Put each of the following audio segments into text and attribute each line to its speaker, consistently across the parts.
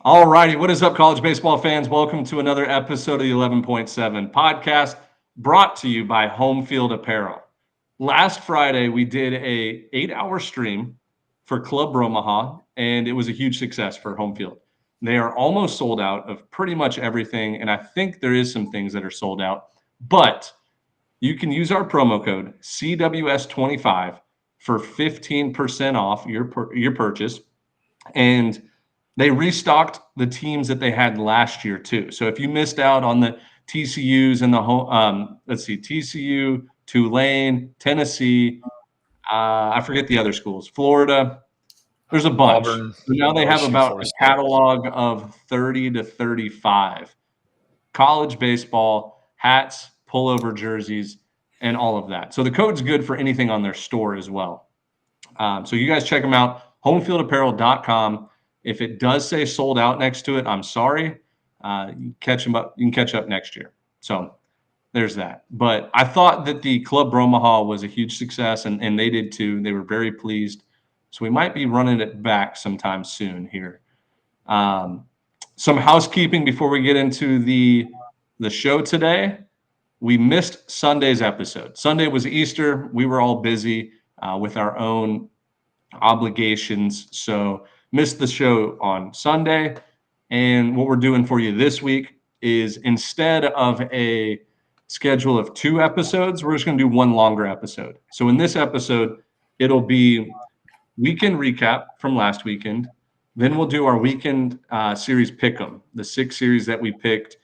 Speaker 1: All righty. What is up, college baseball fans? Welcome to another episode of the 11.7 podcast brought to you by Home Field Apparel. Last Friday, we did a 8-hour stream for Club Bromaha, and it was a huge success for Home Field. They are almost sold out of pretty much everything, and I think there is some things that are sold out. But you can use our promo code CWS25 for 15% off your purchase. And they restocked the teams that they had last year too. So if you missed out on the TCUs and the TCU, Tulane, Tennessee, I forget the other schools, Florida. There's a bunch.
Speaker 2: Auburn,
Speaker 1: so now they have about a catalog of 30 to 35 college baseball hats, pullover jerseys, and all of that. So the code's good for anything on their store as well. So you guys check them out, homefieldapparel.com. If it does say sold out next to it, I'm sorry. You can catch up next year. So there's that. But I thought that the Club Bromaha was a huge success, and they did too. They were very pleased. So we might be running it back sometime soon here. Some housekeeping before we get into the show today. We missed Sunday's episode. Sunday was Easter. We were all busy with our own obligations. So missed the show on Sunday. And what we're doing for you this week is instead of a schedule of 2 episodes, we're just going to do one longer episode. So in this episode, it'll be weekend recap from last weekend. Then we'll do our weekend series pick'em, the 6 series that we picked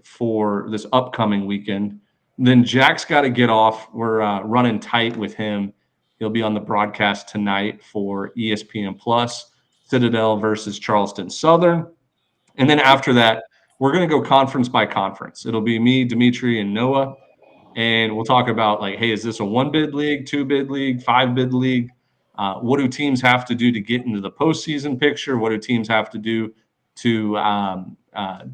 Speaker 1: for this upcoming weekend. Then Jack's got to get off. We're running tight with him. He'll be on the broadcast tonight for ESPN Plus, Citadel versus Charleston Southern. And then after that, we're going to go conference by conference. It'll be me, Dimitri, and Noah. And we'll talk about, like, hey, is this a 1-bid league, 2-bid league, 5-bid league? What do teams have to do to get into the postseason picture? What do teams have to do to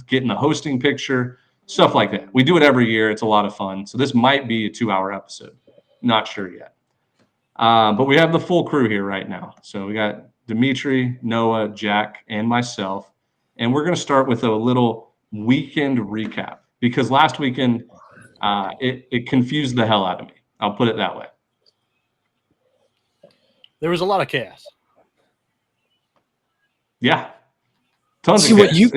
Speaker 1: get in the hosting picture? Stuff like that. We do it every year. It's a lot of fun. So this might be a 2-hour episode. Not sure yet. But we have the full crew here right now. So we got Dimitri, Noah, Jack, and myself. And we're going to start with a little weekend recap because last weekend it confused the hell out of me. I'll put it that way.
Speaker 3: There was a lot of chaos.
Speaker 1: Yeah. Tons of chaos.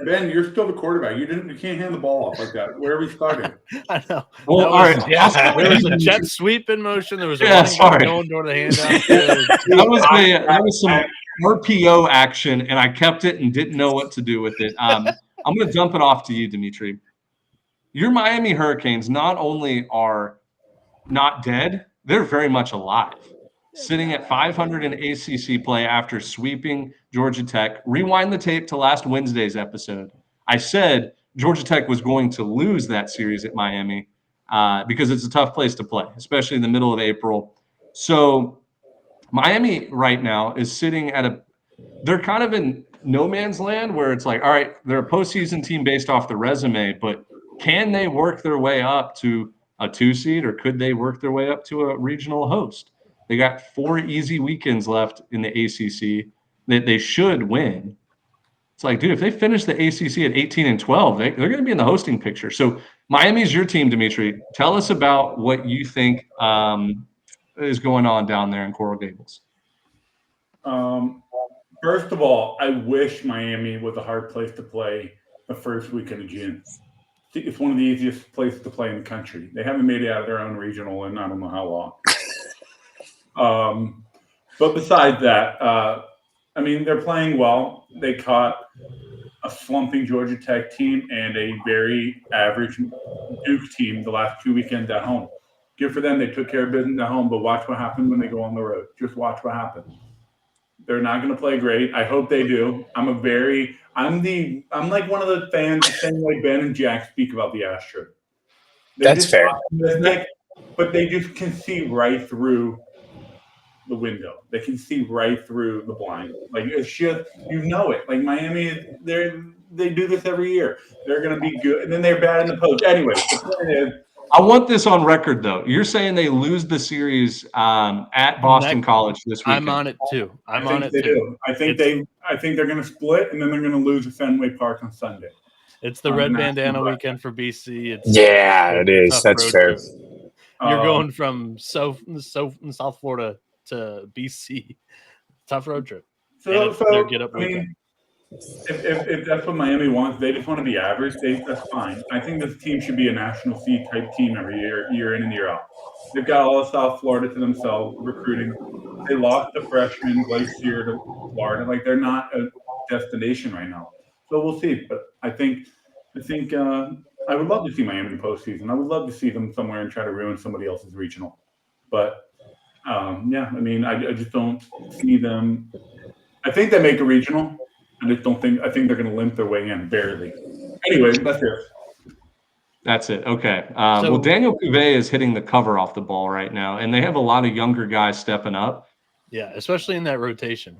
Speaker 4: Ben, you're still the quarterback. You can't hand the ball off like that. Where are we starting?
Speaker 3: I know.
Speaker 1: Well, all right.
Speaker 3: There was a jet sweep in motion. There was a going door to hand out.
Speaker 1: that was some RPO action, and I kept it and didn't know what to do with it. I'm going to dump it off to you, Dimitri. Your Miami Hurricanes not only are not dead, they're very much alive. Sitting at 500 in ACC play after sweeping Georgia Tech. Rewind the tape to last Wednesday's episode. I said Georgia Tech was going to lose that series at Miami because it's a tough place to play, especially in the middle of April. So Miami right now is sitting at they're kind of in no man's land where it's like, all right, they're a postseason team based off the resume, but can they work their way up to a 2 seed or could they work their way up to a regional host? They got 4 easy weekends left in the ACC that they should win. It's like, dude, if they finish the ACC at 18-12, they're going to be in the hosting picture. So Miami's your team, Dimitri. Tell us about what you think is going on down there in Coral Gables.
Speaker 4: First of all, I wish Miami was a hard place to play the first weekend of June. It's one of the easiest places to play in the country. They haven't made it out of their own regional in I don't know how long. But besides that, they're playing well. They caught a slumping Georgia Tech team and a very average Duke team the last 2 weekends at home. Good for them. They took care of business at home, but watch what happens when they go on the road. Just watch what happens. They're not going to play great. I hope they do. I'm like one of the fans the same way Ben and Jack speak about the Astros.
Speaker 2: That's fair.
Speaker 4: But they just can see right through the window. They can see right through the blind. Like, it's just, it. Like, Miami, they do this every year. They're going to be good, and then they're bad in the post. Anyway, the point is,
Speaker 1: I want this on record, though. You're saying they lose the series at Boston College this weekend.
Speaker 3: I'm on it too.
Speaker 4: I think I think they're going to split, and then they're going to lose at Fenway Park on Sunday.
Speaker 3: It's the red bandana weekend for BC.
Speaker 2: It is. That's fair.
Speaker 3: You're going from South Florida to BC. Tough road trip.
Speaker 4: So
Speaker 3: their get up weekend.
Speaker 4: If that's what Miami wants, they just want to be average. That's fine. I think this team should be a national seed type team every year in and year out. They've got all of South Florida to themselves recruiting. They lost the freshman last year to Florida. Like, they're not a destination right now. So we'll see. But I think I would love to see Miami in the postseason. I would love to see them somewhere and try to ruin somebody else's regional. But I just don't see them. I think they make a regional. I think they're going to limp their way in barely. Anyway, that's it.
Speaker 1: That's it. Okay. Well, Daniel Cuvée is hitting the cover off the ball right now, and they have a lot of younger guys stepping up.
Speaker 3: Yeah, especially in that rotation.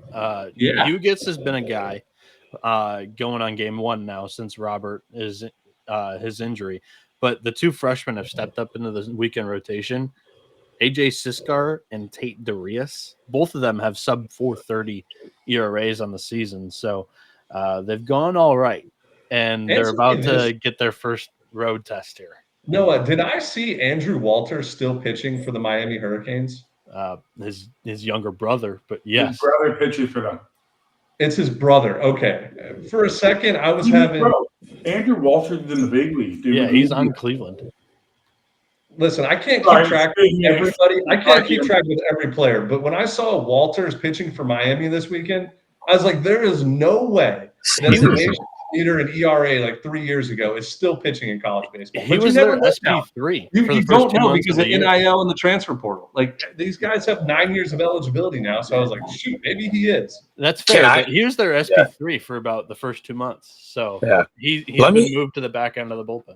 Speaker 3: Hughes has been a guy going on game 1 now since Robert is his injury, but the 2 freshmen have stepped up into the weekend rotation. AJ Siskar and Tate Darius, both of them have sub 4.30 ERAs on the season, so they've gone all right, and they're about to get their first road test here.
Speaker 1: Noah, did I see Andrew Walter still pitching for the Miami Hurricanes?
Speaker 3: His younger brother, but yes.
Speaker 4: His brother pitches for them.
Speaker 1: It's his brother. Okay. For a second, I was
Speaker 4: Andrew Walter's in the big league, dude.
Speaker 3: Yeah, he's on Cleveland.
Speaker 1: Listen, I can't keep track with everybody. I can't keep track with every player. But when I saw Walters pitching for Miami this weekend, I was like, there is no way that the nation leader in ERA like 3 years ago is still pitching in college baseball.
Speaker 3: He was their SP3.
Speaker 1: You don't know because of NIL and the transfer portal. Like, these guys have 9 years of eligibility now. So I was like, shoot, maybe he is.
Speaker 3: That's fair. But he was their SP3 for about the first 2 months. So he's been moved to the back end of the bullpen.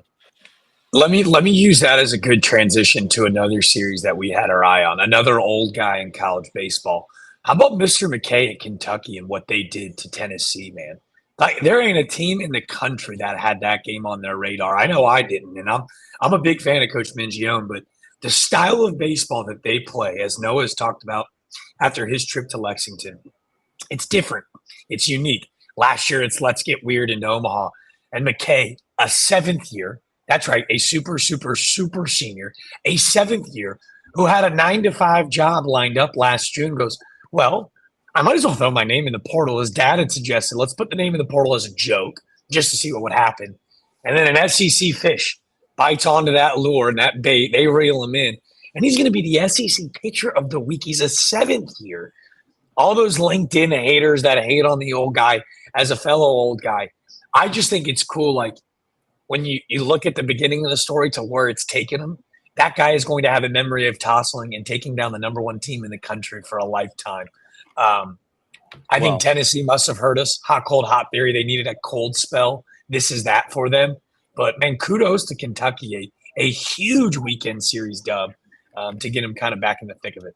Speaker 2: Let me use that as a good transition to another series that we had our eye on, another old guy in college baseball. How about Mr. McKay at Kentucky and what they did to Tennessee, man? Like, there ain't a team in the country that had that game on their radar. I know I didn't, and I'm a big fan of Coach Mingione, but the style of baseball that they play, as Noah has talked about after his trip to Lexington, it's different. It's unique. Last year, it's Let's Get Weird into Omaha. And McKay, a 7th year, that's right, a super senior, a 7th year, who had a 9-to-5 job lined up last June, goes, well, I might as well throw my name in the portal. His dad had suggested, let's put the name in the portal as a joke just to see what would happen. And then an SEC fish bites onto that lure and that bait. They reel him in. And he's going to be the SEC pitcher of the week. He's a 7th year. All those LinkedIn haters that hate on the old guy as a fellow old guy, I just think it's cool. Like, when you look at the beginning of the story to where it's taken him, that guy is going to have a memory of tossing and taking down the #1 team in the country for a lifetime. I think Tennessee must have heard us. Hot, cold, hot theory. They needed a cold spell. This is that for them. But, man, kudos to Kentucky. A huge weekend series dub to get them kind of back in the thick of it.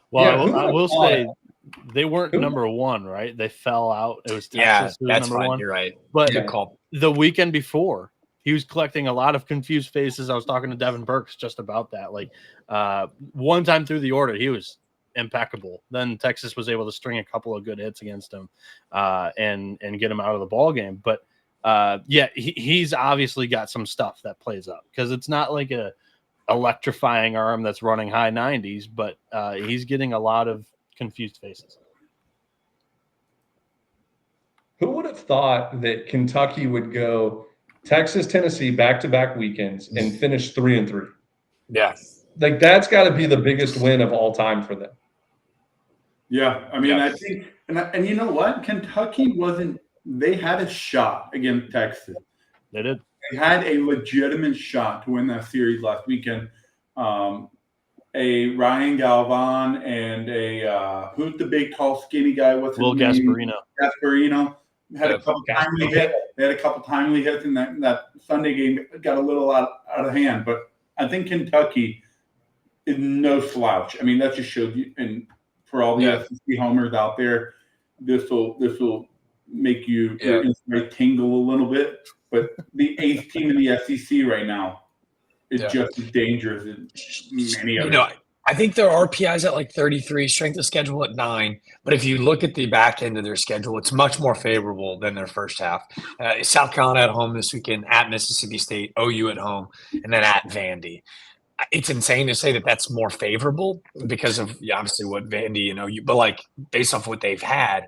Speaker 3: Well, I will say they weren't #1, right? They fell out. It was Texas.
Speaker 2: Yeah, that's fine.
Speaker 3: #1.
Speaker 2: You're right.
Speaker 3: But
Speaker 2: good call.
Speaker 3: The weekend before, he was collecting a lot of confused faces. I was talking to Devin Burks just about that. Like, one time through the order, he was impeccable. Then Texas was able to string a couple of good hits against him and get him out of the ball game. But he's obviously got some stuff that plays up because it's not like a electrifying arm that's running high 90s, but he's getting a lot of confused faces.
Speaker 1: Who would have thought that Kentucky would go Texas, Tennessee back-to-back weekends and finish 3-3?
Speaker 2: Yeah.
Speaker 1: Like, that's got to be the biggest win of all time for them.
Speaker 4: Yeah, I mean, I think, and you know what? Kentucky they had a shot against Texas.
Speaker 3: They did.
Speaker 4: They had a legitimate shot to win that series last weekend. A Ryan Galvan and who's the big, tall, skinny guy? What's his name?
Speaker 3: Gasparino.
Speaker 4: Gasparino had a couple timely hits. They had a couple timely hits in that Sunday game. It got a little out of hand, but I think Kentucky is no slouch. I mean, that just shows you, and for all the SEC homers out there, this will make you your inside tingle a little bit. But the 8th team in the SEC right now is just as dangerous as many others.
Speaker 2: I think their RPI's at like 33, strength of schedule at 9. But if you look at the back end of their schedule, it's much more favorable than their first half. South Carolina at home this weekend, at Mississippi State, OU at home, and then at Vandy. It's insane to say that that's more favorable because of obviously what Vandy, but like based off what they've had,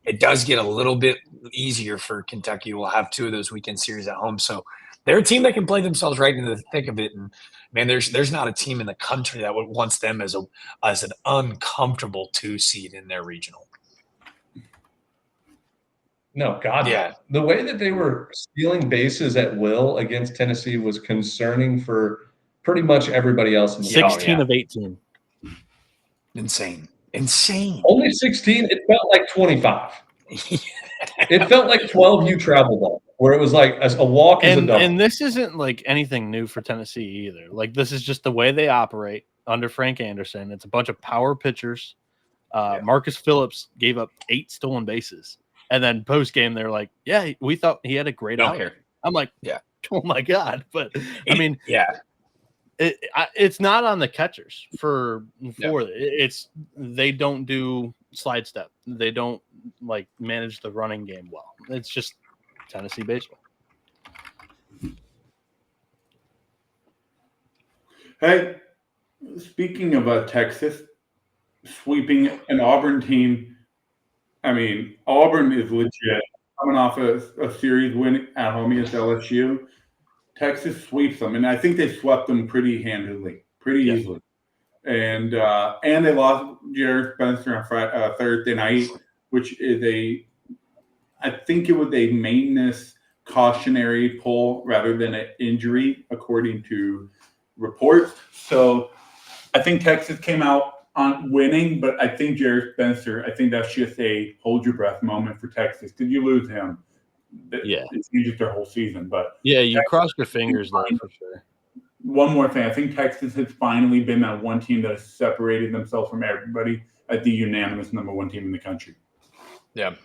Speaker 2: it does get a little bit easier for Kentucky. We'll have 2 of those weekend series at home. So they're a team that can play themselves right into the thick of it. And man, there's not a team in the country that wants them as an uncomfortable 2 seed in their regional.
Speaker 1: No, God,
Speaker 2: yeah.
Speaker 1: The way that they were stealing bases at will against Tennessee was concerning for pretty much everybody else in the
Speaker 3: 16 of 18.
Speaker 2: Insane.
Speaker 1: Only 16. It felt like 25. It felt like 12 U travel ball, where it was like a walk is a double.
Speaker 3: And this isn't like anything new for Tennessee either. Like this is just the way they operate under Frank Anderson. It's a bunch of power pitchers. Marcus Phillips gave up 8 stolen bases. And then post game, they're like, "Yeah, we thought he had a great outing." I'm like, "Yeah, oh my God!" But I mean, it's not on the catchers for it's they don't do slide step. They don't like manage the running game well. It's just Tennessee baseball.
Speaker 4: Hey, speaking of Texas sweeping an Auburn team. I mean, Auburn is legit. Coming off a series win at home against LSU, Texas sweeps them, and I think they swept them pretty handily, pretty easily. And they lost Jared Spencer on Thursday night, which is I think it was a maintenance cautionary pull rather than an injury, according to reports. So I think Texas came out on winning, but I think Jared Spencer, I think that's just a hold your breath moment for Texas. Did you lose him? It's just their whole season. But
Speaker 3: you Texas, cross your fingers there for sure.
Speaker 4: One more thing. I think Texas has finally been that one team that has separated themselves from everybody at the unanimous #1 team in the country.
Speaker 2: Yeah.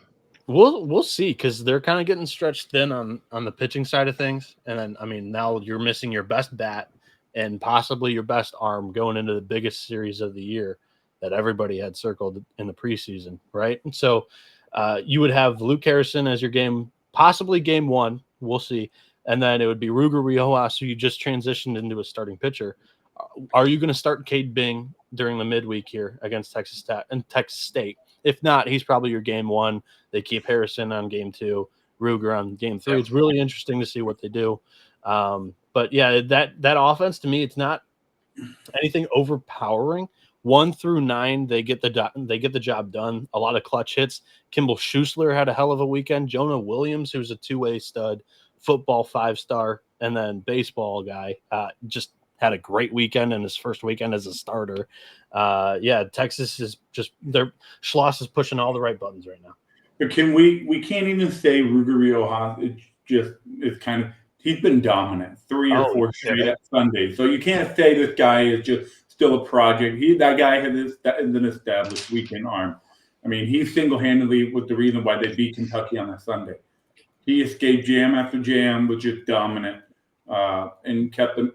Speaker 3: We'll see, because they're kind of getting stretched thin on the pitching side of things. And then, I mean, now you're missing your best bat and possibly your best arm going into the biggest series of the year that everybody had circled in the preseason, right? And so you would have Luke Harrison as your possibly game 1. We'll see. And then it would be Ruger Riojas, who you just transitioned into a starting pitcher. Are you going to start Cade Bing during the midweek here against Texas State? If not, he's probably your game 1. They keep Harrison on game 2, Ruger on game 3. It's really interesting to see what they do. But yeah, that offense, to me, it's not anything overpowering. 1 through 9, they get the job done. A lot of clutch hits. Kimball Schuessler had a hell of a weekend. Jonah Williams, who's a 2-way stud, football 5-star, and then baseball guy, just had a great weekend in his first weekend as a starter. Texas is just Schloss is pushing all the right buttons right now.
Speaker 4: But we can't even say Ruger Riojas. It's kind of, he's been dominant 3 or 4 straight at Sunday. So you can't say this guy is just still a project. That guy has an established weekend arm. I mean, he single-handedly was the reason why they beat Kentucky on that Sunday. He escaped jam after jam, was just dominant, and kept them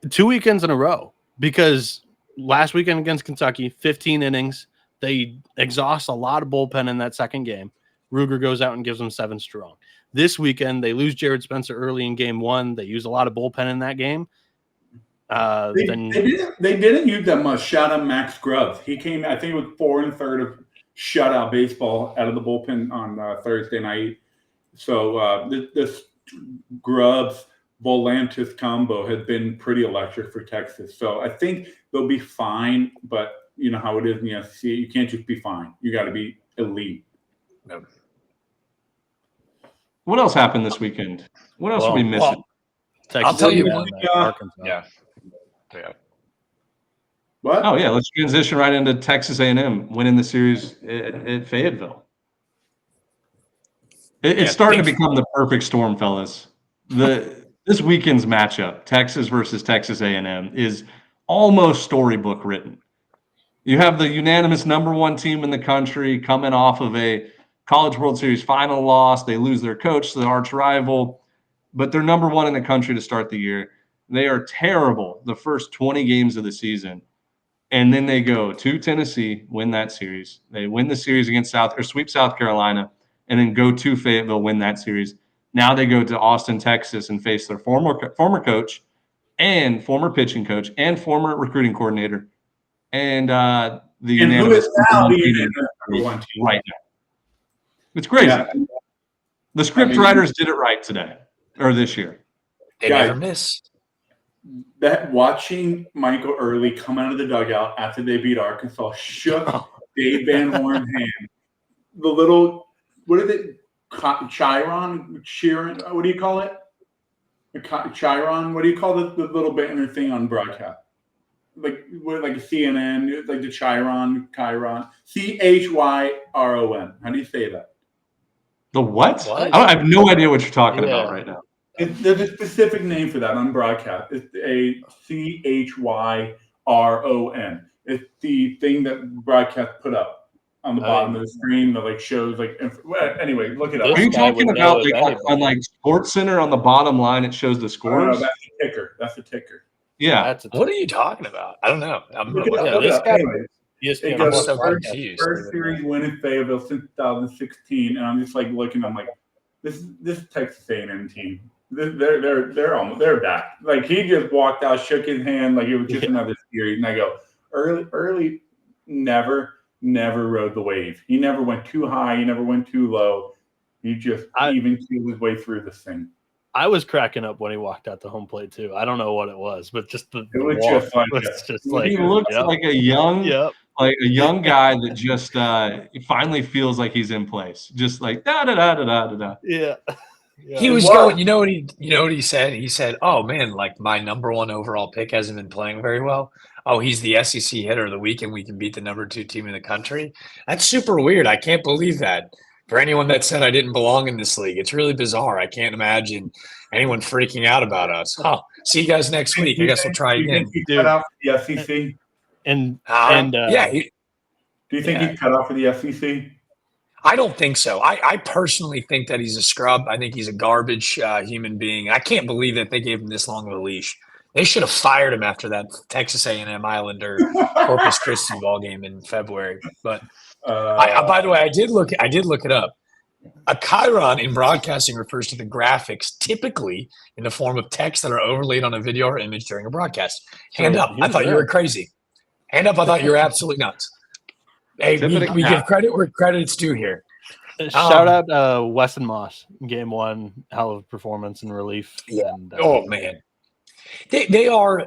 Speaker 3: 2 weekends in a row, because last weekend against Kentucky, 15 innings. They exhaust a lot of bullpen in that second game. Ruger goes out and gives them 7 strong. This weekend, they lose Jared Spencer early in game 1. They use a lot of bullpen in that game.
Speaker 4: They didn't use that much. Shout out Max Grubbs. He came, I think it was 4 1/3 of shutout baseball out of the bullpen on Thursday night. So this Grubbs Volantis combo has been pretty electric for Texas. So I think they'll be fine, but you know how it is in the SEC. You can't just be fine. You got to be elite.
Speaker 2: No.
Speaker 1: What else happened this weekend? What else are we missing?
Speaker 2: I'll tell you one.
Speaker 3: Yeah.
Speaker 4: What?
Speaker 1: Oh, yeah. Let's transition right into Texas A&M winning the series at Fayetteville. It's starting to become the perfect storm, fellas. This weekend's matchup, Texas versus Texas A&M, is almost storybook written. You have the unanimous #1 team in the country coming off of a College World Series final loss. They lose their coach to the arch rival, but they're #1 in the country to start the year. They are terrible the first 20 games of the season. And then they go to Tennessee, win that series. They win the series against sweep South Carolina, and then go to Fayetteville, win that series. Now they go to Austin, Texas, and face their former coach and former pitching coach and former recruiting coordinator and the unanimous
Speaker 4: number
Speaker 1: one team right now. It's crazy. Yeah. The script writers did it right today or this year.
Speaker 2: They never miss.
Speaker 4: That watching Michael Early come out of the dugout after they beat Arkansas shook Dave Van Horn's hand. The little, what is it? Chiron? What do you call it? Chiron? What do you call the little banner thing on broadcast? Like CNN, like the Chiron, Chyron. How do you say that?
Speaker 1: The what? I have no idea what you're talking about right now.
Speaker 4: There's a specific name for that on broadcast. It's a Chyron. It's the thing that broadcast put up on the bottom of the screen that shows anyway, look it up.
Speaker 1: Are you talking about on Sports Center on the bottom line? It shows the scores.
Speaker 4: No, that's the ticker. That's the ticker.
Speaker 1: Yeah.
Speaker 2: What are you talking about? I don't know.
Speaker 4: It goes first series win in Fayetteville since 2016, and I'm just looking. I'm like, this Texas A&M team. They're back. He just walked out, shook his hand like it was just another series, and I go, early, never rode the wave. He never went too high. He never went too low. He just even keeled his way through this thing.
Speaker 3: I was cracking up when he walked out the home plate too. I don't know what it was, but just the
Speaker 1: walk
Speaker 3: was just
Speaker 1: he looks like a young guy that just finally feels like he's in place. Just da da da da da da.
Speaker 3: Yeah.
Speaker 2: He was going. You know what he said? He said, "Oh man, my number 1 overall pick hasn't been playing very well. Oh, he's the SEC hitter of the week, and we can beat the number 2 team in the country. That's super weird. I can't believe that. For anyone that said I didn't belong in this league, it's really bizarre. I can't imagine anyone freaking out about us. Oh, see you guys next week. I guess we'll try again."
Speaker 4: He cut out for the SEC.
Speaker 3: Do
Speaker 4: you think he cut out for the SEC?
Speaker 2: I don't think so. I personally think that he's a scrub. I think he's a garbage human being. I can't believe that they gave him this long of a leash. They should have fired him after that Texas A&M Islander Corpus Christi ball game in February. But by the way, I did look it up. A chyron in broadcasting refers to the graphics typically in the form of text that are overlaid on a video or image during a broadcast. Hand up. I thought you were crazy. Hand up. I thought you were absolutely nuts. Hey, we give credit where credit's due here.
Speaker 3: Shout out Weston Moss, game 1, hell of a performance and relief.
Speaker 2: Yeah. And, man. They are,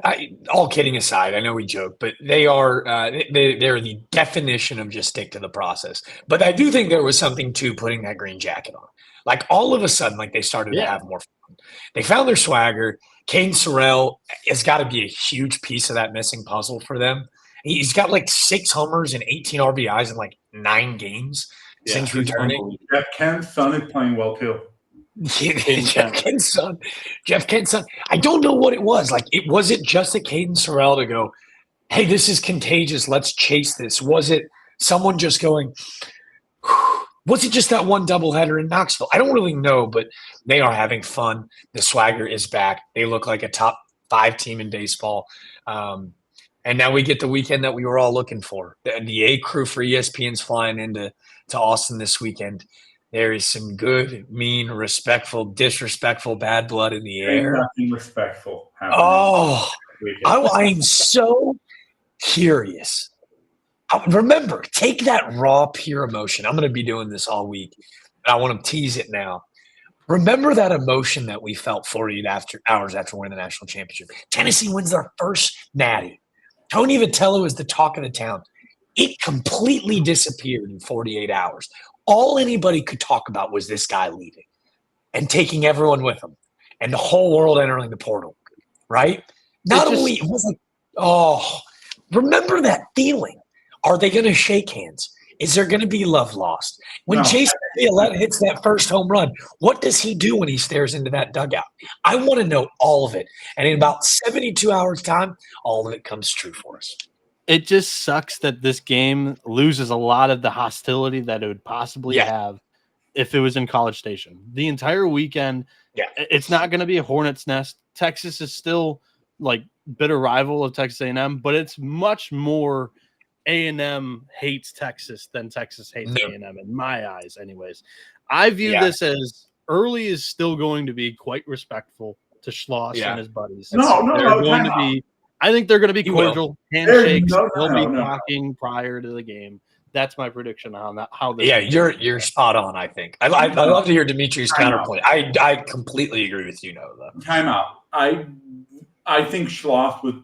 Speaker 2: all kidding aside, I know we joke, but they're the definition of just stick to the process. But I do think there was something to putting that green jacket on. All of a sudden, they started to have more fun. They found their swagger. Caden Sorrell has got to be a huge piece of that missing puzzle for them. He's got 6 homers and 18 RBIs in 9 games since returning.
Speaker 4: Jeff Kent's son is playing well too.
Speaker 2: Jeff Kent's son. I don't know what it was. Was it just a Caden Sorrell to go, hey, this is contagious. Let's chase this. Was it someone just going, was it just that one doubleheader in Knoxville? I don't really know, but they are having fun. The swagger is back. They look like a top 5 team in baseball. And now we get the weekend that we were all looking for. The A crew for ESPN's flying into Austin this weekend. There is some good, mean, respectful, disrespectful, bad blood in the air.
Speaker 4: Nothing respectful.
Speaker 2: Oh, I'm so curious. Remember, take that raw, pure emotion. I'm going to be doing this all week, and I want to tease it now. Remember that emotion that we felt 48 hours after winning the national championship. Tennessee wins their first natty. Tony Vitello is the talk of the town. It completely disappeared in 48 hours. All anybody could talk about was this guy leaving and taking everyone with him and the whole world entering the portal, right? It was remember that feeling. Are they going to shake hands? Is there going to be love lost? When Jason Violetta hits that first home run, what does he do when he stares into that dugout? I want to know all of it. And in about 72 hours' time, all of it comes true for us.
Speaker 3: It just sucks that this game loses a lot of the hostility that it would possibly have if it was in College Station. The entire weekend, it's not going to be a hornet's nest. Texas is still like bitter rival of Texas A&M, but it's much more A&M hates Texas than Texas hates A&M in my eyes, anyways. I view this as Early is still going to be quite respectful to Schloss and his buddies. They're going to be. I think they're going to be cordial handshakes. They'll be talking prior to the game. That's my prediction on that. How this?
Speaker 2: Yeah, you're spot on. I think I love to hear Dimitri's counterpoint. I completely agree with you, Noah.
Speaker 4: Time out. I think Schloss was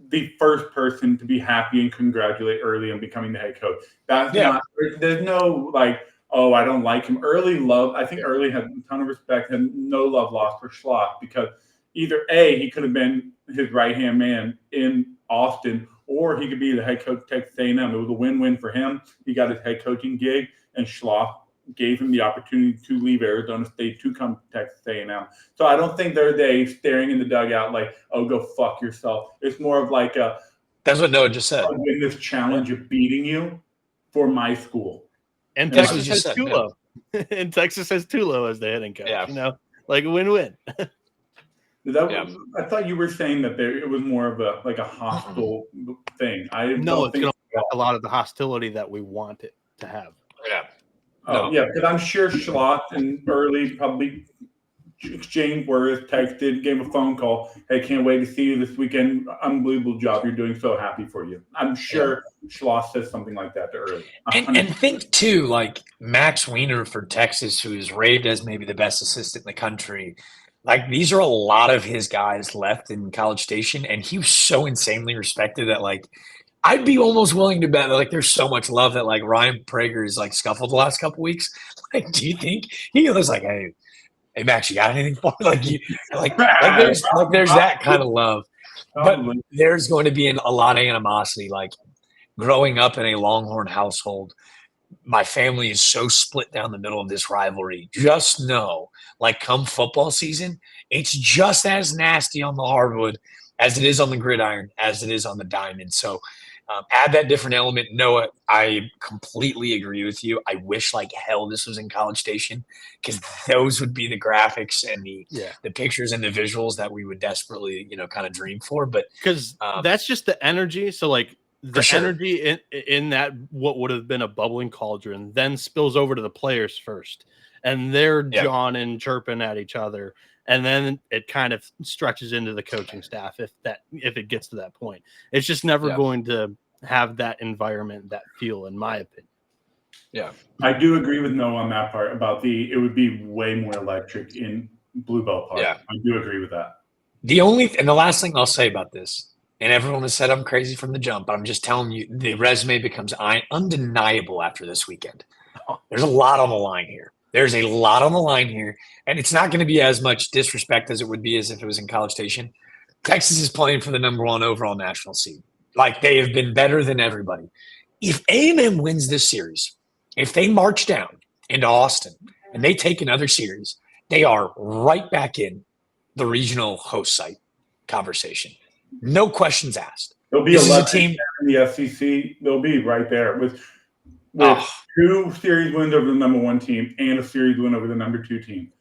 Speaker 4: the first person to be happy and congratulate Early on becoming the head coach. That's not. There's no like, oh, I don't like him. I think Early had a ton of respect and no love lost for Schloss because either A, he could have been his right-hand man in Austin, or he could be the head coach of Texas A&M. It was a win-win for him. He got his head coaching gig, and Schloss gave him the opportunity to leave Arizona State to come to Texas A&M. So I don't think they're staring in the dugout like, oh, go fuck yourself. It's more of like a –
Speaker 2: that's what Noah just said.
Speaker 4: Win this challenge of beating you for my school.
Speaker 3: And Texas has Tulo. And Texas has Tulo as the hitting coach. Yeah. You know, like a win-win.
Speaker 4: I thought you were saying that it was more of a hostile thing.
Speaker 3: It's going to have a lot of the hostility that we want it to have.
Speaker 2: Yeah.
Speaker 4: Yeah, because I'm sure Schloss and Early probably exchanged words, texted, gave a phone call. Hey, can't wait to see you this weekend. Unbelievable job you're doing. So happy for you. I'm sure Schloss says something like that to Early.
Speaker 2: And think, too, like Max Weiner for Texas, who is raved as maybe the best assistant in the country. Like, these are a lot of his guys left in College Station, and he was so insanely respected that, like, I'd be almost willing to bet that, like, there's so much love that, like, Ryan Prager is, like, scuffled the last couple weeks. Like, do you think he was like, hey, Max, you got anything for me? There's that kind of love. But there's going to be a lot of animosity. Like, growing up in a Longhorn household, my family is so split down the middle of this rivalry. Just know, like, come football season, it's just as nasty on the hardwood as it is on the gridiron, as it is on the diamond. So add that different element. Noah, I completely agree with you. I wish like hell this was in College Station because those would be the graphics and the pictures and the visuals that we would desperately, kind of dream for. But
Speaker 3: because that's just the energy. So like, the energy in that what would have been a bubbling cauldron then spills over to the players first, and they're jawing and chirping at each other, and then it kind of stretches into the coaching staff if it gets to that point. It's just never going to have that environment, that feel, in my opinion.
Speaker 4: Yeah, I do agree with Noah on that part about it would be way more electric in Blue Belt Park. Yeah, I do agree with that.
Speaker 2: The last thing I'll say about this. And everyone has said I'm crazy from the jump, but I'm just telling you, the resume becomes undeniable after this weekend. There's a lot on the line here. And it's not going to be as much disrespect as it would be as if it was in College Station. Texas is playing for the number 1 overall national seed. Like, they have been better than everybody. If A&M wins this series, if they march down into Austin and they take another series, they are right back in the regional host site conversation. No questions asked.
Speaker 4: There'll be a team in the SEC. They'll be right there with 2 series wins over the number 1 team and a series win over the number 2 team,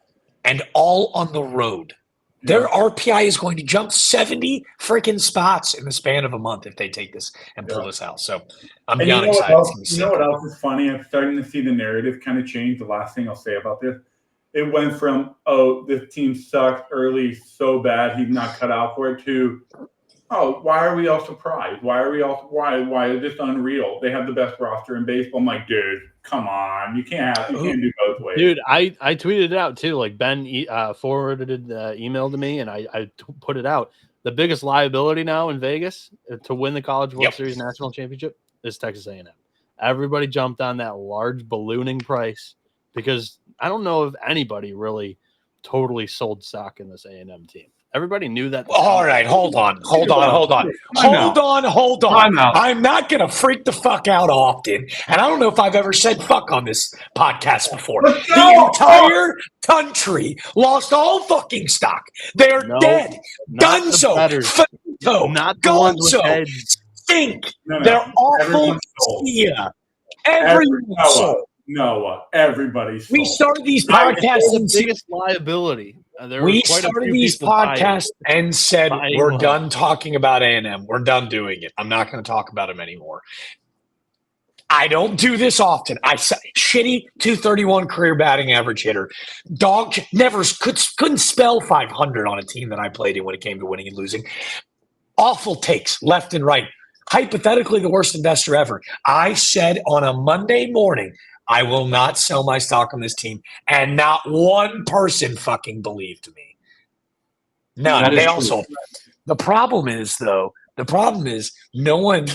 Speaker 2: and all on the road. Their RPI is going to jump 70 freaking spots in the span of a month if they take this and pull this out. So I'm beyond excited.
Speaker 4: You know what else is funny? I'm starting to see the narrative kind of change. The last thing I'll say about this. It went from, this team sucks Early so bad he's not cut out for it, to, why are we all surprised? Why is this unreal? They have the best roster in baseball. I'm like, dude, come on. You can't do both ways.
Speaker 3: Dude, I tweeted it out too. Like, Ben forwarded the email to me, and I put it out. The biggest liability now in Vegas to win the College World Series National Championship is Texas A&M. Everybody jumped on that large ballooning price because I don't know if anybody really totally sold stock in this A&M team. Everybody knew that.
Speaker 2: All right, hold on. I'm not going to freak the fuck out often, and I don't know if I've ever said fuck on this podcast before. The entire country lost all fucking stock. They're dead. Dunzo. Finito. Gonzo. Stink. They're awful.
Speaker 4: Noah, everybody's.
Speaker 2: We started these podcasts.
Speaker 3: The biggest liability
Speaker 2: We started these podcasts and said we're done talking about A&M. We're done doing it. I'm not going to talk about them anymore. I don't do this often. I say shitty 231 career batting average hitter. Dog never couldn't spell 500 on a team that I played in when it came to winning and losing. Awful takes left and right. Hypothetically, the worst investor ever. I said on a Monday morning, I will not sell my stock on this team, and not one person fucking believed me. None. They also. The problem is no one.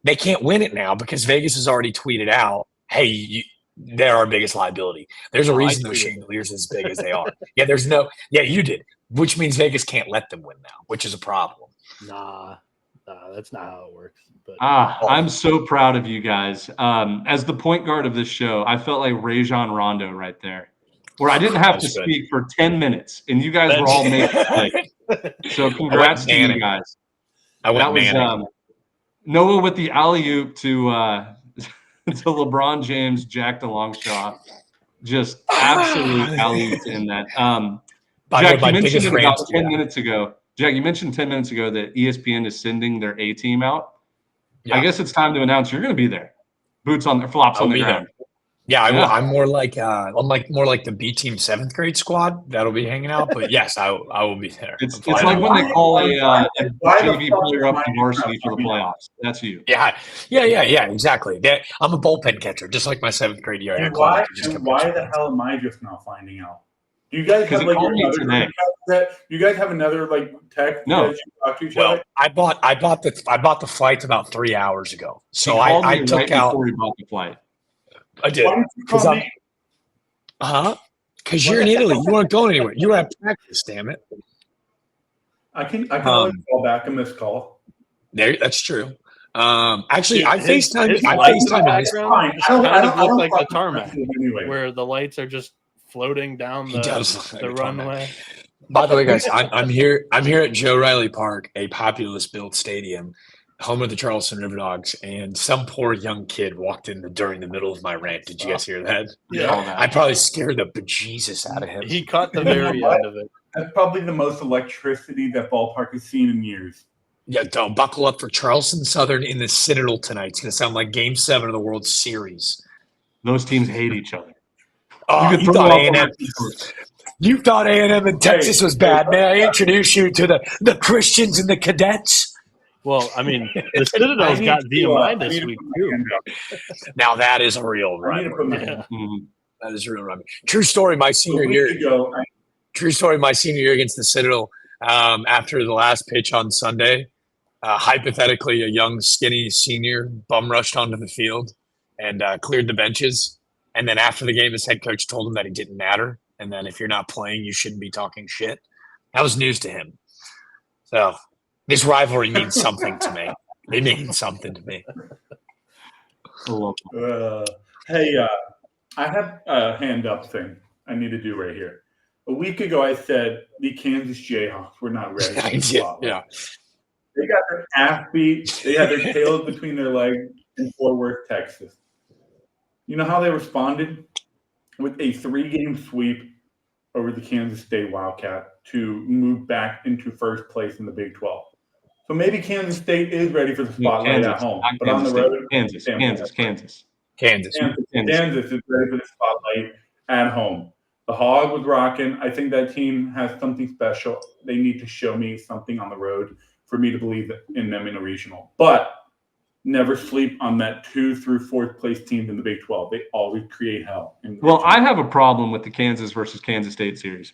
Speaker 2: They can't win it now because Vegas has already tweeted out, hey, they're our biggest liability. There's a reason those chandeliers are as big as they are. You did, which means Vegas can't let them win now, which is a problem.
Speaker 3: Nah, that's not how it works. But
Speaker 1: I'm so proud of you guys. As the point guard of this show, I felt like Rajon Rondo right there, where I didn't have to speak for 10 minutes, and you guys were all making plays. So congrats to you guys. Noah with the alley-oop to LeBron James, Jack DeLongshot. Just absolute alley-oop in that. Jack, you mentioned it about 10 minutes ago. Jack, you mentioned 10 minutes ago that ESPN is sending their A team out. Yeah. I guess it's time to announce you're going to be there. Boots on the flops on the ground.
Speaker 2: There. Yeah, I'm more like the B team 7th grade squad that'll be hanging out. But yes, I will be there.
Speaker 1: It's like when they call a JV player up to varsity for the playoffs. That's you.
Speaker 2: Yeah, exactly. I'm a bullpen catcher, just like my 7th grade year.
Speaker 4: And why the hell am I just now finding out? Do you guys have you guys have another tech?
Speaker 1: No.
Speaker 2: I bought the flights about 3 hours ago. So I took
Speaker 1: right
Speaker 2: out
Speaker 1: before he bought the flight.
Speaker 2: I did. Because you're in Italy. You weren't going anywhere. You were at practice. Damn it.
Speaker 4: I can always call back on this call.
Speaker 2: That's true. Actually, I FaceTime.
Speaker 3: I don't look like the tarmac where the lights are just floating down the runway.
Speaker 2: By the way, guys, I'm here at Joe Riley Park, a populous-built stadium, home of the Charleston River Dogs, and some poor young kid walked in during the middle of my rant. Did you guys hear that?
Speaker 3: Yeah.
Speaker 2: I probably scared the bejesus out of him.
Speaker 3: He caught the very end of it.
Speaker 4: That's probably the most electricity that ballpark has seen in years.
Speaker 2: Yeah, don't buckle up for Charleston Southern in the Citadel tonight. It's going to sound like Game 7 of the World Series.
Speaker 1: Those teams hate each other.
Speaker 2: Oh, you thought A&M and Texas was bad. May I introduce you to the Christians and the Cadets?
Speaker 3: Well, I mean, the Citadel's got VMI this week, too.
Speaker 2: Now, that is a real rivalry. That is a real rivalry. True story, my senior year against the Citadel, after the last pitch on Sunday, hypothetically, a young, skinny senior bum rushed onto the field and cleared the benches. And then after the game, his head coach told him that it didn't matter. And then if you're not playing, you shouldn't be talking shit. That was news to him. So this rivalry means something to me. It means something to me.
Speaker 4: Hey, I have a hand up thing I need to do right here. A week ago, I said the Kansas Jayhawks were not ready for the spotlight.
Speaker 2: Yeah.
Speaker 4: They got their ass beat. They had their tails between their legs in Fort Worth, Texas. You know how they responded? With a 3-game sweep over the Kansas State Wildcat to move back into first place in the Big 12. So maybe Kansas State is ready for the spotlight at home. But on the road,
Speaker 1: Kansas is ready
Speaker 4: for the spotlight at home. The Hog was rocking. I think that team has something special. They need to show me something on the road for me to believe in them in a regional. But never sleep on that 2 through 4th place teams in the Big 12. They always create hell.
Speaker 1: Well, I have a problem with the Kansas versus Kansas State series.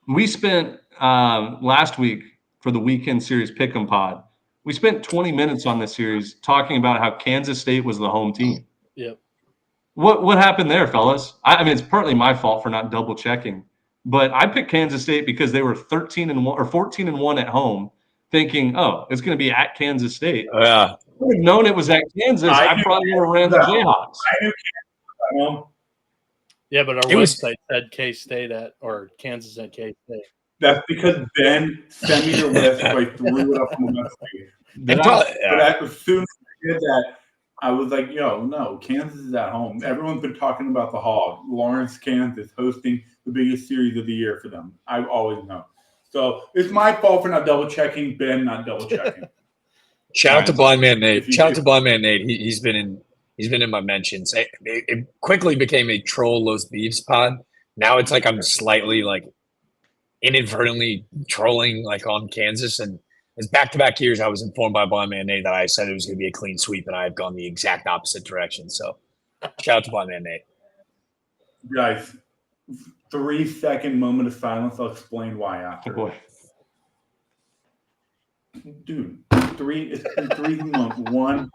Speaker 1: We spent last week for the weekend series Pick'em Pod. We spent 20 minutes on this series talking about how Kansas State was the home team.
Speaker 3: Yep.
Speaker 1: What happened there, fellas? I mean, it's partly my fault for not double checking, but I picked Kansas State because they were 13-1 or 14-1 at home, thinking, oh, it's going to be at Kansas State.
Speaker 2: Oh, yeah.
Speaker 1: If I would have known it was at Kansas, I probably would have ran the Jayhawks.
Speaker 4: I knew Kansas.
Speaker 3: Yeah, but our website said K-State or Kansas at K-State.
Speaker 4: That's because Ben sent me your list, so I threw it up on the website. But as soon as I did that, I was like, yo, no, Kansas is at home. Everyone's been talking about the Hog. Lawrence, Kansas, hosting the biggest series of the year for them. I always know. So it's my fault for not double checking. Ben not double checking.
Speaker 2: Shout out to Blind Man Nate. He's been in my mentions. It quickly became a troll Los Beefs pod. Now it's like I'm slightly like inadvertently trolling like on Kansas, and it's back-to-back years I was informed by Blind Man Nate that I said it was going to be a clean sweep, and I have gone the exact opposite direction. So shout out to Blind Man Nate.
Speaker 4: Guys, 3-second moment of silence. I'll explain why after.
Speaker 1: Oh, boy.
Speaker 4: Dude, it's been 3 months. 1,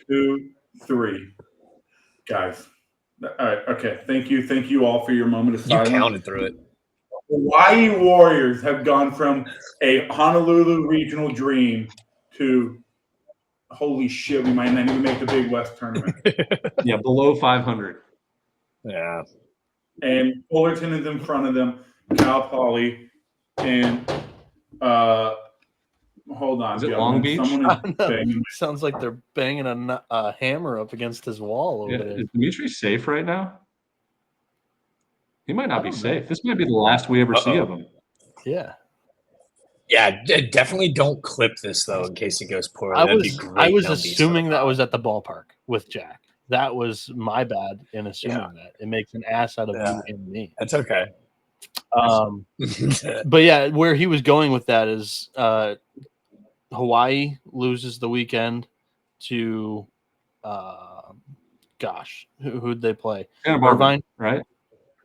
Speaker 4: 2, 3. Guys. All right. Okay. Thank you all for your moment of silence.
Speaker 2: You counted through it.
Speaker 4: Hawaii Warriors have gone from a Honolulu regional dream to holy shit, we might not even make the Big West tournament.
Speaker 1: Yeah, below 500.
Speaker 2: Yeah.
Speaker 4: And Fullerton is in front of them, Cal Poly, and hold on.
Speaker 1: Is it Long Beach?
Speaker 4: Someone is banging.
Speaker 3: Sounds like they're banging a hammer up against his wall over there.
Speaker 1: Is Dimitri safe right now? He might not be safe. This might be the last we ever see of him.
Speaker 3: Yeah.
Speaker 2: Yeah, definitely don't clip this though in case it goes poorly.
Speaker 3: I was assuming that was at the ballpark with Jack. That was my bad in assuming that. It makes an ass out of you and me.
Speaker 2: That's okay.
Speaker 3: But yeah, where he was going with that is Hawaii loses the weekend to who'd they play?
Speaker 1: Santa Barbara,
Speaker 3: Irvine,
Speaker 1: right?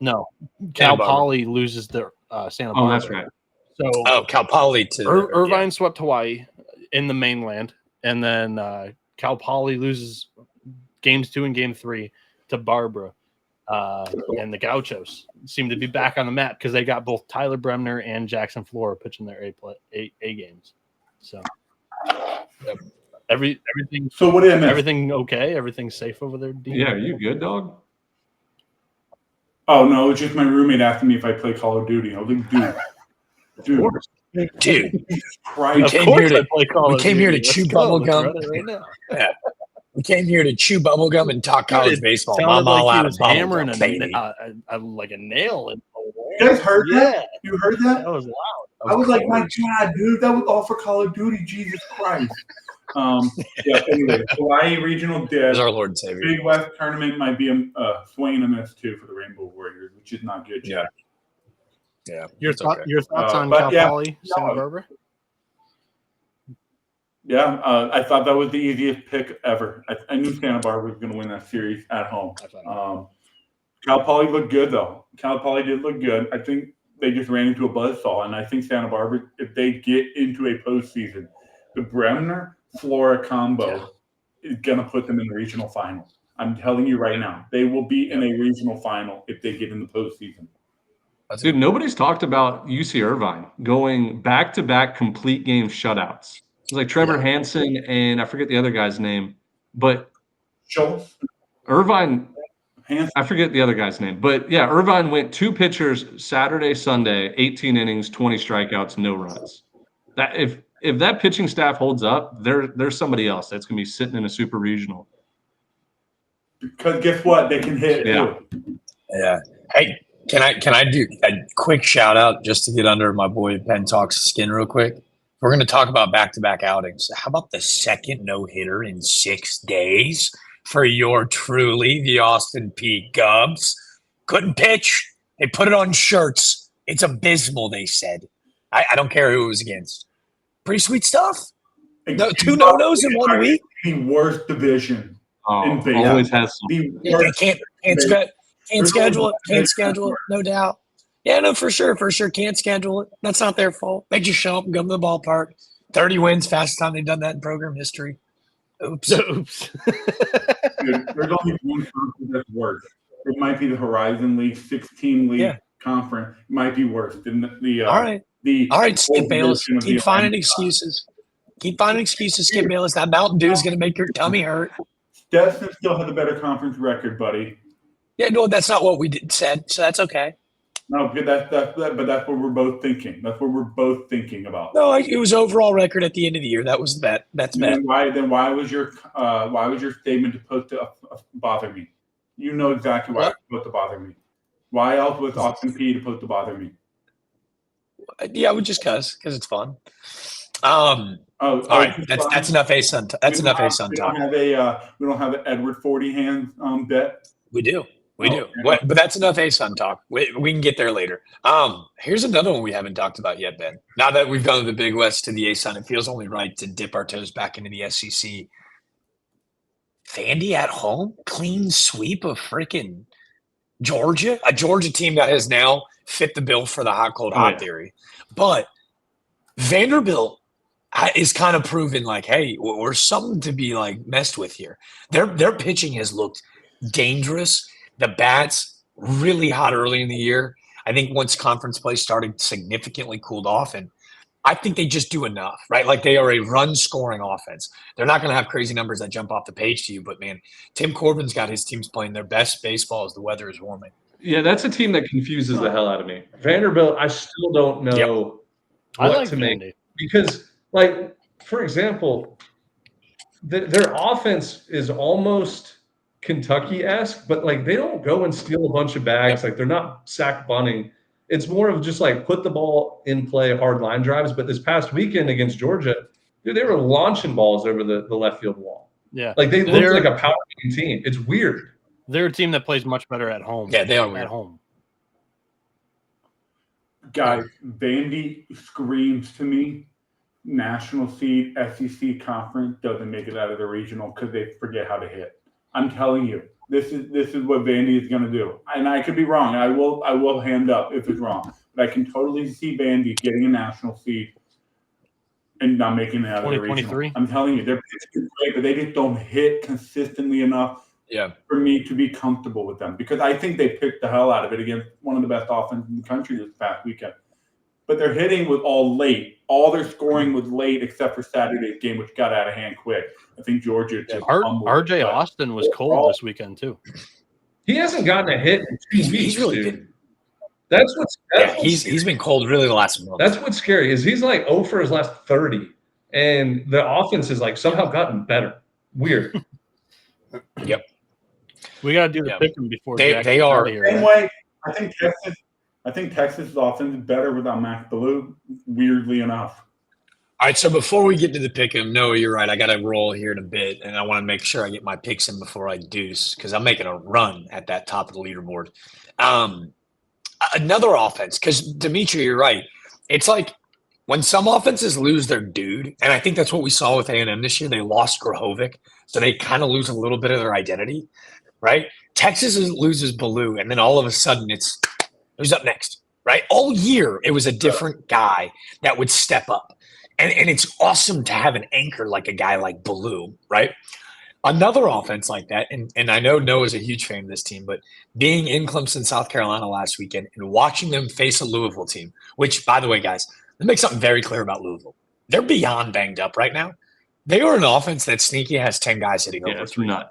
Speaker 3: No, Cal Poly loses their Santa Barbara.
Speaker 1: Oh, that's right.
Speaker 3: So
Speaker 2: Cal Poly to
Speaker 3: Irvine swept Hawaii in the mainland, and then Cal Poly loses games 2 and game 3 to Barbara, and the Gauchos seem to be back on the map because they got both Tyler Bremner and Jackson Flora pitching their A games. So everything.
Speaker 4: So what did I miss?
Speaker 3: Everything okay? Everything's safe over there, Dean?
Speaker 1: Yeah, are you good, dog?
Speaker 4: Oh no, it's just my roommate asking me if I play Call of Duty. I was like,
Speaker 2: dude.
Speaker 4: Christ.
Speaker 2: We came here to chew bubblegum. Right now. Yeah. We came here to chew bubblegum and talk college baseball. I'm all out of
Speaker 3: hammering like a nail.
Speaker 4: You guys heard that? You heard that?
Speaker 3: That was loud.
Speaker 4: I was like, my God, dude, that was all for Call of Duty. Jesus Christ. Anyway, Hawaii Regional did.
Speaker 2: Our Lord and Savior.
Speaker 4: Big West tournament might be a swing and a miss too for the Rainbow Warriors, which is not good.
Speaker 2: Yeah.
Speaker 3: Your thoughts on Cal Poly, Santa Barbara?
Speaker 4: Yeah, I thought that was the easiest pick ever. I knew Santa Barbara was going to win that series at home. Cal Poly looked good though. Cal Poly did look good. I think they just ran into a buzzsaw, and I think Santa Barbara, if they get into a postseason, the Bremner Flora combo is going to put them in the regional final. I'm telling you right now, they will be in a regional final if they get in the postseason.
Speaker 1: Dude, nobody's talked about UC Irvine going back-to-back complete game shutouts. It was like Trevor Hansen and I forget the other guy's name, but
Speaker 4: Schultz?
Speaker 1: Irvine, I forget the other guy's name, but yeah, Irvine went 2 pitchers Saturday, Sunday, 18 innings, 20 strikeouts, no runs. That if that pitching staff holds up, there's somebody else that's going to be sitting in a super regional.
Speaker 4: Because guess what? They can hit too.
Speaker 2: Yeah. Hey, can I do a quick shout out just to get under my boy Penn Talk's skin real quick? We're going to talk about back-to-back outings. How about the second no-hitter in 6 days for your truly, the Austin Peay Gubs? Couldn't pitch. They put it on shirts. It's abysmal, they said. I don't care who it was against. Pretty sweet stuff. No, 2 no-nos in 1 week.
Speaker 4: The worst division in baseball.
Speaker 1: Always has some.
Speaker 2: They can't schedule it. Can't schedule it, no doubt. Yeah, no, for sure. Can't schedule it. That's not their fault. They just show up and go to the ballpark. 30 wins, fastest time they've done that in program history. Oops.
Speaker 4: Dude, there's only one conference that's worse. It might be the Horizon League, 16 league conference. It might be worse than the
Speaker 2: All right, Skip Bayless. Keep finding excuses. Skip Bayless. That Mountain Dew is going to make your tummy hurt.
Speaker 4: Stetson still has a better conference record, buddy.
Speaker 2: Yeah, no, that's not what we said, so that's okay.
Speaker 4: No, because that's what we're both thinking. That's what we're both thinking about.
Speaker 2: No, it was overall record at the end of the year. That was the bet. That's
Speaker 4: And
Speaker 2: bet.
Speaker 4: then why was your statement supposed to bother me? You know exactly why
Speaker 2: What?
Speaker 4: it's supposed to bother me. Why else was Austin P supposed to bother me?
Speaker 2: Yeah, we just because it's fun. All right, that's enough A-Sun. That's enough A-Sun talk.
Speaker 4: We don't have an Edward 40 hand bet.
Speaker 2: We do. We do.
Speaker 4: Yeah.
Speaker 2: But that's enough A-Sun talk. We can get there later. Here's another one we haven't talked about yet, Ben. Now that we've gone to the Big West to the A-Sun, it feels only right to dip our toes back into the SEC. Vandy at home, clean sweep of freaking Georgia, a Georgia team that has now fit the bill for the hot, cold, hot theory. But Vanderbilt is kind of proven like, hey, we're something to be like messed with here. Their pitching has looked dangerous. The bats really hot early in the year. I think once conference play started, significantly cooled off, and I think they just do enough, right? Like they are a run-scoring offense. They're not going to have crazy numbers that jump off the page to you, but man, Tim Corbin's got his teams playing their best baseball as the weather is warming.
Speaker 1: Yeah, that's a team that confuses the hell out of me. Vanderbilt, I still don't know what to make because, like, for example, their offense is almost Kentucky-esque, but like they don't go and steal a bunch of bags. Like they're not sack bunting. It's more of just like put the ball in play, hard line drives. But this past weekend against Georgia, dude, they were launching balls over the left field wall.
Speaker 3: Yeah,
Speaker 1: like they look like a power team. It's weird.
Speaker 3: They're a team that plays much better at home.
Speaker 2: Yeah, they are
Speaker 3: at home.
Speaker 4: Guys, Vandy screams to me. National seed, SEC conference doesn't make it out of the regional because they forget how to hit. I'm telling you, this is what Vandy is going to do, and I could be wrong. I will hand up if it's wrong, but I can totally see Vandy getting a national seed and not making it out of the regional. I'm telling you, they're pitching great, but they just don't hit consistently enough.
Speaker 2: Yeah,
Speaker 4: for me to be comfortable with them because I think they picked the hell out of it against one of the best offenses in the country this past weekend. But their hitting was all late. All their scoring was late except for Saturday's game, which got out of hand quick. I think Georgia just
Speaker 3: RJ Austin was cold this weekend too.
Speaker 1: He hasn't gotten a hit in 2 weeks.
Speaker 2: He's really good.
Speaker 1: That's what's
Speaker 2: he's been cold really the last month.
Speaker 1: That's what's scary is he's like 0 for his last 30, and the offense is like somehow gotten better. Weird.
Speaker 2: Yep.
Speaker 3: We got to do the pick-em before
Speaker 2: they are
Speaker 3: here.
Speaker 4: Same way. I think Texas' offense is better without Max Ballou, weirdly enough.
Speaker 2: All right, so before we get to the pick-em, Noah, you're right. I got to roll here in a bit, and I want to make sure I get my picks in before I deuce because I'm making a run at that top of the leaderboard. Another offense, because Dimitri, you're right. It's like when some offenses lose their dude, and I think that's what we saw with A&M this year. They lost Grahovic, so they kind of lose a little bit of their identity. Right? Texas loses Ballou, and then all of a sudden it's who's up next, right? All year it was a different guy that would step up. And it's awesome to have an anchor like a guy like Ballou, right? Another offense like that, and I know Noah's a huge fan of this team, but being in Clemson, South Carolina last weekend and watching them face a Louisville team, which, by the way, guys, let me make something very clear about Louisville. They're beyond banged up right now. They are an offense that sneaky has 10 guys hitting over 300,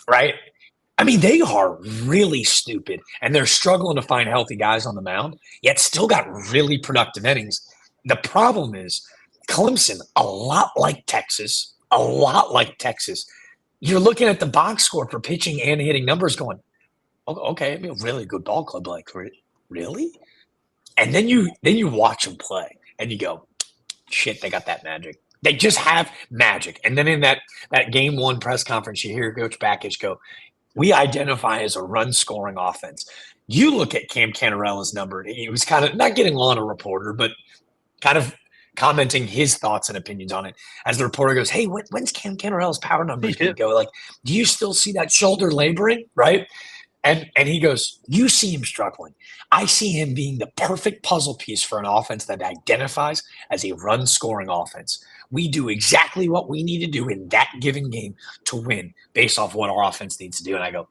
Speaker 2: right? I mean, they are really stupid, and they're struggling to find healthy guys on the mound, yet still got really productive innings. The problem is Clemson, a lot like Texas, you're looking at the box score for pitching and hitting numbers going, okay, I mean, a really good ball club, like, really? And then you watch them play, and you go, shit, they got that magic. They just have magic. And then in that game one press conference, you hear Coach Bakich go, we identify as a run-scoring offense. You look at Cam Cantarella's number. He was kind of not getting on a reporter, but kind of commenting his thoughts and opinions on it. As the reporter goes, hey, when's Cam Cantarella's power numbers going to go? Like, do you still see that shoulder laboring, right? And he goes, you see him struggling. I see him being the perfect puzzle piece for an offense that identifies as a run-scoring offense. We do exactly what we need to do in that given game to win based off what our offense needs to do. And I go,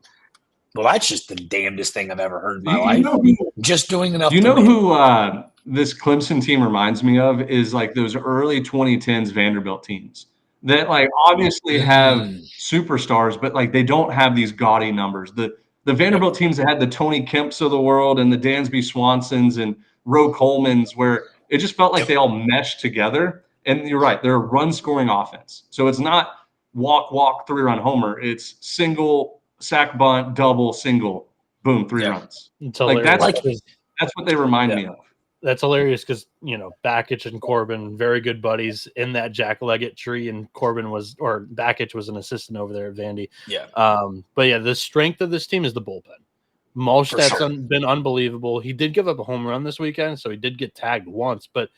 Speaker 2: well, that's just the damnedest thing I've ever heard in my life. Just doing enough.
Speaker 1: You know who this Clemson team reminds me of is like those early 2010s Vanderbilt teams that like obviously have superstars, but like they don't have these gaudy numbers. the Vanderbilt teams that had the Tony Kemps of the world and the Dansby Swansons and Roe Colemans, where it just felt like they all meshed together. And you're right, they're a run-scoring offense. So it's not walk, 3-run homer. It's single, sack bunt, double, single, boom, 3 runs.
Speaker 3: It's
Speaker 1: Like
Speaker 3: hilarious.
Speaker 1: that's what they remind me of.
Speaker 3: That's hilarious because, Bakich and Corbin, very good buddies in that Jack Leggett tree, and Bakich was an assistant over there at Vandy.
Speaker 2: Yeah.
Speaker 3: But yeah, the strength of this team is the bullpen. Malstadt's been unbelievable. He did give up a home run this weekend, so he did get tagged once, but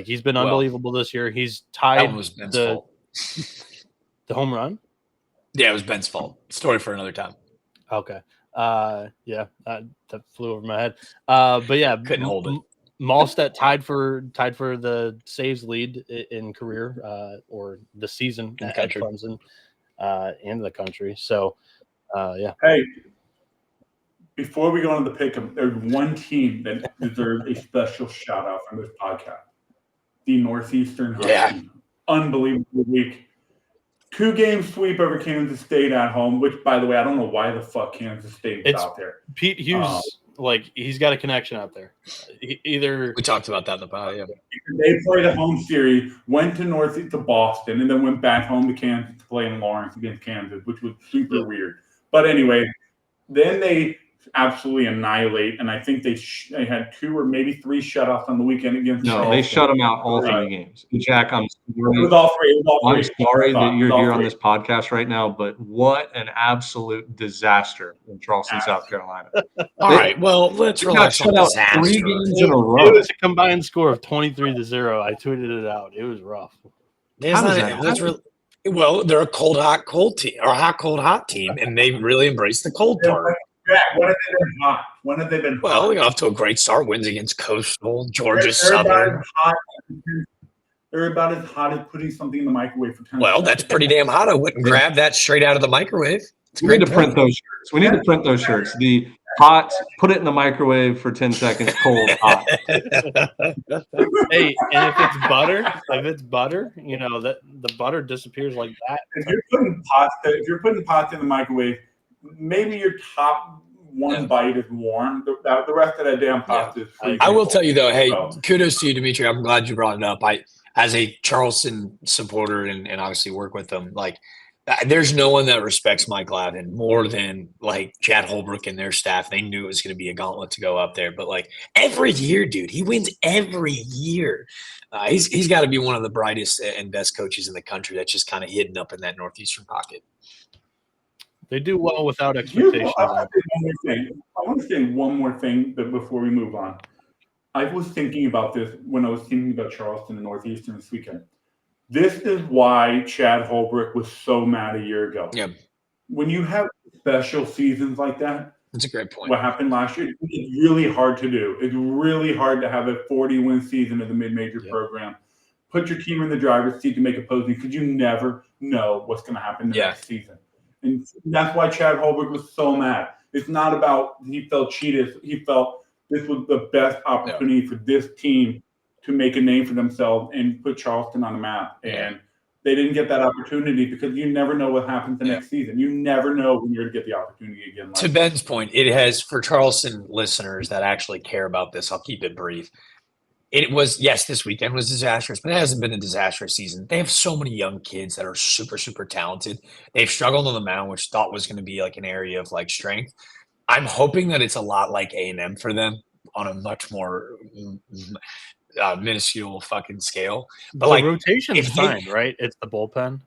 Speaker 3: he's been unbelievable this year. He's tied.
Speaker 2: That one was Ben's fault.
Speaker 3: The home run?
Speaker 2: Yeah, it was Ben's fault. Story for another time.
Speaker 3: Okay. That flew over my head. But yeah,
Speaker 2: couldn't hold it.
Speaker 3: Malstadt tied for the saves lead in career or the season at Clemson and the country. So, yeah.
Speaker 4: Hey, before we go on the pick, there's one team that deserves a special shout out from this podcast: the Northeastern Huskies. Unbelievable week. 2-game sweep over Kansas State at home, which, by the way, I don't know why the fuck Kansas State is out there.
Speaker 3: Pete Hughes, he's got a connection out there. Either
Speaker 2: we talked about that in the pod, yeah.
Speaker 4: They played a home series, went to Boston, and then went back home to Kansas to play in Lawrence against Kansas, which was super weird. But anyway, then they absolutely annihilate, and I think they had 2 or maybe 3 shutoffs on the weekend against Charleston.
Speaker 1: They shut them out all 3 games. Jack, I'm sorry.
Speaker 4: It was all 3.
Speaker 1: I'm sorry that you're here on this podcast right now, but what an absolute disaster in Charleston, South Carolina.
Speaker 2: All right, well, let's relax on disaster.
Speaker 1: 3 games in a row.
Speaker 3: It was a combined score of 23-0. I tweeted it out. It was rough.
Speaker 2: Well, they're a cold team, or hot team, and they really embrace the cold part.
Speaker 4: When have they been hot?
Speaker 2: Well, they got off to a great start. Wins against Coastal, Georgia Southern.
Speaker 4: They're about as hot as putting something in the microwave for 10 seconds.
Speaker 2: Well, that's pretty damn hot. I wouldn't grab that straight out of the microwave.
Speaker 1: We need to print those shirts. We need to print those shirts. The hot, put it in the microwave for 10 seconds, cold, hot.
Speaker 3: Hey, and if it's butter, that the butter disappears like that.
Speaker 4: If you're putting pasta in the microwave, maybe your top one bite is warm. The rest of that damn pasta is freezing.
Speaker 2: I will tell you though, hey, kudos to you, Dimitri. I'm glad you brought it up. As a Charleston supporter and obviously work with them, there's no one that respects Mike Lavin more than Chad Holbrook and their staff. They knew it was going to be a gauntlet to go up there, but every year, dude, he wins every year. He's got to be one of the brightest and best coaches in the country. That's just kind of hidden up in that northeastern pocket.
Speaker 3: They do well without expectations.
Speaker 4: I want to say one more thing before we move on. I was thinking about this when I was thinking about Charleston and Northeastern this weekend. This is why Chad Holbrook was so mad a year ago.
Speaker 2: Yeah.
Speaker 4: When you have special seasons like that,
Speaker 2: that's a great point.
Speaker 4: What happened last year, it's really hard to do. It's really hard to have a 40-win season in the mid-major program. Put your team in the driver's seat to make a posting because you never know what's going to happen the next season. And that's why Chad Holbrook was so mad. It's not about he felt cheated. He felt this was the best opportunity for this team to make a name for themselves and put Charleston on the map. And they didn't get that opportunity because you never know what happens the next season. You never know when you're going to get the opportunity again.
Speaker 2: To Ben's point, it has, for Charleston listeners that actually care about this, I'll keep it brief. It was, this weekend was disastrous, but it hasn't been a disastrous season. They have so many young kids that are super, super talented. They've struggled on the mound, which thought was going to be an area of strength. I'm hoping that it's a lot like A&M for them on a much more minuscule fucking scale. But
Speaker 3: the rotation's fine, right? It's the bullpen.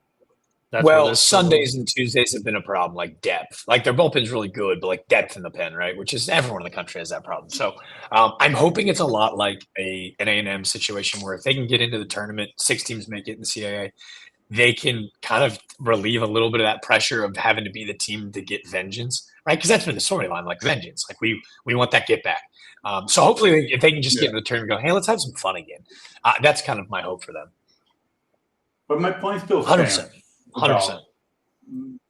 Speaker 2: That's Sundays and Tuesdays have been a problem, depth. Their bullpen's really good, but depth in the pen, right? Which is everyone in the country has that problem. So I'm hoping it's a lot like an A&M situation where if they can get into the tournament, 6 teams make it in the CAA, they can kind of relieve a little bit of that pressure of having to be the team to get vengeance, right? Because that's been the storyline, vengeance. We want that get back. So hopefully if they can just get in the tournament and go, hey, let's have some fun again. That's kind of my hope for them.
Speaker 4: But my point still stands.
Speaker 2: 100%.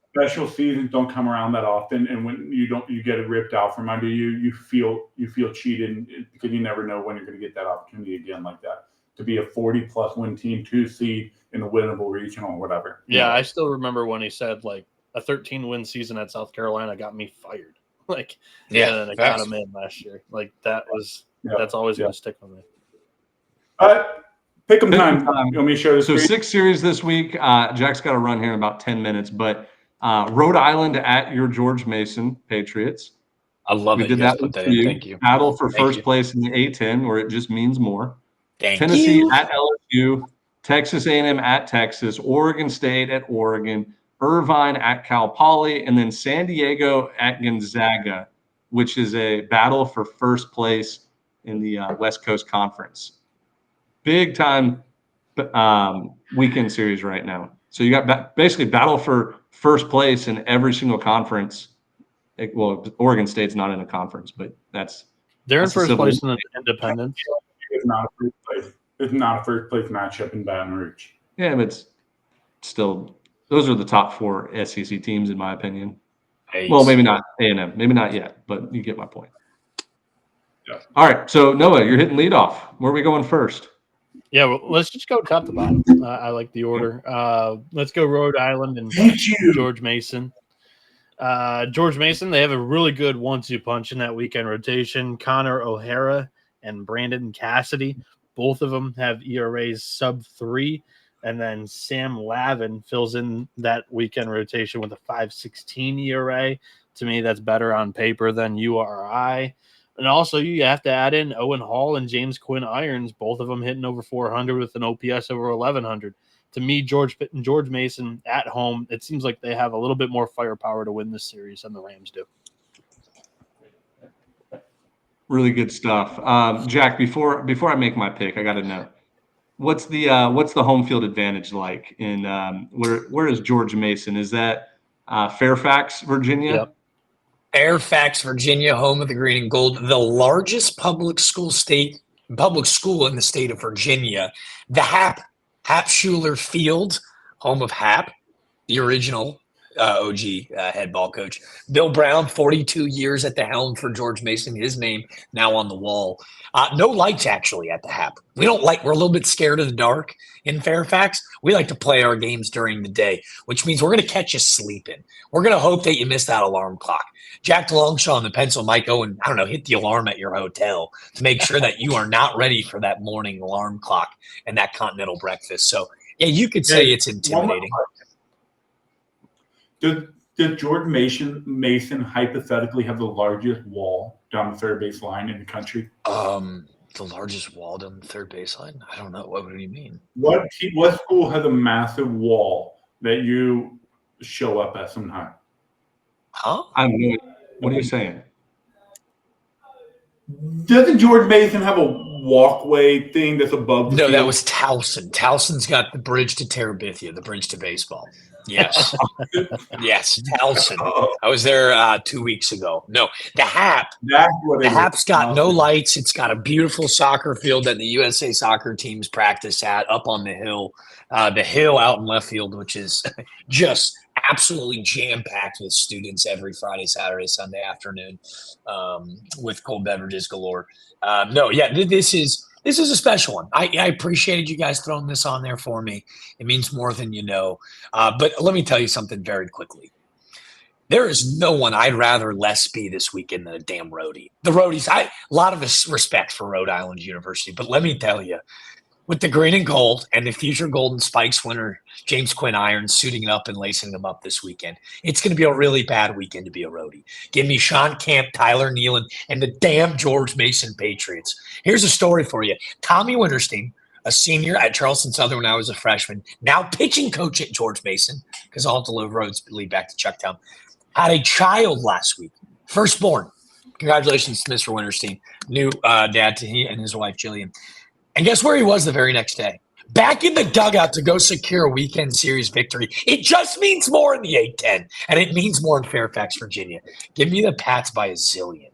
Speaker 4: Special seasons don't come around that often, and when you get it ripped out from under you, you feel cheated because you never know when you're going to get that opportunity again like that to be a 40+ win team, 2 seed in a winnable regional or whatever.
Speaker 3: Yeah, I still remember when he said a 13-win season at South Carolina got me fired. Like,
Speaker 2: Yeah,
Speaker 3: and then I got him in last year. Like that's always going to stick with me.
Speaker 4: Pick 'em
Speaker 1: Pick 'em
Speaker 4: time.
Speaker 1: time.
Speaker 4: You want me to share the
Speaker 1: So
Speaker 4: screen?
Speaker 1: 6 series this week. Jack's got to run here in about 10 minutes, but Rhode Island at your George Mason Patriots.
Speaker 2: I love
Speaker 1: We
Speaker 2: it. You
Speaker 1: did
Speaker 2: guys
Speaker 1: that
Speaker 2: put
Speaker 1: one
Speaker 2: that
Speaker 1: for
Speaker 2: in.
Speaker 1: you.
Speaker 2: Thank you.
Speaker 1: Battle for
Speaker 2: Thank
Speaker 1: first
Speaker 2: you.
Speaker 1: place in the A10, where it just means more.
Speaker 2: Thank
Speaker 1: Tennessee
Speaker 2: you.
Speaker 1: at LSU, Texas A&M at Texas, Oregon State at Oregon, Irvine at Cal Poly, and then San Diego at Gonzaga, which is a battle for first place in the West Coast Conference. Big time weekend series right now. So you got basically battle for first place in every single conference. Well, Oregon State's not in a conference, but
Speaker 3: They're in
Speaker 1: that's a
Speaker 3: first
Speaker 1: civil
Speaker 3: place in the Independence.
Speaker 4: It's not a first place. It's not a first place matchup in Baton Rouge.
Speaker 1: Yeah, but it's still those are the top 4 SEC teams in my opinion. Well, maybe not A&M, maybe not yet, but you get my point.
Speaker 4: Yeah.
Speaker 1: All right, so Noah, you're hitting leadoff. Where are we going first?
Speaker 3: Yeah, well, let's just go top to bottom. I like the order. Let's go Rhode Island and George Mason. George Mason, they have a really good 1-2 punch in that weekend rotation. Connor O'Hara and Brandon Cassidy, both of them have ERAs sub 3. And then Sam Lavin fills in that weekend rotation with a 5.16 ERA. To me, that's better on paper than URI. And also, you have to add in Owen Hall and James Quinn Irons, both of them hitting over 400 with an OPS over 1,100. To me, George Mason at home, it seems like they have a little bit more firepower to win this series than the Rams do.
Speaker 1: Really good stuff. Jack, before I make my pick, I got to know what's the home field advantage like in where is George Mason? Is that Fairfax, Virginia?
Speaker 3: Yep.
Speaker 2: Fairfax, Virginia, home of the green and gold, the largest public school in the state of Virginia. The Hap Schuler Field, home of Hap, the original OG head ball coach. Bill Brown, 42 years at the helm for George Mason, his name now on the wall. No lights actually at the Hap. We're a little bit scared of the dark in Fairfax. We like to play our games during the day, which means we're going to catch you sleeping. We're going to hope that you missed that alarm clock. Jack Longshaw and the pencil might go and, hit the alarm at your hotel to make sure that you are not ready for that morning alarm clock and that continental breakfast. So, yeah, you could say it's intimidating.
Speaker 4: Does George Mason hypothetically have the largest wall down the third base line in the country?
Speaker 2: The largest wall down the third baseline? I don't know. What do you mean?
Speaker 4: What school has a massive wall that you show up at sometime?
Speaker 2: Huh?
Speaker 1: What are you saying?
Speaker 4: Doesn't George Mason have a walkway thing that's above the
Speaker 2: No,
Speaker 4: field?
Speaker 2: that was Towson. Towson's got the bridge to Terabithia, the bridge to baseball. Yes. Yes, Towson. I was there 2 weeks ago. No, the Hap. The Hap's got no lights. It's got a beautiful soccer field that the USA soccer teams practice at up on the hill. The hill out in left field, which is just absolutely jam-packed with students every Friday, Saturday, Sunday afternoon with cold beverages galore. This is a special one. I appreciated you guys throwing this on there for me. It means more than you know. But let me tell you something very quickly. There is no one I'd rather less be this weekend than a damn roadie. The roadies, a lot of respect for Rhode Island University, but let me tell you, with the green and gold and the future Golden Spikes winner, James Quinn Irons, suiting up and lacing them up this weekend, it's going to be a really bad weekend to be a roadie. Give me Sean Camp, Tyler Nealon, and the damn George Mason Patriots. Here's a story for you. Tommy Winterstein, a senior at Charleston Southern when I was a freshman, now pitching coach at George Mason, because all the low roads lead back to Chucktown, had a child last week, firstborn. Congratulations to Mr. Winterstein, new dad to he and his wife, Jillian. And guess where he was the very next day? Back in the dugout to go secure a weekend series victory. It just means more in the A-10, and it means more in Fairfax, Virginia. Give me the Pats by a zillion.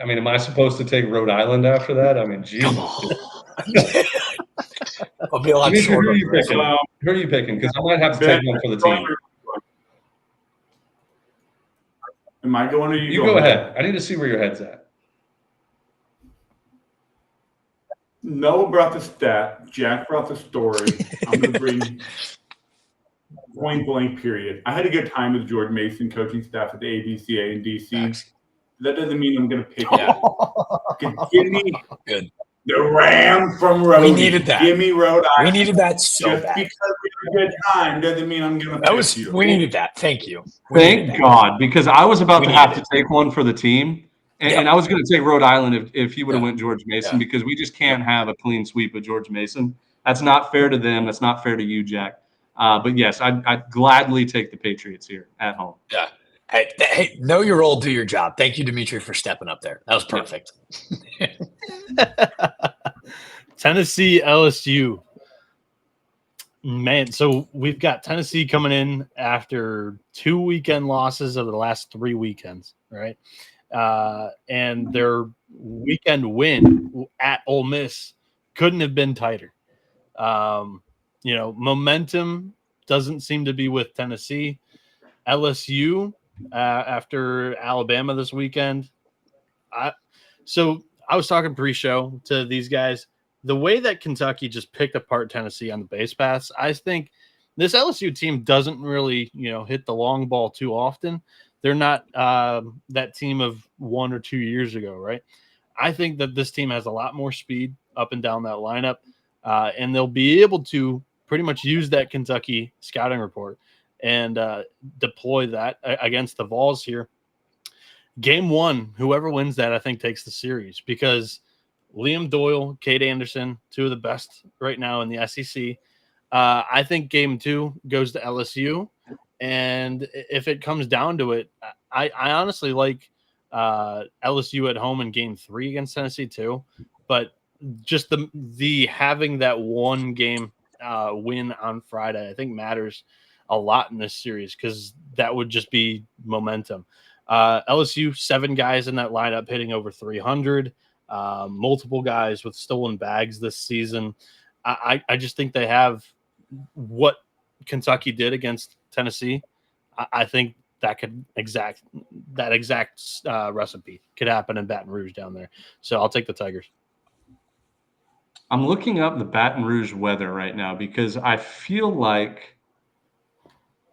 Speaker 1: I mean, am I supposed to take Rhode Island after that? I mean, Jesus.
Speaker 2: Come on. I'll be a lot
Speaker 1: Dimitri,
Speaker 2: shorter.
Speaker 1: who are you picking? Because I might have to take one for the team.
Speaker 4: Am I going or
Speaker 1: you go ahead. I need to see where your head's at.
Speaker 4: Noah brought the stat. Jack brought the story. I'm going to bring point blank period. I had a good time with George Mason coaching staff at the ABCA in DC.
Speaker 2: Thanks.
Speaker 4: That doesn't mean I'm going to pick
Speaker 2: Yeah.
Speaker 4: it. Give me
Speaker 2: Good.
Speaker 4: the Ram from Rhode.
Speaker 2: We needed that.
Speaker 4: Give me Rhode Island.
Speaker 2: We needed that so
Speaker 4: Just
Speaker 2: bad.
Speaker 4: because we had a good time doesn't mean I'm going to pick you.
Speaker 2: We needed that. Thank you. We needed
Speaker 1: Thank
Speaker 2: that.
Speaker 1: God, because I was about
Speaker 2: We
Speaker 1: to have
Speaker 2: needed
Speaker 1: to take one for the team. And I was going to take Rhode Island if he would have went George Mason, because we just can't have a clean sweep with George Mason. That's not fair to them. That's not fair to you, Jack. But yes, I'd gladly take the Patriots here at home.
Speaker 2: Yeah. Hey, know your role, do your job. Thank you, Dimitri, for stepping up there. That was perfect.
Speaker 3: Tennessee, LSU. Man, so we've got Tennessee coming in after 2 weekend losses of the last 3 weekends, right? And their weekend win at Ole Miss couldn't have been tighter. Momentum doesn't seem to be with Tennessee. LSU after Alabama this weekend. So I was talking pre-show to these guys. The way that Kentucky just picked apart Tennessee on the base paths, I think this LSU team doesn't really, hit the long ball too often. They're not that team of 1 or 2 years ago, right? I think that this team has a lot more speed up and down that lineup, and they'll be able to pretty much use that Kentucky scouting report and deploy that against the Vols here. Game 1, whoever wins that, I think, takes the series, because Liam Doyle, Cade Anderson, 2 of the best right now in the SEC. I think Game 2 goes to LSU. And if it comes down to it, I honestly like LSU at home in Game 3 against Tennessee too. But just the having that one game win on Friday, I think matters a lot in this series, because that would just be momentum. LSU, 7 guys in that lineup hitting over 300, multiple guys with stolen bags this season. I just think they have what Kentucky did against Tennessee. I think that exact recipe could happen in Baton Rouge down there. So I'll take the Tigers.
Speaker 1: I'm looking up the Baton Rouge weather right now, because I feel like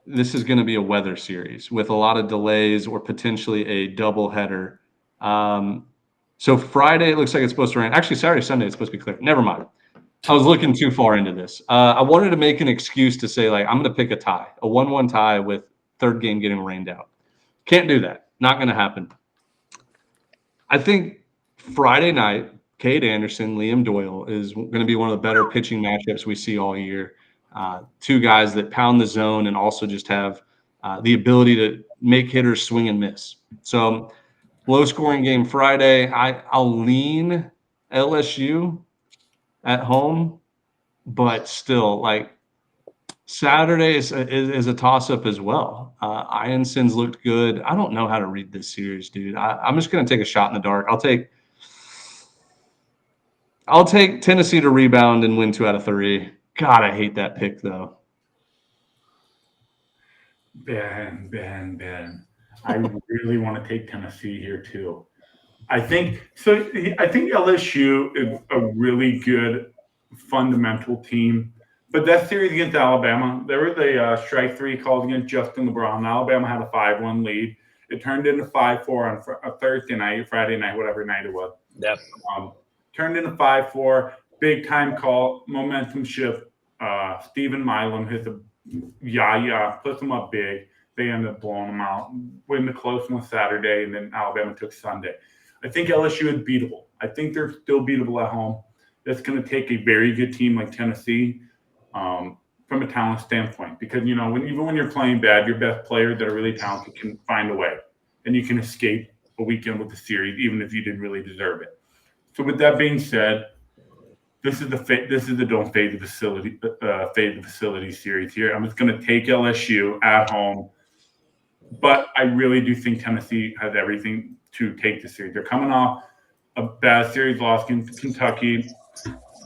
Speaker 1: this is going to be a weather series with a lot of delays or potentially a doubleheader. So Friday, it looks like it's supposed to rain. Actually, Saturday, Sunday, it's supposed to be clear. Never mind. I was looking too far into this. I wanted to make an excuse to say, I'm going to pick a tie, a 1-1 tie with third game getting rained out. Can't do that. Not going to happen. I think Friday night, Cade Anderson, Liam Doyle is going to be one of the better pitching matchups we see all year. 2 guys that pound the zone and also just have the ability to make hitters swing and miss. So low-scoring game Friday. I'll lean LSU at home, but still, Saturday is a toss-up as well. Ionson's looked good. I don't know how to read this series, dude. I'm just going to take a shot in the dark. I'll take Tennessee to rebound and win 2 out of 3. God, I hate that pick, though.
Speaker 4: Ben. I really want to take Tennessee here, too. I think LSU is a really good fundamental team. But that series against Alabama, there was a strike 3 called against Justin LeBron. Alabama had a 5-1 lead. It turned into 5-4 on a Thursday night, Friday night, whatever night it was.
Speaker 2: Yep.
Speaker 4: Turned into 5-4. Big time call, momentum shift. Stephen Milam hits puts them up big. They ended up blowing them out. Win the close one Saturday, and then Alabama took Sunday. I think LSU is beatable. I think they're still beatable at home. That's going to take a very good team like Tennessee from a talent standpoint, because even when you're playing bad, your best players that are really talented can find a way, and you can escape a weekend with the series even if you didn't really deserve it. So with that being said, this is the don't fade the facility series here. I'm just going to take LSU at home, but I really do think Tennessee has everything to take the series. They're coming off a bad series loss against Kentucky.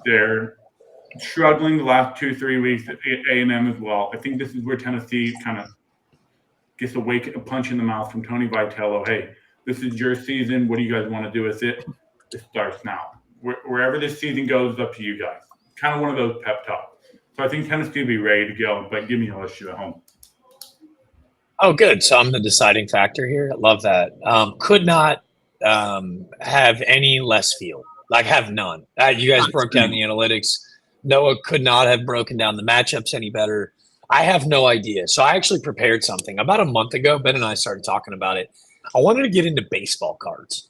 Speaker 4: They're struggling the last 2-3 weeks at A&M as well. I think this is where Tennessee kind of gets a punch in the mouth from Tony Vitello. Hey, this is your season. What do you guys want to do with it? It starts now. Wherever this season goes, it's up to you guys. Kind of one of those pep talks. So I think Tennessee will be ready to go, but give me LSU at home.
Speaker 2: Oh, good. So I'm the deciding factor here. I love that. Could not have any less field. Like, have none. You guys broke down the analytics. Noah could not have broken down the matchups any better. I have no idea. So I actually prepared something. About a month ago, Ben and I started talking about it. I wanted to get into baseball cards.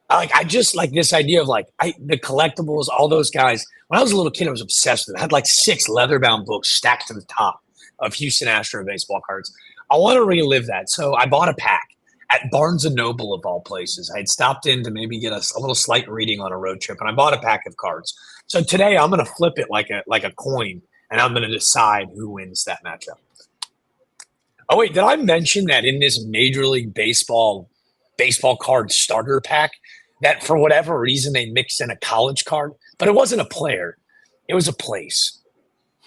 Speaker 2: I just like this idea of the collectibles, all those guys. When I was a little kid, I was obsessed with it. I had like 6 leather-bound books stacked to the top of Houston Astro baseball cards. I want to relive that. So I bought a pack at Barnes & Noble, of all places. I had stopped in to maybe get a little slight reading on a road trip, and I bought a pack of cards. So today I'm going to flip it like a coin, and I'm going to decide who wins that matchup. Oh, wait, did I mention that in this Major League Baseball card starter pack that for whatever reason they mixed in a college card? But it wasn't a player. It was a place.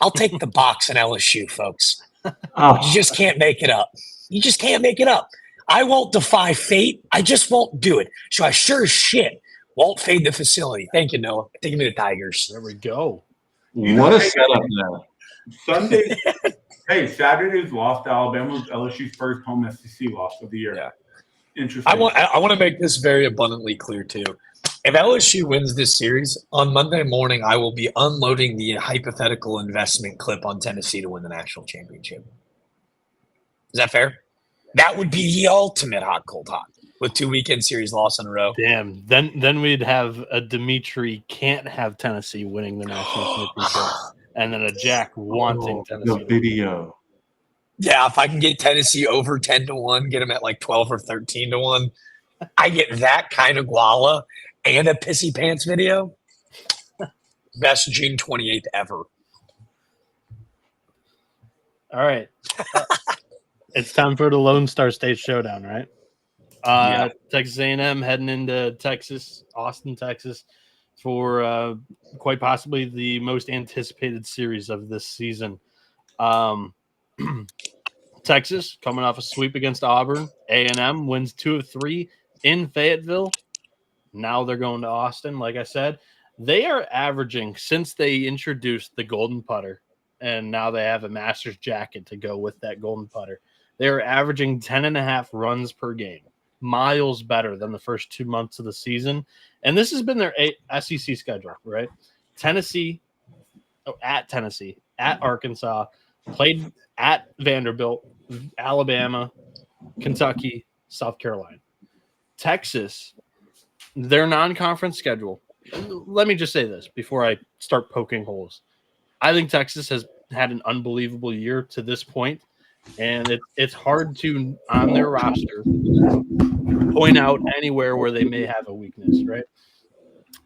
Speaker 2: I'll take the box in LSU, folks.
Speaker 1: Oh,
Speaker 2: You just can't make it up. You just can't make it up. I won't defy fate. I just won't do it. So I sure as shit won't fade the facility. Thank you, Noah. Taking me to Tigers.
Speaker 3: There we go.
Speaker 1: what a setup there.
Speaker 4: Sunday, hey, Saturday's loss to Alabama was LSU's first home SEC loss of the year.
Speaker 2: Yeah.
Speaker 4: Interesting.
Speaker 2: I want to make this very abundantly clear, too. If LSU wins this series, on Monday morning, I will be unloading the hypothetical investment clip on Tennessee to win the national championship. Is that fair? That would be the ultimate hot, cold, hot with 2 weekend series loss in a row.
Speaker 3: Damn. Then we'd have a Dimitri can't have Tennessee winning the national championship, and then a Jack wanting Tennessee.
Speaker 1: The video.
Speaker 2: Yeah, if I can get Tennessee over 10-1, get them at like 12 or 13-1, I get that kind of guala and a pissy pants video. Best June 28th ever.
Speaker 3: All right. It's time for the Lone Star State Showdown, right?
Speaker 2: Yeah.
Speaker 3: Texas A&M heading into Texas, Austin, Texas, for quite possibly the most anticipated series of this season. Texas coming off a sweep against Auburn. A&M wins 2 of 3 in Fayetteville. Now they're going to Austin. Like I said, they are averaging, since they introduced the golden putter, and now they have a master's jacket to go with that golden putter, they're averaging 10.5 runs per game, miles better than the first 2 months of the season. And this has been their SEC schedule, right? At Tennessee, at Arkansas, played at Vanderbilt, Alabama, Kentucky, South Carolina. Texas, their non-conference schedule. Let me just say this before I start poking holes. I think Texas has had an unbelievable year to this point, and it's hard to, on their roster, point out anywhere where they may have a weakness, right?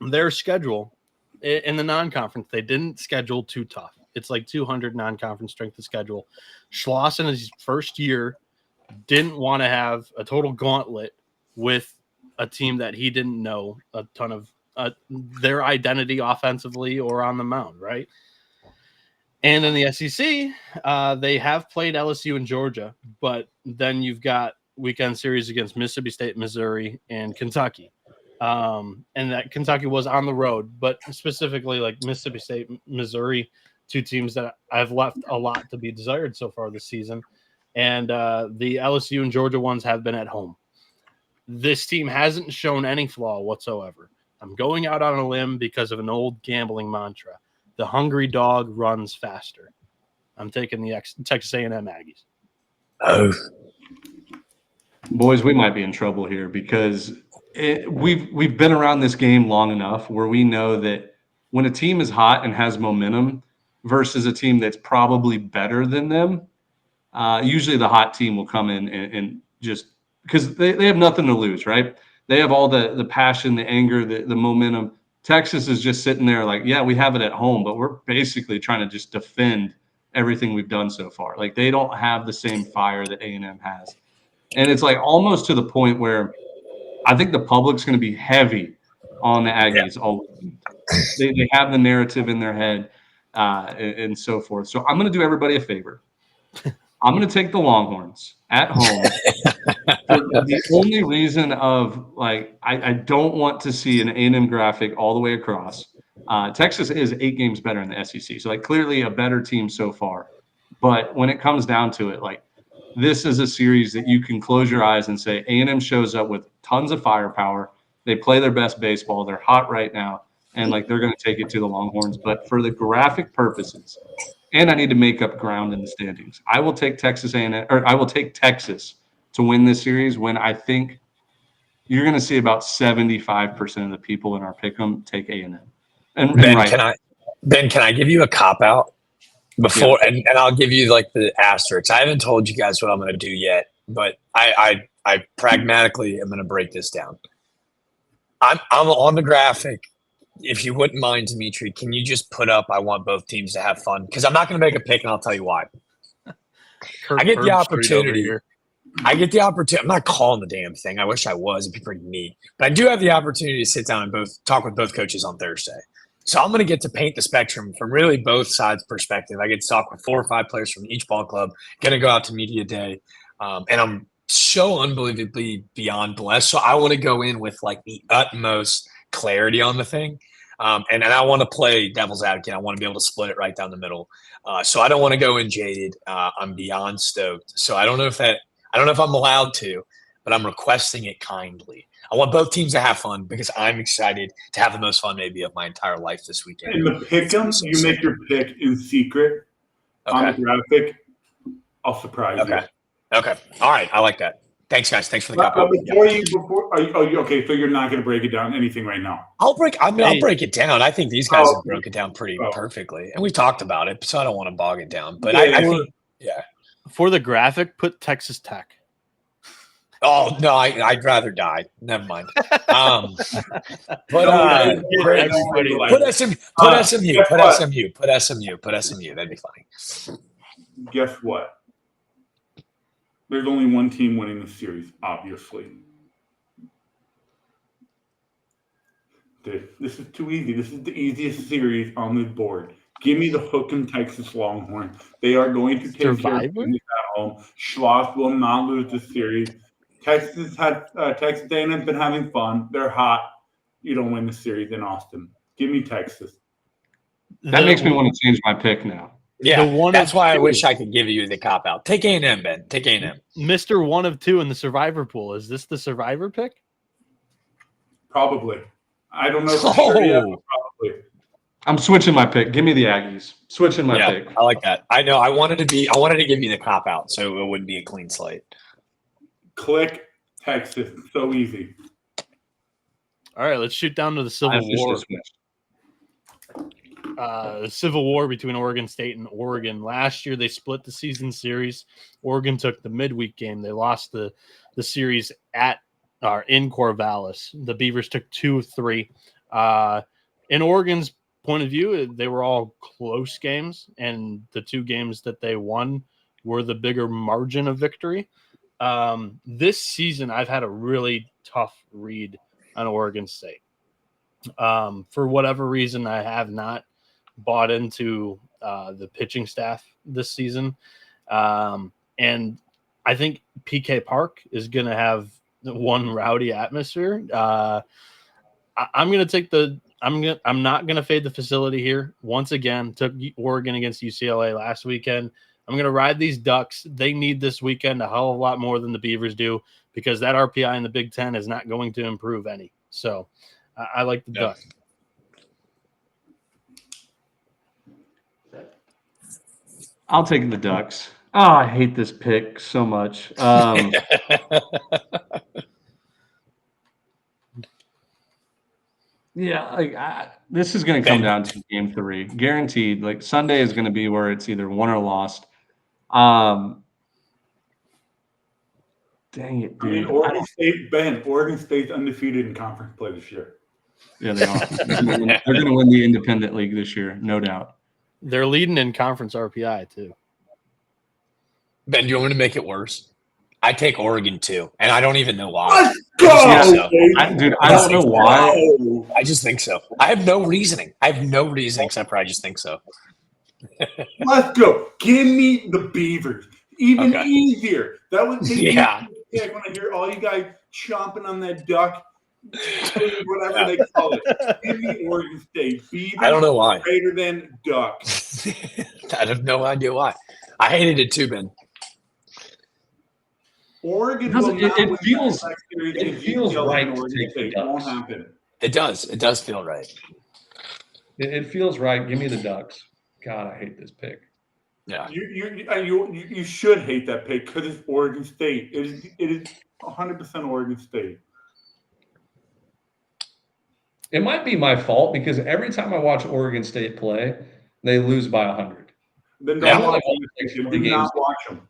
Speaker 3: Their schedule in the non-conference, they didn't schedule too tough. It's like 200 non-conference strength of schedule. Schloss in his first year didn't want to have a total gauntlet with a team that he didn't know a ton of their identity offensively or on the mound, right? And in the SEC, they have played LSU and Georgia, but then you've got weekend series against Mississippi State, Missouri, and Kentucky. And that Kentucky was on the road, but specifically like Mississippi State, Missouri, 2 teams that I've left a lot to be desired so far this season. And the LSU and Georgia ones have been at home. This team hasn't shown any flaw whatsoever. I'm going out on a limb because of an old gambling mantra. The hungry dog runs faster. I'm taking the Texas A&M Aggies.
Speaker 2: Oh,
Speaker 1: Boys, we might be in trouble here because we've been around this game long enough where we know that when a team is hot and has momentum versus a team that's probably better than them, usually the hot team will come in and just because they have nothing to lose, right? They have all the passion, the anger, the momentum. Texas is just sitting there like, yeah, we have it at home, but we're basically trying to just defend everything we've done so far. Like they don't have the same fire that A&M has. And it's like almost to the point where I think the public's going to be heavy on the Aggies. All they have the narrative in their head and so forth. So I'm going to do everybody a favor. I'm going to take the Longhorns at home. The only reason of like I don't want to see an A&M graphic all the way across. Texas is 8 games better in the SEC, so like clearly a better team so far. But when it comes down to it, like this is a series that you can close your eyes and say A&M shows up with tons of firepower. They play their best baseball. They're hot right now, and like they're going to take it to the Longhorns. But for the graphic purposes, and I need to make up ground in the standings, I will take Texas A&M, or I will take Texas to win this series. When I think you're going to see about 75% of the people in our pick'em take A&M. And
Speaker 2: Ben,
Speaker 1: right.
Speaker 2: can I give you a cop out before, and I'll give you like the asterisks. I haven't told you guys what I'm going to do yet, but I pragmatically am going to break this down. I'm on the graphic. If you wouldn't mind, Dimitri, can you just put up, I want both teams to have fun? Because I'm not going to make a pick, and I'll tell you why. I get the opportunity. I'm not calling the damn thing. I wish I was. It'd be pretty neat. But I do have the opportunity to sit down and talk with both coaches on Thursday. So I'm going to get to paint the spectrum from really both sides' perspective. I get to talk with 4 or 5 players from each ball club, going to go out to media day. And I'm so unbelievably beyond blessed. So I want to go in with like the utmost clarity on the thing. And I want to play devil's advocate. I want to be able to split it right down the middle. So I don't want to go in jaded. I'm beyond stoked. So I don't know if I'm allowed to, but I'm requesting it kindly. I want both teams to have fun because I'm excited to have the most fun maybe of my entire life this weekend.
Speaker 4: In the pick'em, you make your pick in secret on the graphic. I'll surprise you.
Speaker 2: Okay. All right. I like that. Thanks, guys. Thanks for the cop out.
Speaker 4: Okay, so you're not going to break it down anything right now.
Speaker 2: I'll break it down. I think these guys have broke it down pretty perfectly, and we've talked about it, so I don't want to bog it down. But I think,
Speaker 3: for the graphic, put Texas Tech.
Speaker 2: Oh no, I'd rather die. Never mind. Put SMU. That'd be funny.
Speaker 4: Guess what? There's only one team winning the series, obviously. This is too easy. This is the easiest series on the board. Give me the Hook and Texas Longhorns. They are going to take care of business at home. Schloss will not lose the series. Texas A&M's been having fun. They're hot. You don't win the series in Austin. Give me Texas.
Speaker 1: That makes me want to change my pick now.
Speaker 2: Yeah, that's why I wish I could give you the cop out. Take A&M, Ben. Take A&M.
Speaker 3: Mr. 1 of 2 in the survivor pool. Is this the survivor pick?
Speaker 4: Probably. I don't know. Probably.
Speaker 1: I'm switching my pick. Give me the Aggies. Switching my pick.
Speaker 2: I like that. I know. I wanted to give you the cop out, so it wouldn't be a clean slate.
Speaker 4: Click Texas. So easy.
Speaker 3: All right, let's shoot down to the Civil War. The Civil War between Oregon State and Oregon. Last year, they split the season series. Oregon took the midweek game. They lost the series in Corvallis. The Beavers took 2 of 3. In Oregon's point of view, they were all close games, and the 2 games that they won were the bigger margin of victory. This season, I've had a really tough read on Oregon State. For whatever reason, I have not bought into the pitching staff this season. And I think PK Park is going to have one rowdy atmosphere. I'm going to take I'm not going to fade the facility here. Once again, took Oregon against UCLA last weekend. I'm going to ride these Ducks. They need this weekend a hell of a lot more than the Beavers do because that RPI in the Big Ten is not going to improve any. So I like the Ducks.
Speaker 1: I'll take the Ducks. Oh, I hate this pick so much. This is going to come down to game 3. Guaranteed. Like Sunday is going to be where it's either won or lost. Dang it, dude.
Speaker 4: Oregon State's undefeated in conference play this year.
Speaker 1: Yeah, they are. They're going to win the independent league this year, no doubt.
Speaker 3: They're leading in conference RPI, too.
Speaker 2: Ben, do you want me to make it worse? I take Oregon, too, and I don't even know why.
Speaker 4: Let's go!
Speaker 1: I don't know why.
Speaker 2: I just think so. I have no reasoning. Except for I just think so.
Speaker 4: Let's go. Give me the Beavers. Even easier. That would make me when I hear all you guys chomping on that duck, whatever they call it. Give me Oregon State. Beavers.
Speaker 2: I don't know why.
Speaker 4: Greater than duck.
Speaker 2: I have no idea why. I hated it too, Ben.
Speaker 4: Oregon
Speaker 1: Doesn't-
Speaker 4: will not
Speaker 1: it
Speaker 4: win
Speaker 1: feels-
Speaker 4: that series
Speaker 1: it
Speaker 4: against
Speaker 1: feels
Speaker 4: UCLA
Speaker 1: right
Speaker 4: and
Speaker 1: to
Speaker 4: Oregon
Speaker 1: take the
Speaker 4: State. It won't
Speaker 1: Ducks.
Speaker 4: happen.
Speaker 2: It does. It does feel right.
Speaker 1: It feels right. Give me the Ducks. God, I hate this pick.
Speaker 2: Yeah.
Speaker 4: You should hate that pick because it's Oregon State. It is 100% Oregon State.
Speaker 1: It might be my fault because every time I watch Oregon State play, they lose by 100.
Speaker 4: Then
Speaker 2: Yeah.
Speaker 4: don't watch
Speaker 1: Like
Speaker 4: them.
Speaker 1: 3
Speaker 4: Do not
Speaker 1: games.
Speaker 4: watch them.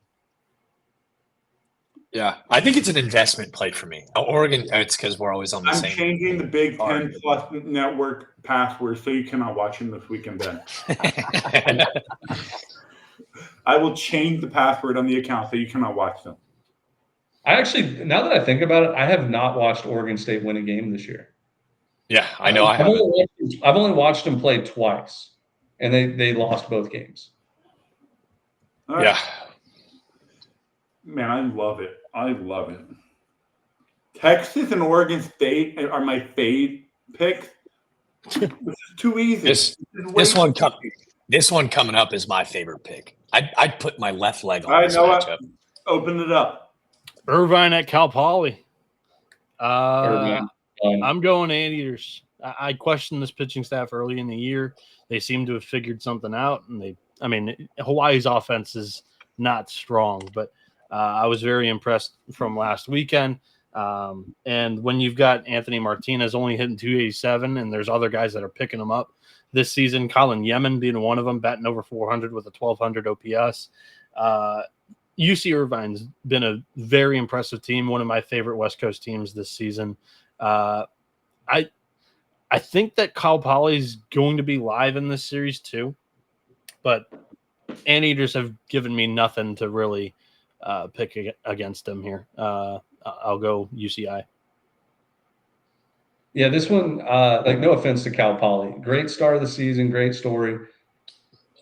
Speaker 2: Yeah. I think it's an investment play for me. Oregon, it's because we're always on the
Speaker 4: I'm
Speaker 2: same.
Speaker 4: changing the Big
Speaker 2: Sorry.
Speaker 4: 10 Plus network password so you cannot watch them this weekend. Then I will change the password on the account so you cannot watch them.
Speaker 1: I actually, now that I think about it, I have not watched Oregon State win a game this year.
Speaker 2: Yeah, I know.
Speaker 1: I've only watched them play twice, and they lost both games.
Speaker 4: All right.
Speaker 2: Yeah.
Speaker 4: Man, I love it. I love it. Texas and Oregon State are my fade picks. This is too easy.
Speaker 2: This one coming up is my favorite pick. I'd put my left leg on
Speaker 4: I
Speaker 2: this
Speaker 4: know
Speaker 2: matchup.
Speaker 4: Open it up.
Speaker 3: Irvine at Cal Poly.
Speaker 1: Irvine.
Speaker 3: I'm going Anteaters. I questioned this pitching staff early in the year. They seem to have figured something out, and Hawaii's offense is not strong, but I was very impressed from last weekend. And when you've got Anthony Martinez only hitting 287, and there's other guys that are picking him up this season, Colin Yemen being one of them, batting over 400 with a 1200 OPS. UC Irvine's been a very impressive team, one of my favorite West Coast teams this season. I think that Cal Poly is going to be live in this series too, but Anteaters have given me nothing to really pick against them here. I'll go UCI.
Speaker 1: Yeah, this one, no offense to Cal Poly. Great start of the season, great story.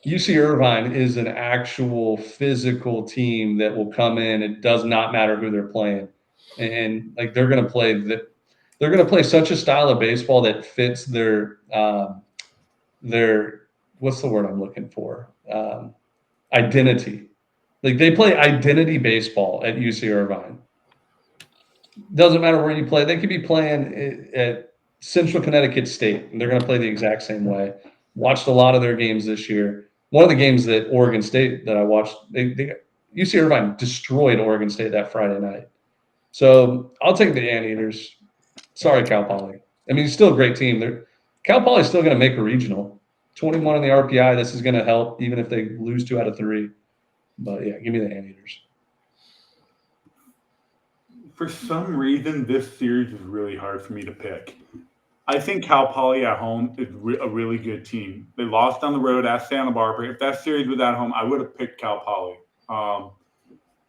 Speaker 1: UC Irvine is an actual physical team that will come in. It does not matter who they're playing. And they're going to play such a style of baseball that fits their what's the word I'm looking for? Identity. They play identity baseball at UC Irvine. Doesn't matter where you play. They could be playing at Central Connecticut State, and they're going to play the exact same way. Watched a lot of their games this year. One of the games that Oregon State that I watched, UC Irvine destroyed Oregon State that Friday night. So I'll take the Anteaters. Sorry, Cal Poly. It's still a great team. Cal Poly is still going to make a regional. 21 on the RPI. This is going to help, even if they lose 2 out of 3. But yeah, give me the Anteaters.
Speaker 4: For some reason, this series is really hard for me to pick. I think Cal Poly at home is a really good team. They lost on the road at Santa Barbara. If that series was at home, I would have picked Cal Poly.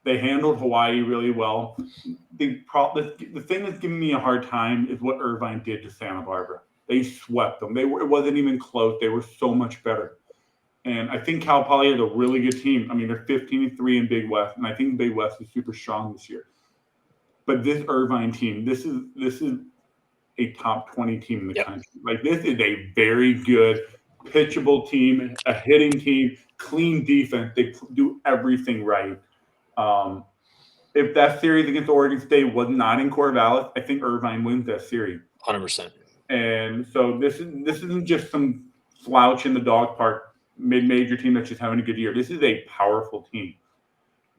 Speaker 4: They handled Hawaii really well. The thing that's giving me a hard time is what Irvine did to Santa Barbara. They swept them. It wasn't even close. They were so much better. And I think Cal Poly is a really good team. They're 15-3 in Big West, and I think Big West is super strong this year. But this Irvine team, this is a top 20 team in the country. This is a very good pitchable team, a hitting team, clean defense. They do everything right. If that series against Oregon State was not in Corvallis, I think Irvine wins that series.
Speaker 2: 100%.
Speaker 4: And so this isn't just some slouch in the dog park mid-major team that's just having a good year. This is a powerful team.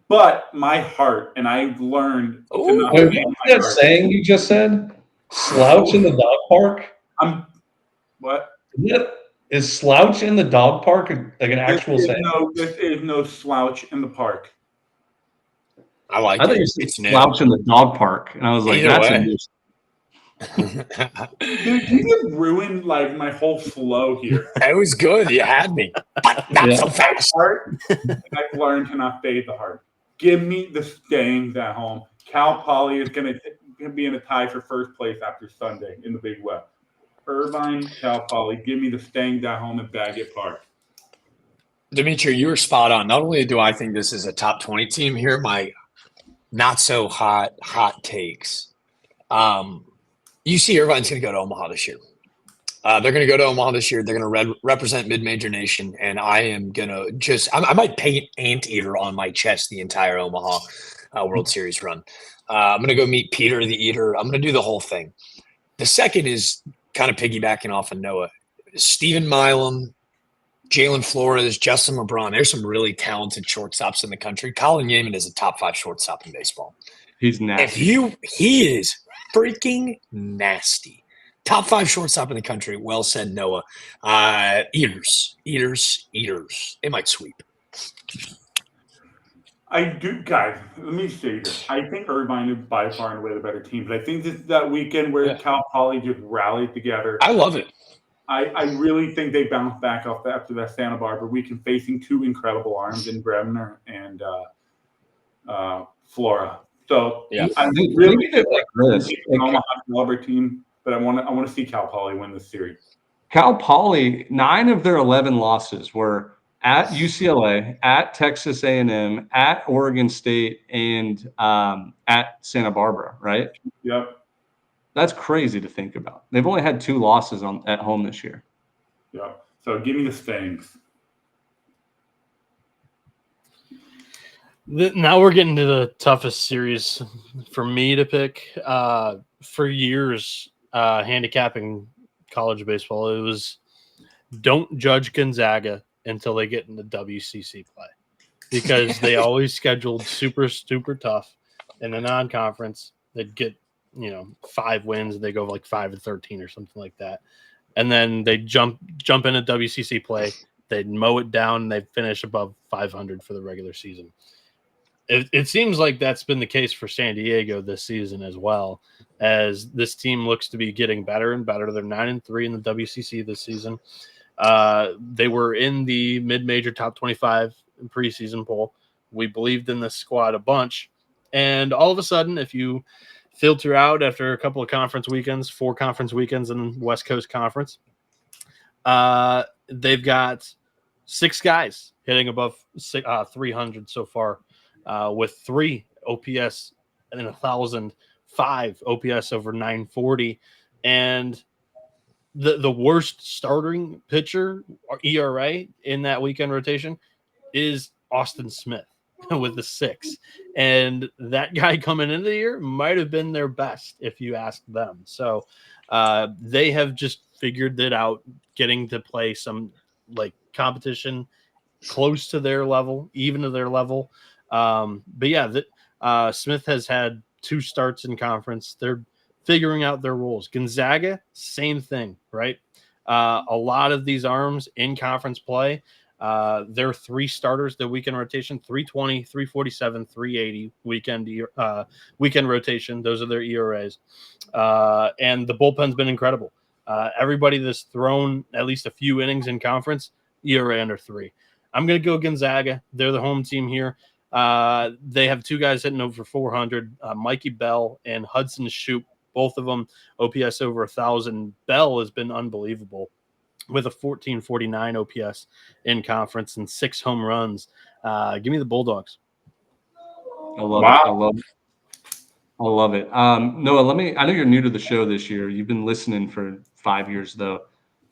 Speaker 4: But my heart, and I've learned to not
Speaker 1: wait, that saying you just said? Slouch in the dog park?
Speaker 4: What?
Speaker 1: Is slouch in the dog park like an actual saying?
Speaker 4: This is no slouch in the park.
Speaker 2: I like
Speaker 1: it.
Speaker 2: It's
Speaker 1: slouch in the dog park. And I was like, that's a new.
Speaker 4: Dude, you just ruined my whole flow here.
Speaker 2: It was good. You had me. Not so fast.
Speaker 4: I've learned to not fade the heart. Give me the Stangs at home. Cal Poly is going to be in a tie for first place after Sunday in the Big West. Irvine, Cal Poly, give me the Stangs at home at Baggett Park.
Speaker 2: Dimitri, you were spot on. Not only do I think this is a top 20 team here, my not so hot takes. UC Irvine's going to go to Omaha this year. They're going to go to Omaha this year. They're going to represent Mid-Major Nation, and I am going to I might paint Anteater on my chest the entire Omaha. World Series run. I'm going to go meet Peter the Eater. I'm going to do the whole thing. The second is kind of piggybacking off of Noah. Steven Milam, Jalen Flores, Justin LeBron. There's some really talented shortstops in the country. Colin Yeaman is a top 5 shortstop in baseball.
Speaker 1: He's nasty.
Speaker 2: He is freaking nasty. Top 5 shortstop in the country. Well said, Noah. Eaters. They might sweep.
Speaker 4: I do, guys. Let me say this. I think Irvine is by far and away the better team, but I think this is that weekend where Cal Poly just rallied together.
Speaker 2: I love it.
Speaker 4: I really think they bounced back after that Santa Barbara weekend, facing 2 incredible arms in Bremner and Flora. So I really think like this. Omaha Caliber team, but I want to see Cal Poly win this series.
Speaker 1: Cal Poly, 9 of their 11 losses were at UCLA, at Texas A&M, at Oregon State, and at Santa Barbara, right?
Speaker 4: Yep.
Speaker 1: That's crazy to think about. They've only had 2 losses at home this year.
Speaker 4: Yeah. So give me the Stangs.
Speaker 3: Now we're getting to the toughest series for me to pick. For years, handicapping college baseball, it was don't judge Gonzaga until they get into WCC play, because they always scheduled super tough in the non-conference. They'd get 5 wins, and they go like 5-13 or something like that, and then they jump into WCC play. They'd mow it down, and they'd finish above 500 for the regular season. It seems like that's been the case for San Diego this season as well, as this team looks to be getting better and better. They're 9-3 in the WCC this season. They were in the mid-major top 25 preseason poll. We believed in this squad a bunch, and all of a sudden, if you filter out after a couple of conference weekends, 4 conference weekends in West Coast Conference, they've got 6 guys hitting above 300 so far, with 3 OPS and 1,000, 5 OPS over 940, and the worst starting pitcher ERA in that weekend rotation is Austin Smith with the 6. And that guy coming into the year might have been their best if you asked them. So they have just figured it out, getting to play some like competition close to their level, even to their level. But yeah, Smith has had 2 starts in conference. They're figuring out their rules. Gonzaga, same thing, right? A lot of these arms in conference play, their 3 starters, the weekend rotation, 320, 347, 380 weekend rotation. Those are their ERAs. And the bullpen's been incredible. Everybody that's thrown at least a few innings in conference, ERA under 3. I'm going to go Gonzaga. They're the home team here. They have 2 guys hitting over 400, Mikey Bell and Hudson Shoup. Both of them OPS over 1,000. Bell has been unbelievable with a 1449 OPS in conference and 6 home runs. Give me the Bulldogs.
Speaker 1: I love it. I love it. Noah, I know you're new to the show this year. You've been listening for 5 years, though.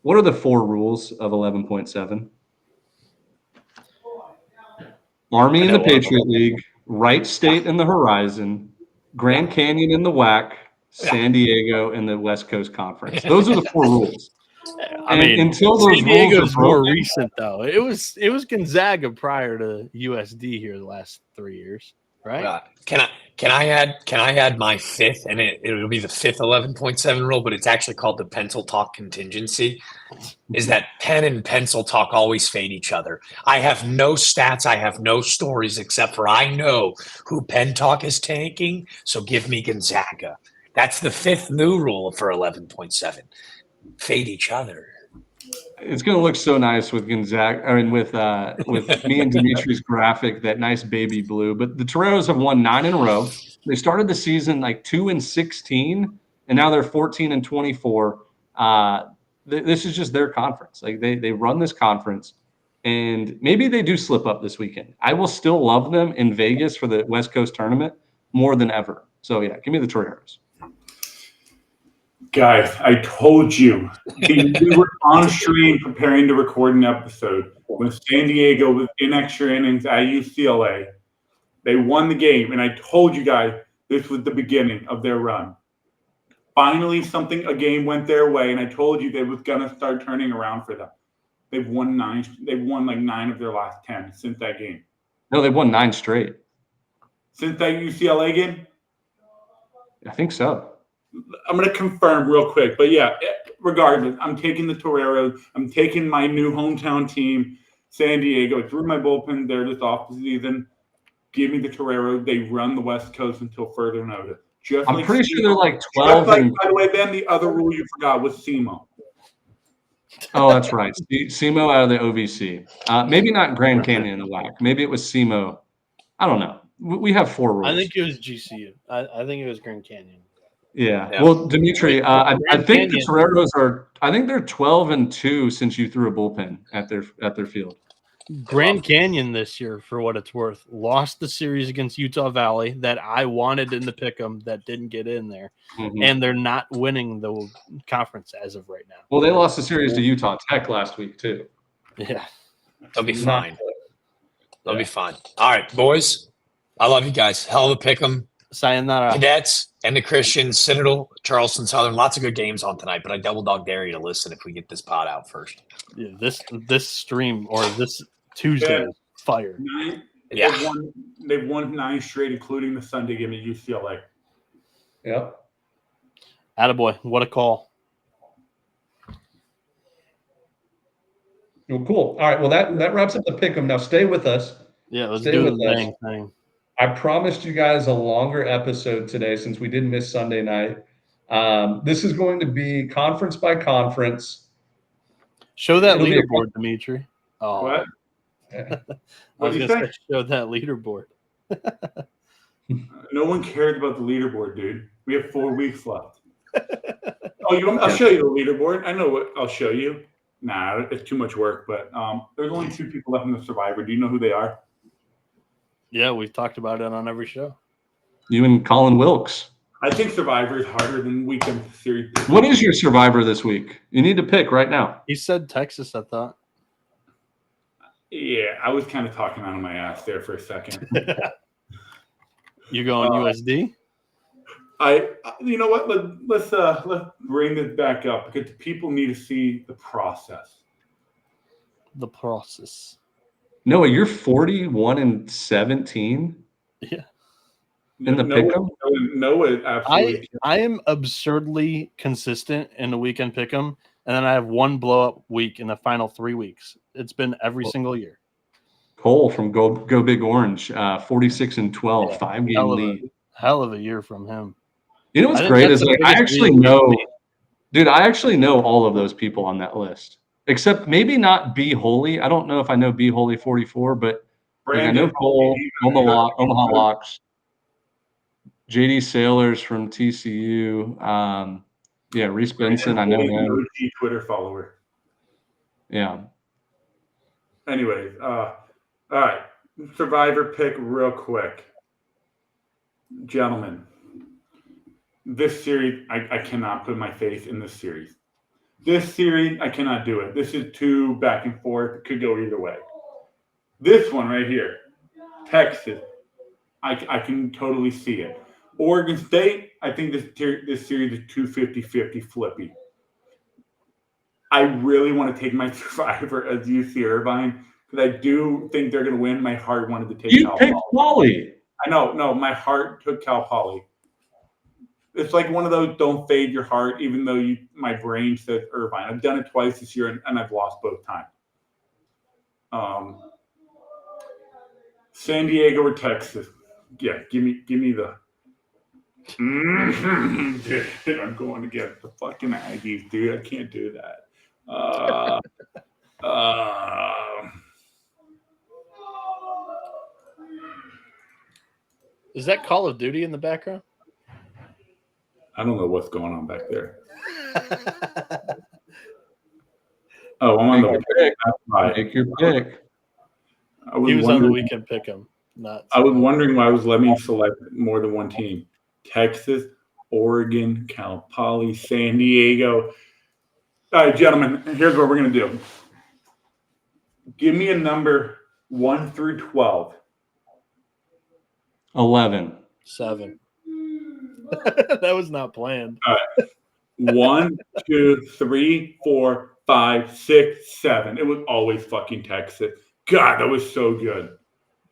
Speaker 1: What are the 4 rules of 11.7? Army in the Patriot League, Wright State in the Horizon, Grand Canyon in the WAC, San Diego in the West Coast Conference. Those are the 4 rules.
Speaker 3: I mean,
Speaker 1: until those
Speaker 3: San Diego
Speaker 1: rules
Speaker 3: is more recent, though. It was Gonzaga prior to USD here the last 3 years, right?
Speaker 2: Can I add my 5th, and it'll be the 5th 11.7 rule, but it's actually called the pencil talk contingency. Is that pen and pencil talk always fade each other? I have no stats, I have no stories, except for I know who pen talk is tanking. So give me Gonzaga. That's the 5th new rule for 11.7. Fade each other.
Speaker 1: It's going to look so nice with Gonzaga. I mean, with me and Dimitri's graphic, that nice baby blue. But the Toreros have won 9 in a row. They started the season like 2-16, and now they're 14-24. This is just their conference. Like they run this conference, and maybe they do slip up this weekend. I will still love them in Vegas for the West Coast tournament more than ever. So yeah, give me the Toreros.
Speaker 4: Guys, I told you. We were on stream preparing to record an episode when San Diego was in extra innings at UCLA. They won the game, and I told you guys this was the beginning of their run. Finally, a game went their way, and I told you they was gonna start turning around for them. They've won 9. They've won like 9 of their last 10 since that game.
Speaker 1: No, they've won 9 straight.
Speaker 4: Since that UCLA game?
Speaker 1: I think so.
Speaker 4: I'm going to confirm real quick. But, yeah, regardless, I'm taking the Toreros. I'm taking my new hometown team, San Diego. Through my bullpen there this offseason. Give me the Toreros. They run the West Coast until further notice.
Speaker 1: I'm pretty sure they're like 12.
Speaker 4: By the way, Ben, the other rule you forgot was SEMO.
Speaker 1: Oh, that's right. SEMO out of the OVC. Maybe not Grand Canyon in the WAC. Maybe it was SEMO. I don't know. We have 4 rules.
Speaker 3: I think it was GCU. I think it was Grand Canyon.
Speaker 1: Yeah. Well, Dimitri, I think the Toreros are. I think they're 12-2 since you threw a bullpen at their field.
Speaker 3: Grand Canyon this year, for what it's worth, lost the series against Utah Valley that I wanted in the pick'em that didn't get in there, and they're not winning the conference as of right now.
Speaker 1: Well, they lost the series to Utah Tech last week too.
Speaker 3: Yeah,
Speaker 2: they'll be fine. They'll be fine. All right, boys. I love you guys. Hell of a pick'em.
Speaker 3: Sayonara.
Speaker 2: Cadets and the Christians, Citadel, Charleston Southern. Lots of good games on tonight, but I double dog dare you to listen if we get this pod out first.
Speaker 3: Yeah, this stream or this Tuesday is fire.
Speaker 4: They've won 9 straight, including the Sunday game at UCLA.
Speaker 1: Yep.
Speaker 3: Attaboy. What a call.
Speaker 1: Well, cool. All right. Well, that wraps up the pick'em. Now stay with us.
Speaker 3: Yeah, let's do the dang thing.
Speaker 1: I promised you guys a longer episode today since we didn't miss Sunday night. This is going to be conference by conference.
Speaker 3: Show that leaderboard, Dimitri. Oh.
Speaker 4: What?
Speaker 3: I was going to say, show that leaderboard.
Speaker 4: No one cares about the leaderboard, dude. We have 4 weeks left. I'll show you the leaderboard. I know what I'll show you. Nah, it's too much work, but there's only 2 people left in the Survivor. Do you know who they are?
Speaker 3: Yeah, we've talked about it on every show.
Speaker 1: You and Colin Wilkes.
Speaker 4: I think Survivor is harder than Weekend Series.
Speaker 1: What is your Survivor this week? You need to pick right now.
Speaker 3: He said Texas, I thought.
Speaker 4: Yeah, I was kind of talking out of my ass there for a second.
Speaker 3: You going USD?
Speaker 4: You know what? Let's bring this back up because people need to see the process.
Speaker 3: The process.
Speaker 1: Noah, you're 41-17.
Speaker 3: Yeah.
Speaker 1: In the pick'em?
Speaker 4: Noah absolutely.
Speaker 3: I am absurdly consistent in the weekend pick'em, and then I have one blow up week in the final 3 weeks. It's been every single year.
Speaker 1: Cole from Go Big Orange, 46-12, 5-game lead.
Speaker 3: Hell of a year from him.
Speaker 1: You know what's great is like I actually know all of those people on that list, except maybe not B Holy. I don't know if I know B Holy 44, but like I know Cole, Omaha Locks, JD Sailors from TCU. Reese Benson, I know him.
Speaker 4: Twitter follower.
Speaker 1: Yeah.
Speaker 4: Anyways, all right. Survivor pick real quick. Gentlemen, this series, I cannot put my faith in this series. This series, I cannot do it. This is too back and forth. It could go either way. This one right here, Texas, I can totally see it. Oregon State, I think this series is too 50-50 flippy. I really want to take my Survivor as UC Irvine because I do think they're going to win. My heart wanted to take Cal Poly. You picked
Speaker 1: Poly.
Speaker 4: I know. No, my heart took Cal Poly. It's like one of those don't fade your heart, even though my brain says Irvine. I've done it twice this year, and I've lost both times. San Diego or Texas? Yeah, give me the. I'm going to get the fucking Aggies, dude. I can't do that.
Speaker 3: Is that Call of Duty in the background?
Speaker 4: I don't know what's going on back there. Oh, I'm on the pick.
Speaker 1: Make your pick.
Speaker 3: He was on the weekend pick him.
Speaker 4: I was wondering why I was letting me select more than one team. Texas, Oregon, Cal Poly, San Diego. All right, gentlemen, here's what we're going to do. Give me a number 1 through 12.
Speaker 1: 11.
Speaker 3: 7. That was not planned.
Speaker 4: All right. 1, 2, 3, 4, 5, 6, 7. It was always fucking Texas. God, that was so good.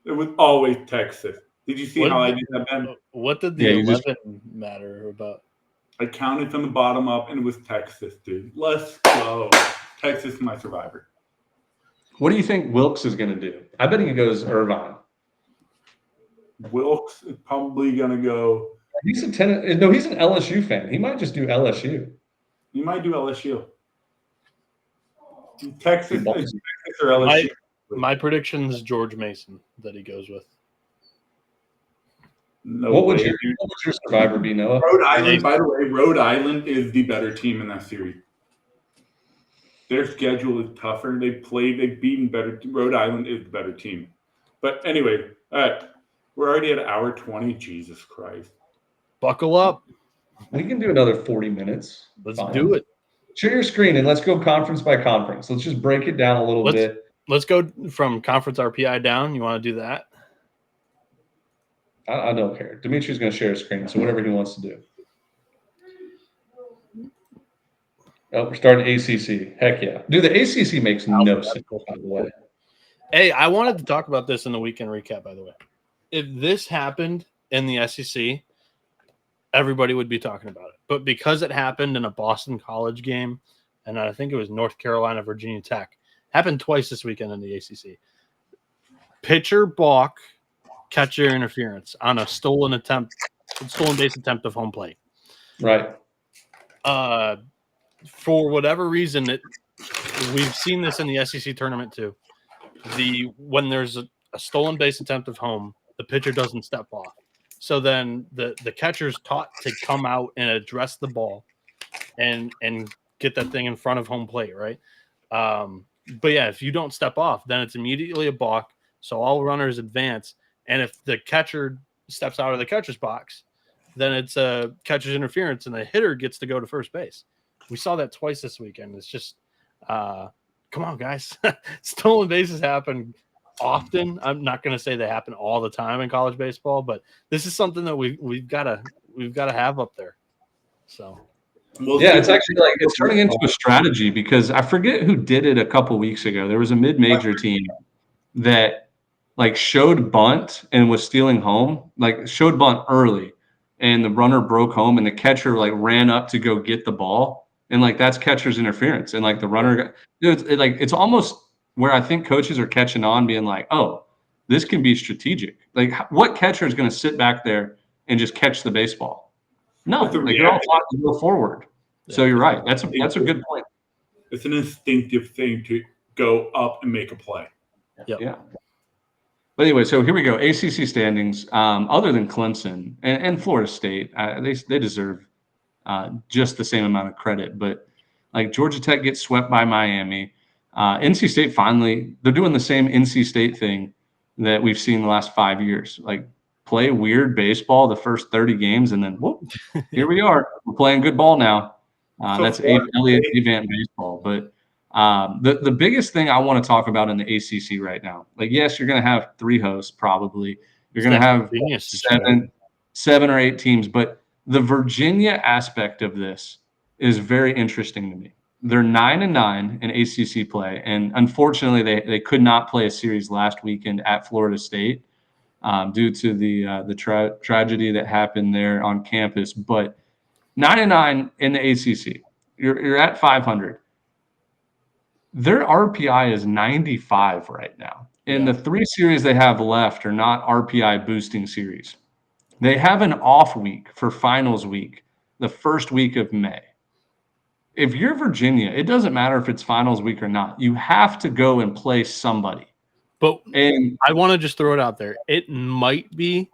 Speaker 4: It was always Texas. Did you see how I did that, Ben?
Speaker 3: What did the 11 matter about?
Speaker 4: I counted from the bottom up, and it was Texas, dude. Let's go. Texas, my survivor.
Speaker 1: What do you think Wilkes is going to do? I bet he goes Irvine.
Speaker 4: Wilkes is probably going to go.
Speaker 1: He's he's an LSU fan. He might just do LSU.
Speaker 4: He might do LSU. Texas or LSU.
Speaker 3: My prediction is George Mason that he goes with.
Speaker 1: No what would your survivor be, Noah?
Speaker 4: Rhode Island, by the way, Rhode Island is the better team in that series. Their schedule is tougher. They've beaten better. Rhode Island is the better team. But anyway, all right. We're already at hour 20. Jesus Christ.
Speaker 3: Buckle up.
Speaker 1: We can do another 40 minutes.
Speaker 3: Let's do it.
Speaker 1: Share your screen and let's go conference by conference. Let's just break it down a little bit.
Speaker 3: Let's go from conference RPI down. You want to do that?
Speaker 1: I don't care. Dimitri's going to share a screen, so whatever he wants to do. Oh, we're starting ACC. Heck yeah. Dude, the ACC makes no sense, by the way.
Speaker 3: Hey, I wanted to talk about this in the weekend recap, by the way. If this happened in the SEC, everybody would be talking about it. But because it happened in a Boston College game, and I think it was North Carolina, Virginia Tech, happened twice this weekend in the ACC. Pitcher balk, catcher interference on a stolen base attempt of home plate.
Speaker 1: Right.
Speaker 3: For whatever reason, we've seen this in the SEC tournament too. When there's a stolen base attempt of home, the pitcher doesn't step off. So then the catcher's taught to come out and address the ball and get that thing in front of home plate, right? But yeah, if you don't step off, then it's immediately a balk. So all runners advance. And if the catcher steps out of the catcher's box, then it's a catcher's interference and the hitter gets to go to first base. We saw that twice this weekend. It's just, come on, guys. Stolen bases happen often. I'm not going to say they happen all the time in college baseball, but this is something that we've got to have up there. So,
Speaker 1: yeah, it's actually like it's turning into a strategy because I forget who did it a couple weeks ago. There was a mid-major team that like showed bunt and was stealing home, like showed bunt early, and the runner broke home, and the catcher like ran up to go get the ball, and like that's catcher's interference, and like the runner, it's almost where I think coaches are catching on, being like, oh, this can be strategic. Like, what catcher is going to sit back there and just catch the baseball? No, like they're all taught to go forward. Yeah. So you're right. That's a good point.
Speaker 4: It's an instinctive thing to go up and make a play.
Speaker 3: Yep.
Speaker 1: Yeah. But anyway, so here we go. ACC standings. Other than Clemson and Florida State, they deserve just the same amount of credit. But like Georgia Tech gets swept by Miami. NC State finally, they're doing the same NC State thing that we've seen the last 5 years. Like play weird baseball the first 30 games, and then whoop, here we are. We're playing good ball now. That's Elliott Avant baseball. But the biggest thing I want to talk about in the ACC right now, like, yes, you're going to have 3 hosts probably. You're going to have 7 or 8 teams. But the Virginia aspect of this is very interesting to me. They're 9-9 in ACC play, and unfortunately, they could not play a series last weekend at Florida State due to the tragedy that happened there on campus. But 9-9 in the ACC, you're at 500. Their RPI is 95 right now, and the 3 series they have left are not RPI boosting series. They have an off week for finals week, the first week of May. If you're Virginia, it doesn't matter if it's finals week or not. You have to go and play somebody.
Speaker 3: But I want to just throw it out there. It might be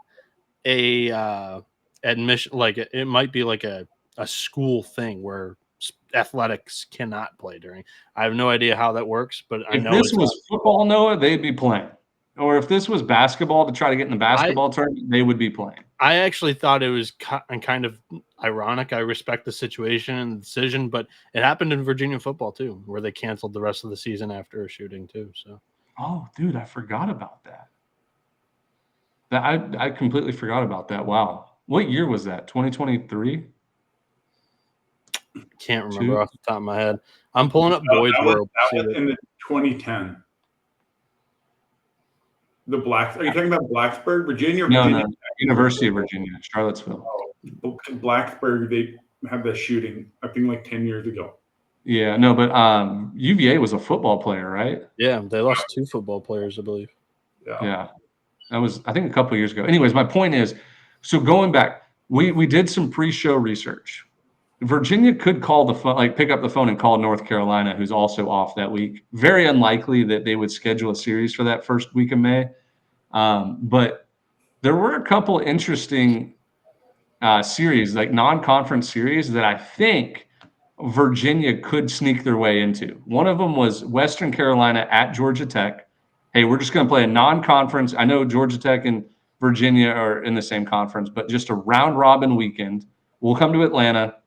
Speaker 3: a admission, like it might be like a school thing where athletics cannot play during. I have no idea how that works, but I know
Speaker 1: if this was football, Noah, they'd be playing. Or if this was basketball to try to get in the basketball tournament, they would be playing.
Speaker 3: I actually thought it was kind of ironic. I respect the situation and the decision, but it happened in Virginia football too, where they canceled the rest of the season after a shooting too. So,
Speaker 1: oh, dude, I forgot about that. I completely forgot about that. Wow. What year was that? 2023?
Speaker 3: Can't remember off the top of my head. I'm pulling up Boyd's
Speaker 4: That
Speaker 3: World.
Speaker 4: was in the 2010. Are you talking about Blacksburg, Virginia? Or Virginia?
Speaker 1: No. University of Virginia, Charlottesville.
Speaker 4: Blacksburg, they had the shooting, I think, like 10 years ago.
Speaker 1: Yeah, no, but UVA was a football player, right?
Speaker 3: Yeah, they lost 2 football players, I believe.
Speaker 1: Yeah. That was, I think, a couple years ago. Anyways, my point is, so going back, we did some pre-show research. Virginia could call the phone, like pick up the phone and call North Carolina, who's also off that week. Very unlikely that they would schedule a series for that first week of May. But there were a couple interesting series, like non-conference series, that I think Virginia could sneak their way into. One of them was Western Carolina at Georgia Tech. Hey, we're just going to play a non-conference. I know Georgia Tech and Virginia are in the same conference, but just a round-robin weekend. We'll come to Atlanta.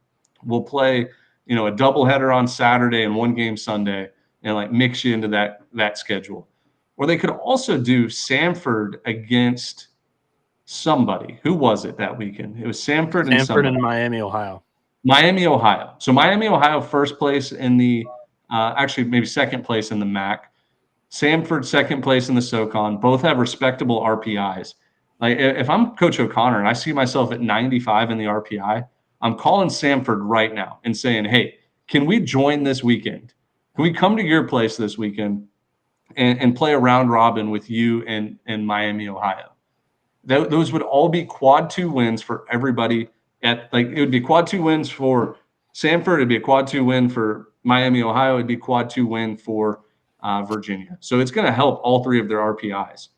Speaker 1: We'll play, a doubleheader on Saturday and one game Sunday, and like mix you into that schedule. Or they could also do Samford against somebody. Who was it that weekend? It was Samford
Speaker 3: and Miami, Ohio.
Speaker 1: Miami, Ohio. So Miami, Ohio, first place in the actually maybe second place in the MAC. Samford, second place in the SoCon. Both have respectable RPIs. Like if I'm Coach O'Connor and I see myself at 95 in the RPI, I'm calling Samford right now and saying, hey, can we join this weekend? Can we come to your place this weekend and play a round robin with you and Miami, Ohio? Those would all be quad 2 wins for everybody. It would be quad 2 wins for Samford. It'd be a quad 2 win for Miami, Ohio. It'd be quad 2 win for Virginia. So it's going to help all 3 of their RPIs.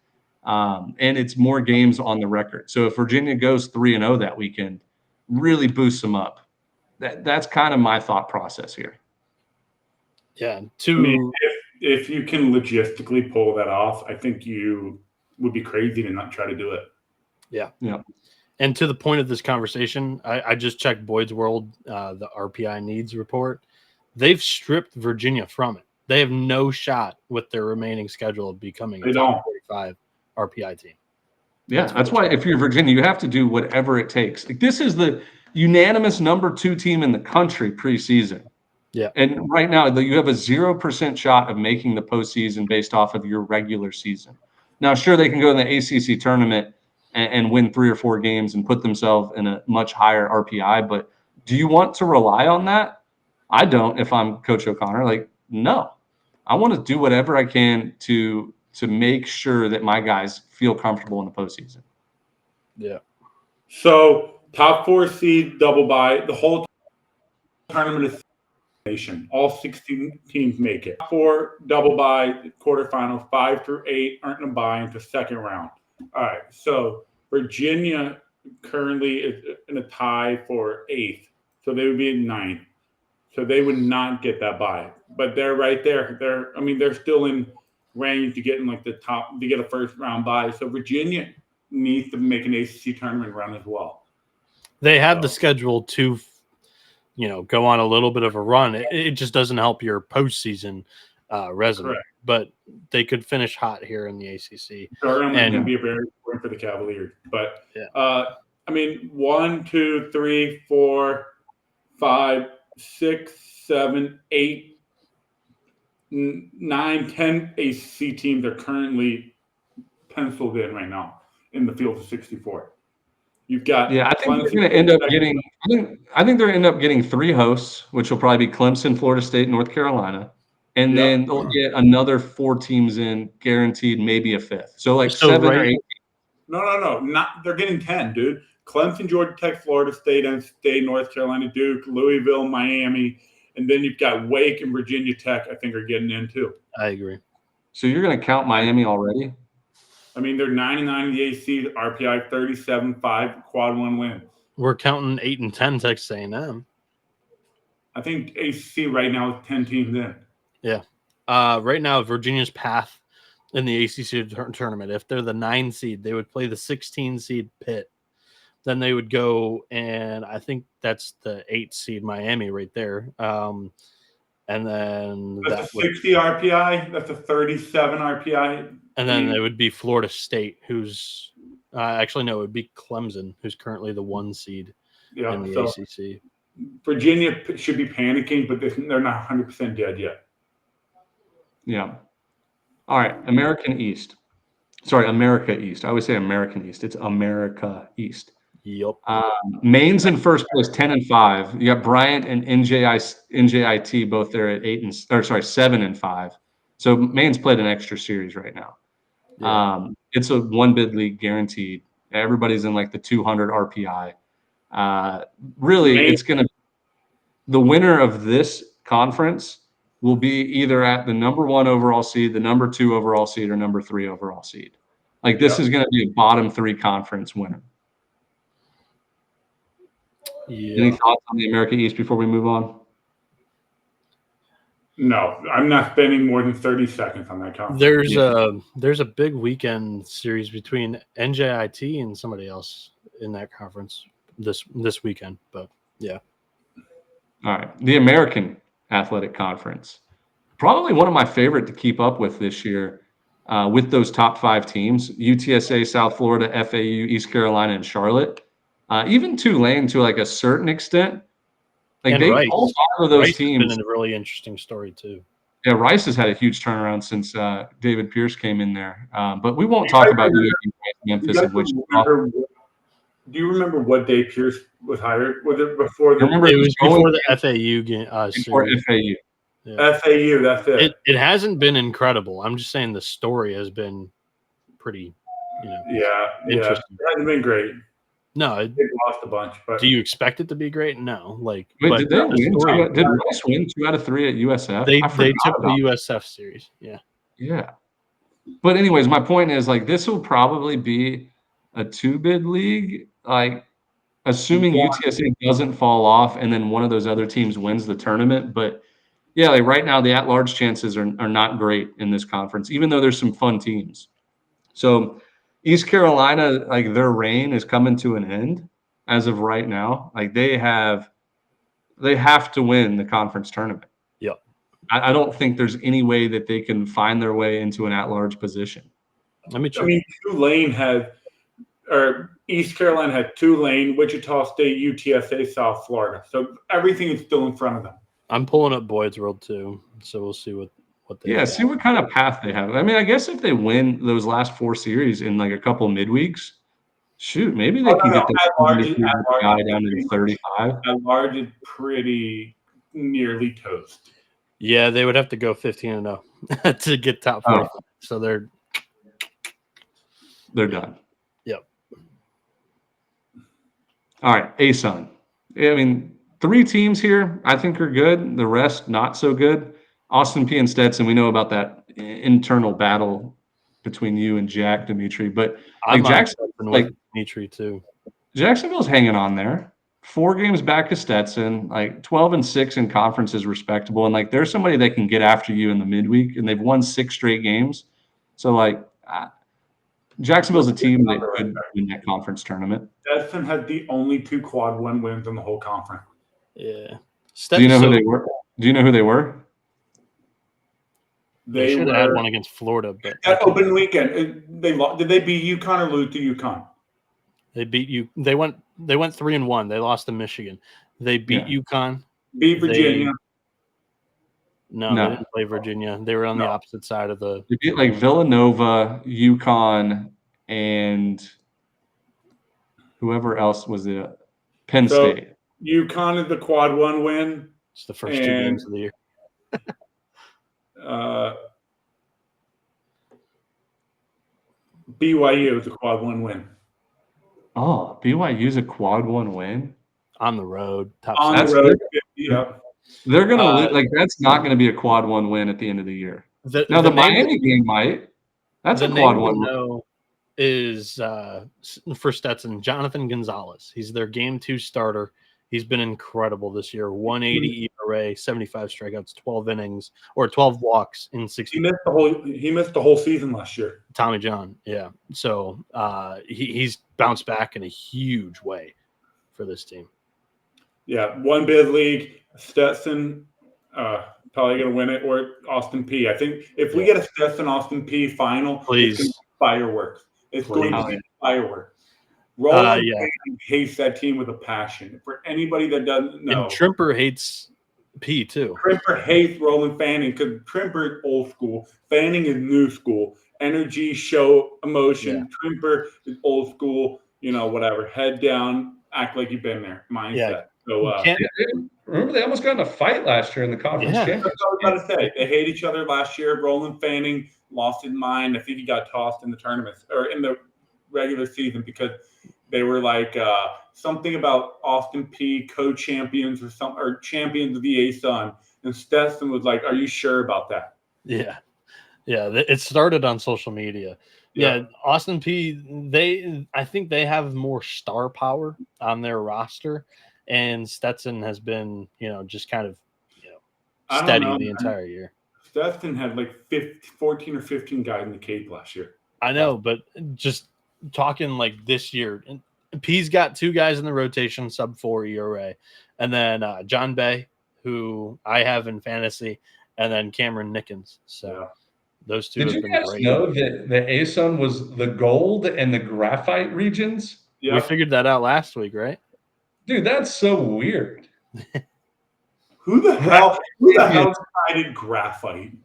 Speaker 1: And it's more games on the record. So if Virginia goes 3-0 that weekend, really boosts them up. That's kind of my thought process here.
Speaker 3: Yeah.
Speaker 4: I mean, if you can logistically pull that off, I think you would be crazy to not try to do it.
Speaker 3: Yeah.
Speaker 1: Yeah.
Speaker 3: And to the point of this conversation, I just checked Boyd's World, the RPI needs report. They've stripped Virginia from it. They have no shot with their remaining schedule of becoming a top 45 RPI team.
Speaker 1: Yeah, that's why if you're Virginia, you have to do whatever it takes. Like, this is the unanimous number 2 team in the country preseason.
Speaker 3: Yeah.
Speaker 1: And right now, you have a 0% shot of making the postseason based off of your regular season. Now, sure, they can go in the ACC tournament and win 3 or 4 games and put themselves in a much higher RPI. But do you want to rely on that? I don't. If I'm Coach O'Connor, like, no, I want to do whatever I can to make sure that my guys feel comfortable in the postseason.
Speaker 3: Yeah.
Speaker 4: So top 4 seed double bye. The whole tournament is nation. All 16 teams make it. 4 double bye quarterfinals. 5 through 8 aren't going to bye into second round. All right. So Virginia currently is in a tie for 8th. So they would be in 9th. So they would not get that bye. But they're right there. They're still in range to get in like the top to get a first round bye. So Virginia needs to make an ACC tournament run as well.
Speaker 3: They have the schedule to, go on a little bit of a run. It just doesn't help your postseason resume.
Speaker 4: Correct.
Speaker 3: But they could finish hot here in the ACC.
Speaker 4: Durham can be a very important for the Cavaliers. But, 1, 2, 3, 4, 5, 6, 7, 8, 9, 10 ACC teams are currently penciled in right now in the field of 64. You've got
Speaker 1: I think they're going to end up getting. I think they're going to end up getting 3 hosts, which will probably be Clemson, Florida State, North Carolina, and then they'll get another 4 teams in, guaranteed, maybe a 5th. So 7 or 8.
Speaker 4: No. They're getting 10, dude. Clemson, Georgia Tech, Florida State, and State, North Carolina, Duke, Louisville, Miami, and then you've got Wake and Virginia Tech. I think are getting in too.
Speaker 3: I agree.
Speaker 1: So you're going to count Miami already?
Speaker 4: I mean, they're 99 in the AC, RPI 37.5, quad 1 win.
Speaker 3: We're counting 8 and 10 Texas A&M.
Speaker 4: I think ACC right now is 10 teams in.
Speaker 3: Yeah. Right now, Virginia's path in the ACC tournament, if they're the 9 seed, they would play the 16 seed Pitt. Then they would go, and I think that's the 8 seed Miami right there. And then
Speaker 4: that's a 60 RPI. That's a 37 RPI.
Speaker 3: And then it would be Florida State, who's Actually, no, it would be Clemson, who's currently the 1 seed in the ACC.
Speaker 4: Virginia should be panicking, but they're not 100% dead yet.
Speaker 1: Yeah. All right, America East. I always say American East. It's America East.
Speaker 3: Yep.
Speaker 1: Maine's in first place, 10-5. You got Bryant and NJIT both there at 7-5. So Maine's played an extra series right now.
Speaker 3: Yeah.
Speaker 1: It's a 1 bid league guaranteed. Everybody's in like the 200 RPI. Really,
Speaker 4: Maine.
Speaker 1: it's the winner of this conference will be either at the number 1 overall seed, the number 2 overall seed, or number 3 overall seed. Like this is going to be a bottom 3 conference winner.
Speaker 3: Yeah.
Speaker 1: Any thoughts on the America East before we move on?
Speaker 4: No, I'm not spending more than 30 seconds on that conference.
Speaker 3: There's a big weekend series between NJIT and somebody else in that conference this weekend. But yeah.
Speaker 1: All right. The American Athletic Conference. Probably one of my favorite to keep up with this year with those top 5 teams. UTSA, South Florida, FAU, East Carolina, and Charlotte. Even Tulane to like a certain extent. Like
Speaker 3: Rice.
Speaker 1: All 5 of those
Speaker 3: Rice
Speaker 1: teams.
Speaker 3: Has been a really interesting story too.
Speaker 1: Yeah, Rice has had a huge turnaround since David Pierce came in there. But we won't talk about Memphis and Wichita.
Speaker 4: Do you remember what day Pierce was hired? Was it before
Speaker 1: it was
Speaker 3: before the FAU game?
Speaker 1: Before FAU.
Speaker 4: Yeah. FAU, that's it.
Speaker 3: It hasn't been incredible. I'm just saying the story has been pretty, interesting.
Speaker 4: It hasn't been great.
Speaker 3: No,
Speaker 4: they lost a bunch. But
Speaker 3: do you expect it to be great? No. Wait,
Speaker 1: did they win? Did Rice win 2 out of 3 at USF?
Speaker 3: They took the USF series. Yeah.
Speaker 1: Yeah. But anyways, my point is like this will probably be a 2-bid league. Like assuming UTSA doesn't fall off and then one of those other teams wins the tournament. But yeah, like right now the at-large chances are not great in this conference, even though there's some fun teams. So East Carolina, like their reign is coming to an end as of right now. Like they have to win the conference tournament.
Speaker 3: Yep.
Speaker 1: I don't think there's any way that they can find their way into an at-large position.
Speaker 4: Tulane East Carolina had Tulane, Wichita State, UTSA, South Florida. So everything is still in front of them.
Speaker 3: I'm pulling up Boyd's World too, so we'll see what they.
Speaker 1: Yeah, see what kind of path they have. I mean, I guess if they win those last 4 series in like a couple midweeks, shoot, maybe they can get the guy down to 35.
Speaker 4: At large is pretty nearly toast.
Speaker 3: Yeah, they would have to go 15-0 to get top 4. So they're
Speaker 1: done.
Speaker 3: Yep.
Speaker 1: All right, ASUN. I mean, 3 teams here I think are good. The rest not so good. Austin P and Stetson, we know about that internal battle between you and Jack Dimitri, but like
Speaker 3: Dimitri too.
Speaker 1: Jacksonville's hanging on there. 4 games back to Stetson, like 12-6 in conference is respectable, and like there's somebody that can get after you in the midweek, and they've won 6 straight games. So like Jacksonville's a team that could win that conference tournament.
Speaker 4: Stetson had the only 2 quad 1 wins in the whole conference.
Speaker 3: Yeah.
Speaker 1: Do you know who they were?
Speaker 3: They should have had one against Florida, but
Speaker 4: that open weekend did they beat UConn or lose to UConn?
Speaker 3: They beat you. They went 3-1. They lost to Michigan. They beat UConn.
Speaker 4: Beat Virginia.
Speaker 3: No, they didn't play Virginia. They were on the opposite side of the.
Speaker 1: They beat like Villanova, UConn, and whoever else was it. Penn State.
Speaker 4: UConn is the quad 1 win.
Speaker 3: It's the first 2 games of the year.
Speaker 4: BYU is a quad 1 win.
Speaker 1: Oh, BYU's a quad 1 win
Speaker 3: on the road.
Speaker 4: On the road, yeah.
Speaker 1: They're gonna like that's not going to be a quad 1 win at the end of the year. The Miami game might. That's a quad 1 win.
Speaker 3: Is for Stetson, Jonathan Gonzalez. He's their game 2 starter. He's been incredible this year. 180 ERA, 75 strikeouts, 12 innings, or 12 walks in 60.
Speaker 4: He missed the whole season last year.
Speaker 3: Tommy John, yeah. So he's bounced back in a huge way for this team.
Speaker 4: Yeah, 1 bid league. Stetson probably going to win it, or Austin P. I think if we get a Stetson Austin P final,
Speaker 3: please,
Speaker 4: it's fireworks. It's going to be firework. Roland
Speaker 3: yeah.
Speaker 4: hates that team with a passion. For anybody that doesn't know,
Speaker 3: And Trimper hates P too.
Speaker 4: Trimper hates Roland Fanning because Trimper is old school. Fanning is new school. Energy, show, emotion.
Speaker 3: Yeah.
Speaker 4: Trimper is old school. Whatever. Head down, act like you've been there. Mindset. So,
Speaker 1: remember they almost got in a fight last year in the conference championship.
Speaker 4: That's what I was about to say. They hate each other last year. Roland Fanning lost his mind. I think he got tossed in the tournaments or in the regular season because they were like something about Austin P co-champions or champions of the ASUN. And Stetson was like, "Are you sure about that?"
Speaker 3: Yeah. It started on social media. Yeah, Austin P. I think they have more star power on their roster, and Stetson has been, just kind of, steady the entire year.
Speaker 4: Stetson had like 14 or 15 guys in the Cape last year.
Speaker 3: I know, but just talking like this year, P's got 2 guys in the rotation, sub-4 ERA, and then John Bay, who I have in fantasy, and then Cameron Nickens. So those 2 have been great.
Speaker 1: Did you guys know that the ASUN was the gold and the graphite regions?
Speaker 3: Yep. We figured that out last week, right?
Speaker 1: Dude, that's so weird.
Speaker 4: Who the hell decided graphite?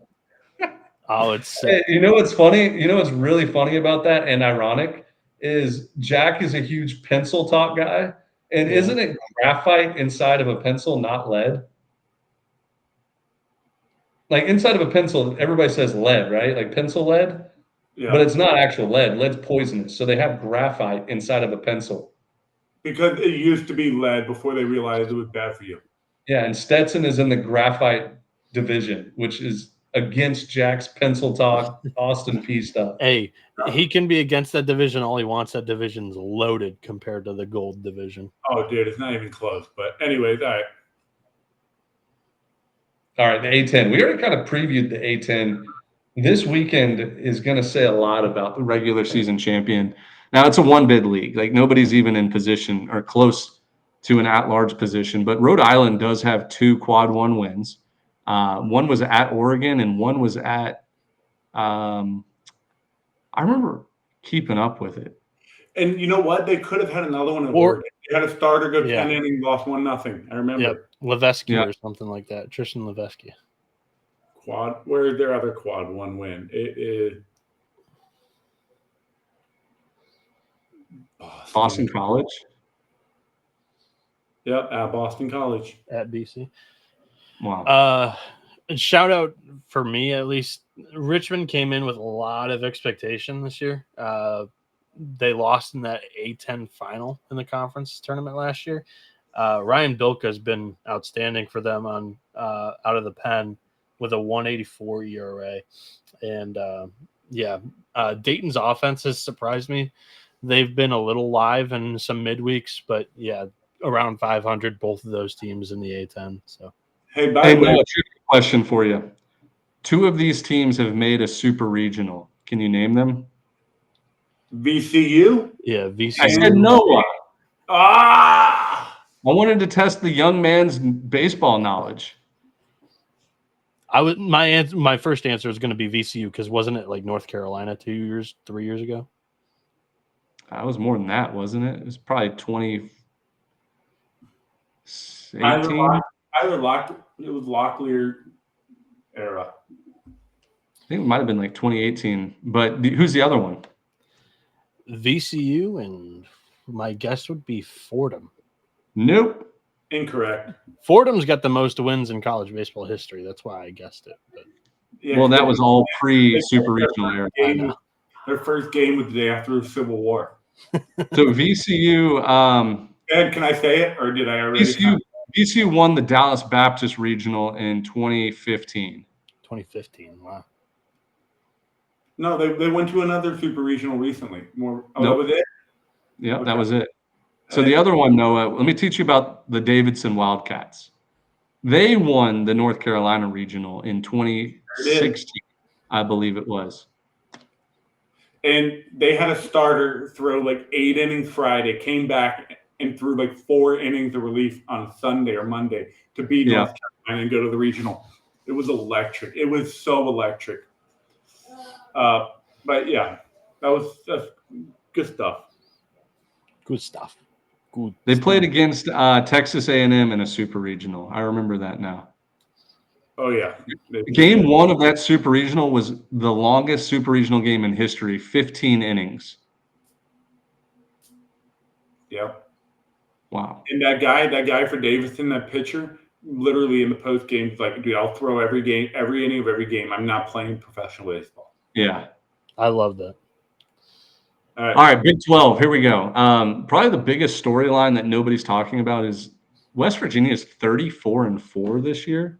Speaker 3: Oh, it's sick.
Speaker 1: You know what's funny? You know what's really funny about that and ironic is Jack is a huge pencil talk guy. And isn't it graphite inside of a pencil, not lead? Like inside of a pencil, everybody says lead, right? Like pencil lead. Yeah. But it's not actual lead. Lead's poisonous. So they have graphite inside of a pencil.
Speaker 4: Because it used to be lead before they realized it was bad for you.
Speaker 1: Yeah, and Stetson is in the graphite division, which is against Jack's pencil talk, Austin P stuff.
Speaker 3: Hey, he can be against that division all he wants. That division's loaded compared to the gold division.
Speaker 4: Oh, dude, it's not even close. But anyways, all right.
Speaker 1: All right, the A10. We already kind of previewed the A10. This weekend is going to say a lot about the regular season champion. Now, it's a one-bid league. Like, nobody's even in position or close to an at-large position. But Rhode Island does have 2 quad 1 wins. One was at Oregon and one was at I remember keeping up with it.
Speaker 4: And you know what? They could have had another one in Oregon. They had a starter go 10 innings, lost 1-0. I remember.
Speaker 3: Yep. Levesque or something like that. Tristan Levesque.
Speaker 4: Where's their other quad 1 win? It is
Speaker 1: Boston College.
Speaker 4: Yep, at Boston College.
Speaker 3: At BC.
Speaker 1: Wow.
Speaker 3: Shout out for me, at least. Richmond came in with a lot of expectation this year. They lost in that A10 final in the conference tournament last year. Ryan Bilka has been outstanding for them on out of the pen with a 1.84 ERA. And Dayton's offense has surprised me. They've been a little live in some midweeks, but around 500, both of those teams in the A10. So,
Speaker 4: hey, by the way,
Speaker 1: a question for you. 2 of these teams have made a super regional. Can you name them?
Speaker 4: VCU?
Speaker 3: Yeah, VCU.
Speaker 1: I said Noah.
Speaker 4: I
Speaker 1: wanted to test the young man's baseball knowledge.
Speaker 3: My first answer is going to be VCU because wasn't it like North Carolina 3 years ago?
Speaker 1: That was more than that, wasn't it? It was probably 2018.
Speaker 4: It was Locklear era.
Speaker 1: I think it might have been like 2018. But who's the other one?
Speaker 3: VCU, and my guess would be Fordham.
Speaker 1: Nope.
Speaker 4: Incorrect.
Speaker 3: Fordham's got the most wins in college baseball history. That's why I guessed it. But.
Speaker 1: Well, that was all pre-super regional era.
Speaker 4: Their first game was the day after the Civil War.
Speaker 1: So VCU.
Speaker 4: And can I say it, or did I already?
Speaker 1: VCU won the Dallas Baptist Regional in 2015.
Speaker 3: 2015. Wow.
Speaker 4: No, they went to another super regional recently.
Speaker 1: Nope.
Speaker 4: That was it?
Speaker 1: Yeah, okay. That was it. So the other one, Noah, let me teach you about the Davidson Wildcats. They won the North Carolina Regional in 2016, I believe it was.
Speaker 4: And they had a starter throw like 8 innings Friday, came back and threw like 4 innings of relief on Sunday or Monday to beat North Carolina and go to the regional. It was electric. It was so electric. But yeah, that's Good stuff.
Speaker 3: Good stuff. Good.
Speaker 1: They
Speaker 3: stuff.
Speaker 1: played against Texas A&M in a super regional. I remember that now.
Speaker 4: Oh, yeah.
Speaker 1: Game 1 of that super regional was the longest super regional game in history, 15 innings.
Speaker 4: Yep.
Speaker 1: Wow.
Speaker 4: And that guy for Davidson, that pitcher, literally in the post game, like, dude, I'll throw every inning of every game. I'm not playing professional baseball.
Speaker 1: Yeah.
Speaker 3: I love that.
Speaker 1: All right, Big 12, here we go. Probably the biggest storyline that nobody's talking about is West Virginia is 34-4 this year.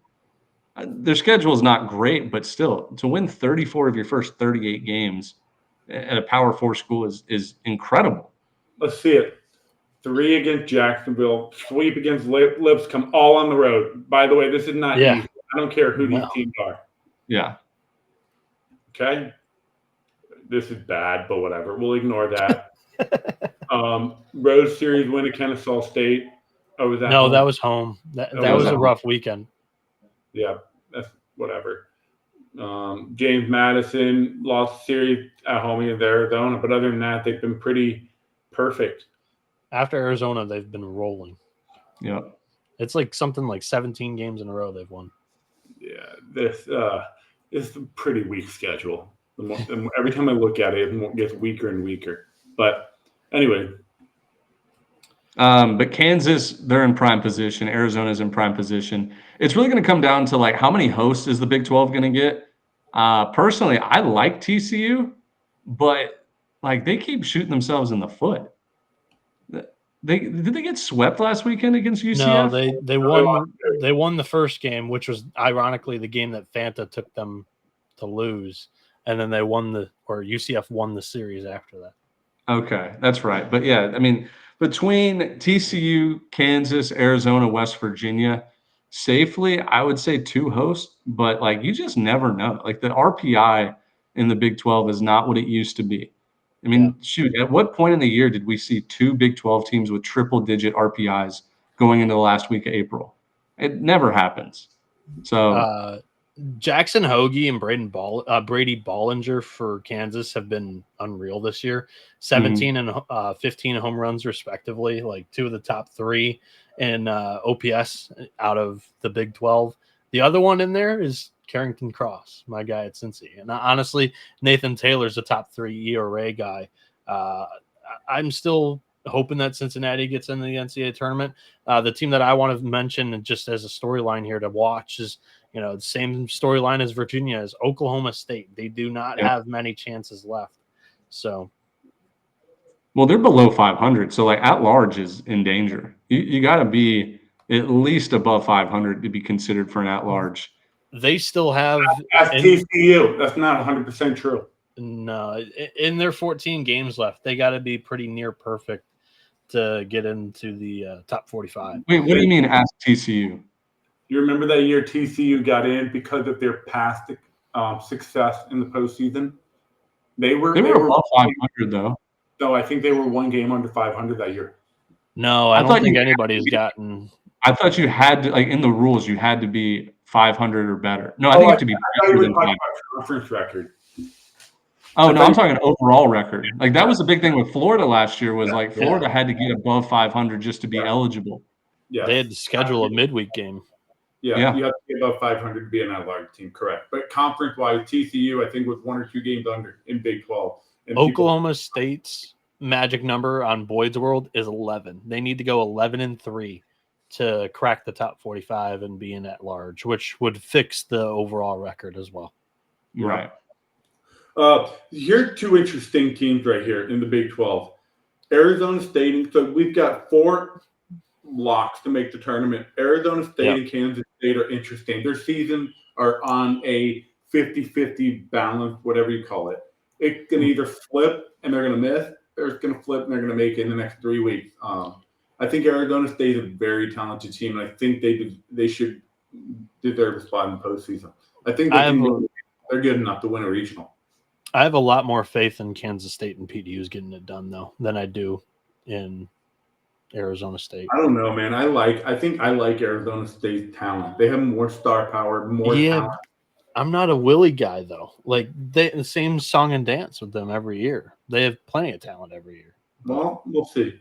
Speaker 1: Their schedule is not great, but still, to win 34 of your first 38 games at a Power 4 school is incredible.
Speaker 4: Let's see it. 3 against Jacksonville, sweep against Lipscomb, all on the road. By the way, this is not easy. I don't care who these teams are.
Speaker 1: Yeah.
Speaker 4: Okay? This is bad, but whatever. We'll ignore that. Road series win at Kennesaw State. Oh, was that
Speaker 3: No,
Speaker 4: home?
Speaker 3: that was home. That was a rough weekend.
Speaker 4: Yeah, that's whatever. James Madison lost the series at home against Arizona, but other than that, they've been pretty perfect.
Speaker 3: After Arizona, they've been rolling.
Speaker 1: Yep.
Speaker 3: It's like something like 17 games in a row they've won.
Speaker 4: Yeah, this is a pretty weak schedule. Every time I look at it, it gets weaker and weaker. But anyway.
Speaker 1: But Kansas, they're in prime position. Arizona's in prime position. It's really going to come down to like how many hosts is the Big 12 going to get? Personally, I like TCU, but like they keep shooting themselves in the foot. Did they get swept last weekend against UCF?
Speaker 3: No, they won the first game, which was ironically the game that Fanta took them to lose, and then UCF won the series after that.
Speaker 1: Okay, that's right. But yeah, I mean, between TCU, Kansas, Arizona, West Virginia, safely, I would say 2 hosts, but like you just never know. Like the RPI in the Big 12 is not what it used to be. I mean, shoot, at what point in the year did we see 2 Big 12 teams with triple-digit RPIs going into the last week of April? It never happens. So
Speaker 3: Jackson Hoagie and Brady Bollinger for Kansas have been unreal this year. 17 and 15 home runs respectively, like 2 of the top 3 in OPS out of the Big 12. The other one in there is Carrington Cross, my guy at Cincy. And honestly, Nathan Taylor's a top 3 ERA guy. I'm still hoping that Cincinnati gets into the NCAA tournament. The team that I want to mention just as a storyline here to watch is, the same storyline as Virginia is Oklahoma State. They do not have many chances left. So,
Speaker 1: well, they're below 500. So like at large is in danger. You got to be at least above 500 to be considered for an at large.
Speaker 3: They still have.
Speaker 4: That's TCU. That's not 100% true.
Speaker 3: No, in their 14 games left, they got to be pretty near perfect to get into the top 45.
Speaker 1: Wait, what do you mean ask TCU?
Speaker 4: You remember that year TCU got in because of their past success in the postseason? They were
Speaker 1: above 500 though.
Speaker 4: No, I think they were 1 game under 500 that year.
Speaker 3: No, I don't think anybody's gotten.
Speaker 1: I thought you had to, like in the rules, you had to be 500 or better. No, I think you have to be better than 500.
Speaker 4: Conference record.
Speaker 1: Oh, no, I'm talking overall record. Like that was the big thing with Florida last year was like Florida had to get above 500 just to be eligible.
Speaker 4: Yeah,
Speaker 3: they had to schedule a midweek game.
Speaker 4: Yeah, you have to be above 500 to be an at-large team, correct. But conference-wise, TCU, I think, was 1 or 2 games under in Big 12. And
Speaker 3: Oklahoma State's magic number on Boyd's World is 11. They need to go 11-3 to crack the top 45 and be an at-large, which would fix the overall record as well.
Speaker 1: Right.
Speaker 4: Here are 2 interesting teams right here in the Big 12. Arizona State. So we've got 4 locks to make the tournament. Arizona State and Kansas State are interesting. Their seasons are on a 50-50 balance, whatever you call it. It can either flip and they're going to miss, or it's going to flip and they're going to make it in the next 3 weeks. I think Arizona State is a very talented team, and I think they should deserve a spot in the postseason. I think they're good enough to win a regional.
Speaker 3: I have a lot more faith in Kansas State and PDU's getting it done, though, than I do in Arizona State.
Speaker 4: I don't know, man. I think I like Arizona State's talent. They have more star power, more talent.
Speaker 3: I'm not a Willie guy though. Like the same song and dance with them every year. They have plenty of talent every year.
Speaker 4: Well, we'll see.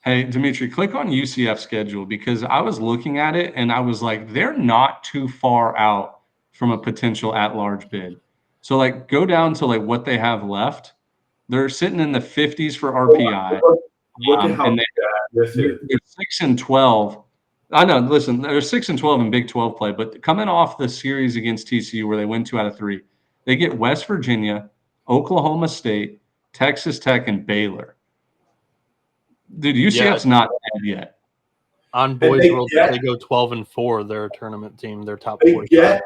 Speaker 1: Hey, Dimitri, click on UCF schedule because I was looking at it and I was like, they're not too far out from a potential at-large bid. So, like, go down to like what they have left. They're sitting in the 50s for RPI,
Speaker 4: Look at how
Speaker 1: and
Speaker 4: bad this is.
Speaker 1: they're 6-12. I know. Listen, they're 6-12 in Big 12 play, but coming off the series against TCU where they win 2 out of 3, they get West Virginia, Oklahoma State, Texas Tech, and Baylor. Dude, UCF's not bad yet.
Speaker 3: On Boys World, they go 12-4. They're a tournament team. They're top 45.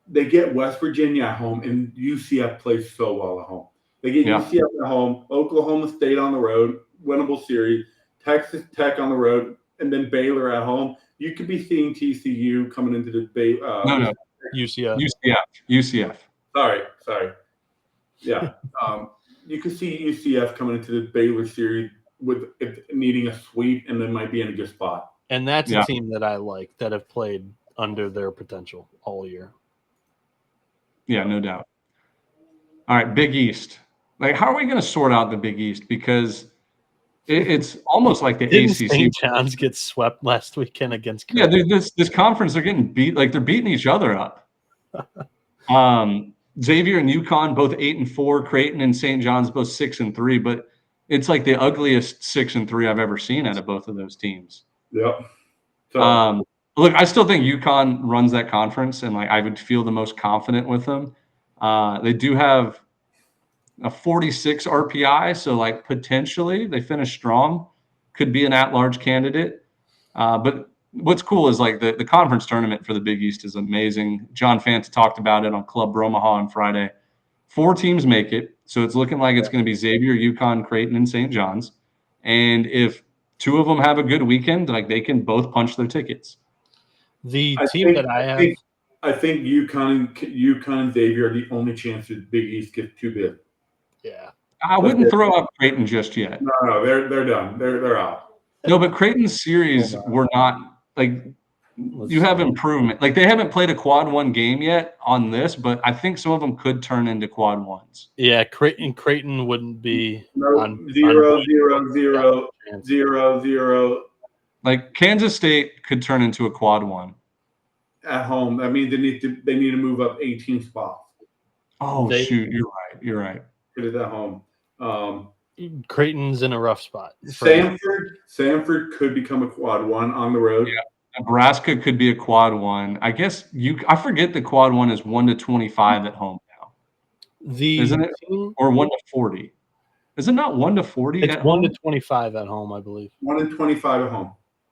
Speaker 4: They get West Virginia at home, and UCF plays so well at home. They get UCF at home, Oklahoma State on the road, winnable series, Texas Tech on the road, and then Baylor at home. You could be seeing TCU coming into the
Speaker 3: UCF.
Speaker 4: Sorry. Yeah. You could see UCF coming into the Baylor series with needing a sweep and then might be in a good spot.
Speaker 3: And that's a team that I like that have played under their potential all year.
Speaker 1: Yeah, no doubt. All right, Big East. Like, how are we going to sort out the Big East? Because it's almost like the
Speaker 3: Didn't
Speaker 1: ACC.
Speaker 3: St. John's get swept last weekend against
Speaker 1: Creighton? Yeah, dude, this conference, they're getting beat. Like, they're beating each other up. Xavier and UConn, both 8-4. Creighton and St. John's, both 6-3. But it's like the ugliest 6-3 I've ever seen out of both of those teams.
Speaker 4: Yep.
Speaker 1: So, look, I still think UConn runs that conference, and like I would feel the most confident with them. They do have a 46 RPI, so like potentially they finish strong, could be an at-large candidate. But what's cool is like the conference tournament for the Big East is amazing. John Fanta talked about it on Club Bromaha on Friday. 4 teams make it, so it's looking like it's going to be Xavier, UConn, Creighton, and St. John's. And if 2 of them have a good weekend, like they can both punch their tickets.
Speaker 3: I think
Speaker 4: UConn and Xavier are the only chance that the Big East gets 2 bids.
Speaker 3: Yeah.
Speaker 1: I wouldn't throw up Creighton just yet.
Speaker 4: No, they're done. They're out.
Speaker 1: No, but Creighton's series were not like you have improvement. Like they haven't played a quad 1 game yet on this, but I think some of them could turn into quad 1s.
Speaker 3: Yeah, Creighton wouldn't be
Speaker 4: 0-0-0-0-0.
Speaker 1: Like Kansas State could turn into a quad 1
Speaker 4: at home. That means they need to move up 18 spots.
Speaker 1: Oh shoot, you're right.
Speaker 4: Get it at home.
Speaker 3: Creighton's in a rough spot.
Speaker 4: Samford could become a quad 1 on the road.
Speaker 1: Yeah. Nebraska could be a quad 1. I guess I forget the quad 1 is 1-25 at home now. Isn't it? Or 1-40. Is it not 1-40?
Speaker 3: It's 1-25 at home, I believe.
Speaker 4: 1-25 at home.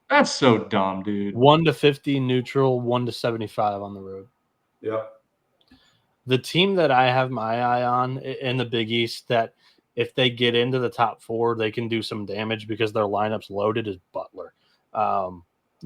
Speaker 1: That's so dumb, dude.
Speaker 3: 1-50 neutral, 1-75 on the road.
Speaker 4: Yep.
Speaker 3: The team that I have my eye on in the Big East that if they get into the top 4, they can do some damage because their lineup's loaded is Butler.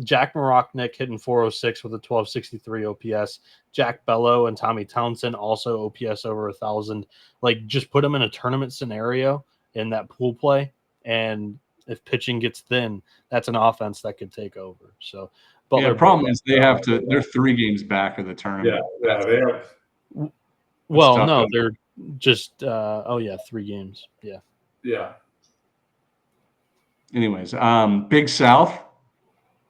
Speaker 3: Jack Maroknik hitting 406 with a 1263 OPS. Jack Bello and Tommy Townsend also OPS over 1,000. Like, just put them in a tournament scenario in that pool play, and if pitching gets thin, that's an offense that could take over. So,
Speaker 1: Butler, the problem is they're 3 games back of the tournament.
Speaker 4: Yeah, they are.
Speaker 3: Well, no, they're just 3 games.
Speaker 4: Yeah.
Speaker 1: Anyways, Big South.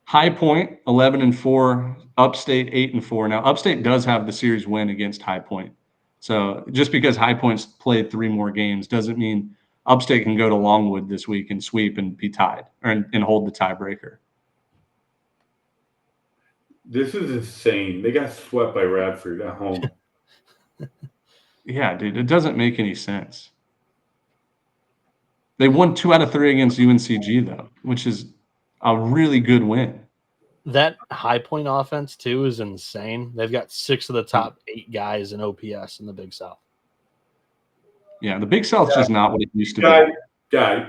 Speaker 1: High Point 11-4, Upstate 8-4. Now Upstate does have the series win against High Point, so just because High Point's played 3 more games doesn't mean Upstate can go to Longwood this week and sweep and be tied and hold the tiebreaker.
Speaker 4: This is insane. They got swept by Radford at home.
Speaker 1: Yeah, dude, it doesn't make any sense. They won 2 out of 3 against UNCG though, which is a really good win.
Speaker 3: That High Point offense, too, is insane. They've got 6 of the top 8 guys in OPS in the Big South.
Speaker 1: Yeah, the Big South's just not what it used to be.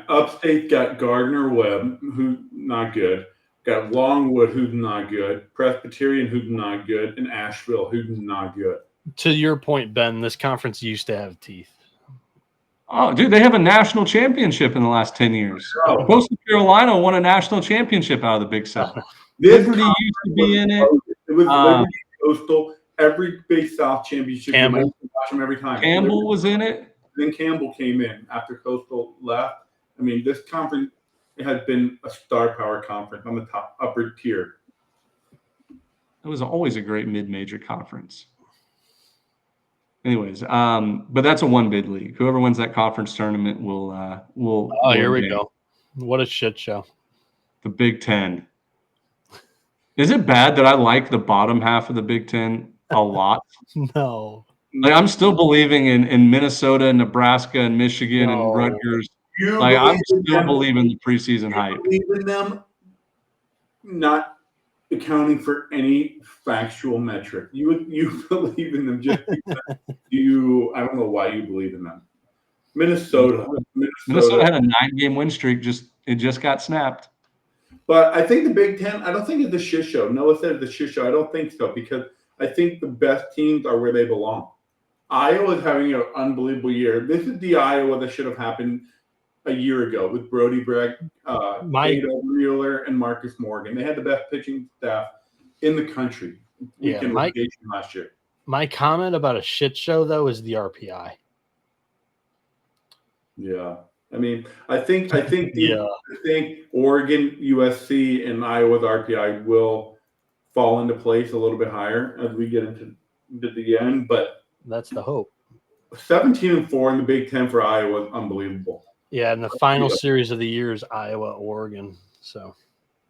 Speaker 4: Upstate got Gardner Webb, who's not good. Got Longwood, who's not good. Presbyterian, who's not good. And Asheville, who's not good.
Speaker 3: To your point, Ben, this conference used to have teeth.
Speaker 1: Oh, dude, they have a national championship in the last 10 years. Oh. Coastal Carolina won a national championship out of the Big South. Liberty used to be in it.
Speaker 4: It was Liberty, Coastal, every Big South championship.
Speaker 3: Campbell.
Speaker 4: You might watch them every time.
Speaker 1: Campbell was in it.
Speaker 4: Then Campbell came in after Coastal left. I mean, this conference has been a star power conference on the top upper tier.
Speaker 1: It was always a great mid-major conference. Anyways, but that's a one bid league. Whoever wins that conference tournament will.
Speaker 3: Oh, here we go. What a shit show.
Speaker 1: The Big Ten. Is it bad that I like the bottom half of the Big Ten a lot?
Speaker 3: No.
Speaker 1: Like, I'm still believing in Minnesota, Nebraska, and Michigan and Rutgers. Like, I'm still believing the preseason hype.
Speaker 4: Believe in them, not accounting for any factual metric. You believe in them just because I don't know why you believe in them. Minnesota
Speaker 1: had a 9-game win streak. It just got snapped.
Speaker 4: But I think the Big Ten, I don't think it's a shit show. Noah said it's a shit show. I don't think so because I think the best teams are where they belong. Iowa's having an unbelievable year. This is the Iowa that should have happened a year ago with Brody Bragg, Cade Overmueller, and Marcus Morgan. They had the best pitching staff in the country last year.
Speaker 3: My comment about a shit show, though, is the RPI.
Speaker 4: Yeah. I mean, I think Oregon, USC, and Iowa's RPI will fall into place a little bit higher as we get into the end, but
Speaker 3: that's the hope.
Speaker 4: 17-4 in the Big Ten for Iowa is unbelievable.
Speaker 3: Yeah, and the final series of the year is Iowa, Oregon. So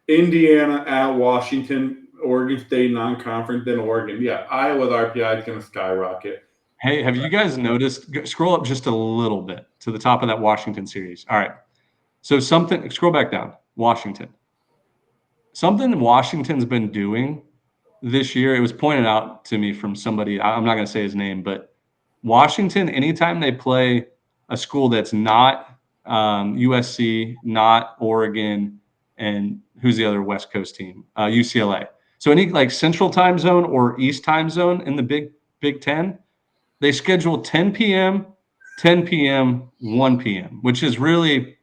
Speaker 4: Indiana at Washington, Oregon State non-conference, then Oregon. Yeah, Iowa's RPI is going to skyrocket.
Speaker 1: Hey, have you guys noticed? Scroll up just a little bit to the top of that Washington series. All right. So scroll back down. Washington. Something Washington's been doing this year, it was pointed out to me from somebody, I'm not going to say his name, but Washington, anytime they play a school that's not USC, not Oregon, and who's the other West Coast team? UCLA. So any like Central Time Zone or East Time Zone in the Big Ten, they schedule 10 p.m., 10 p.m., 1 p.m., which is really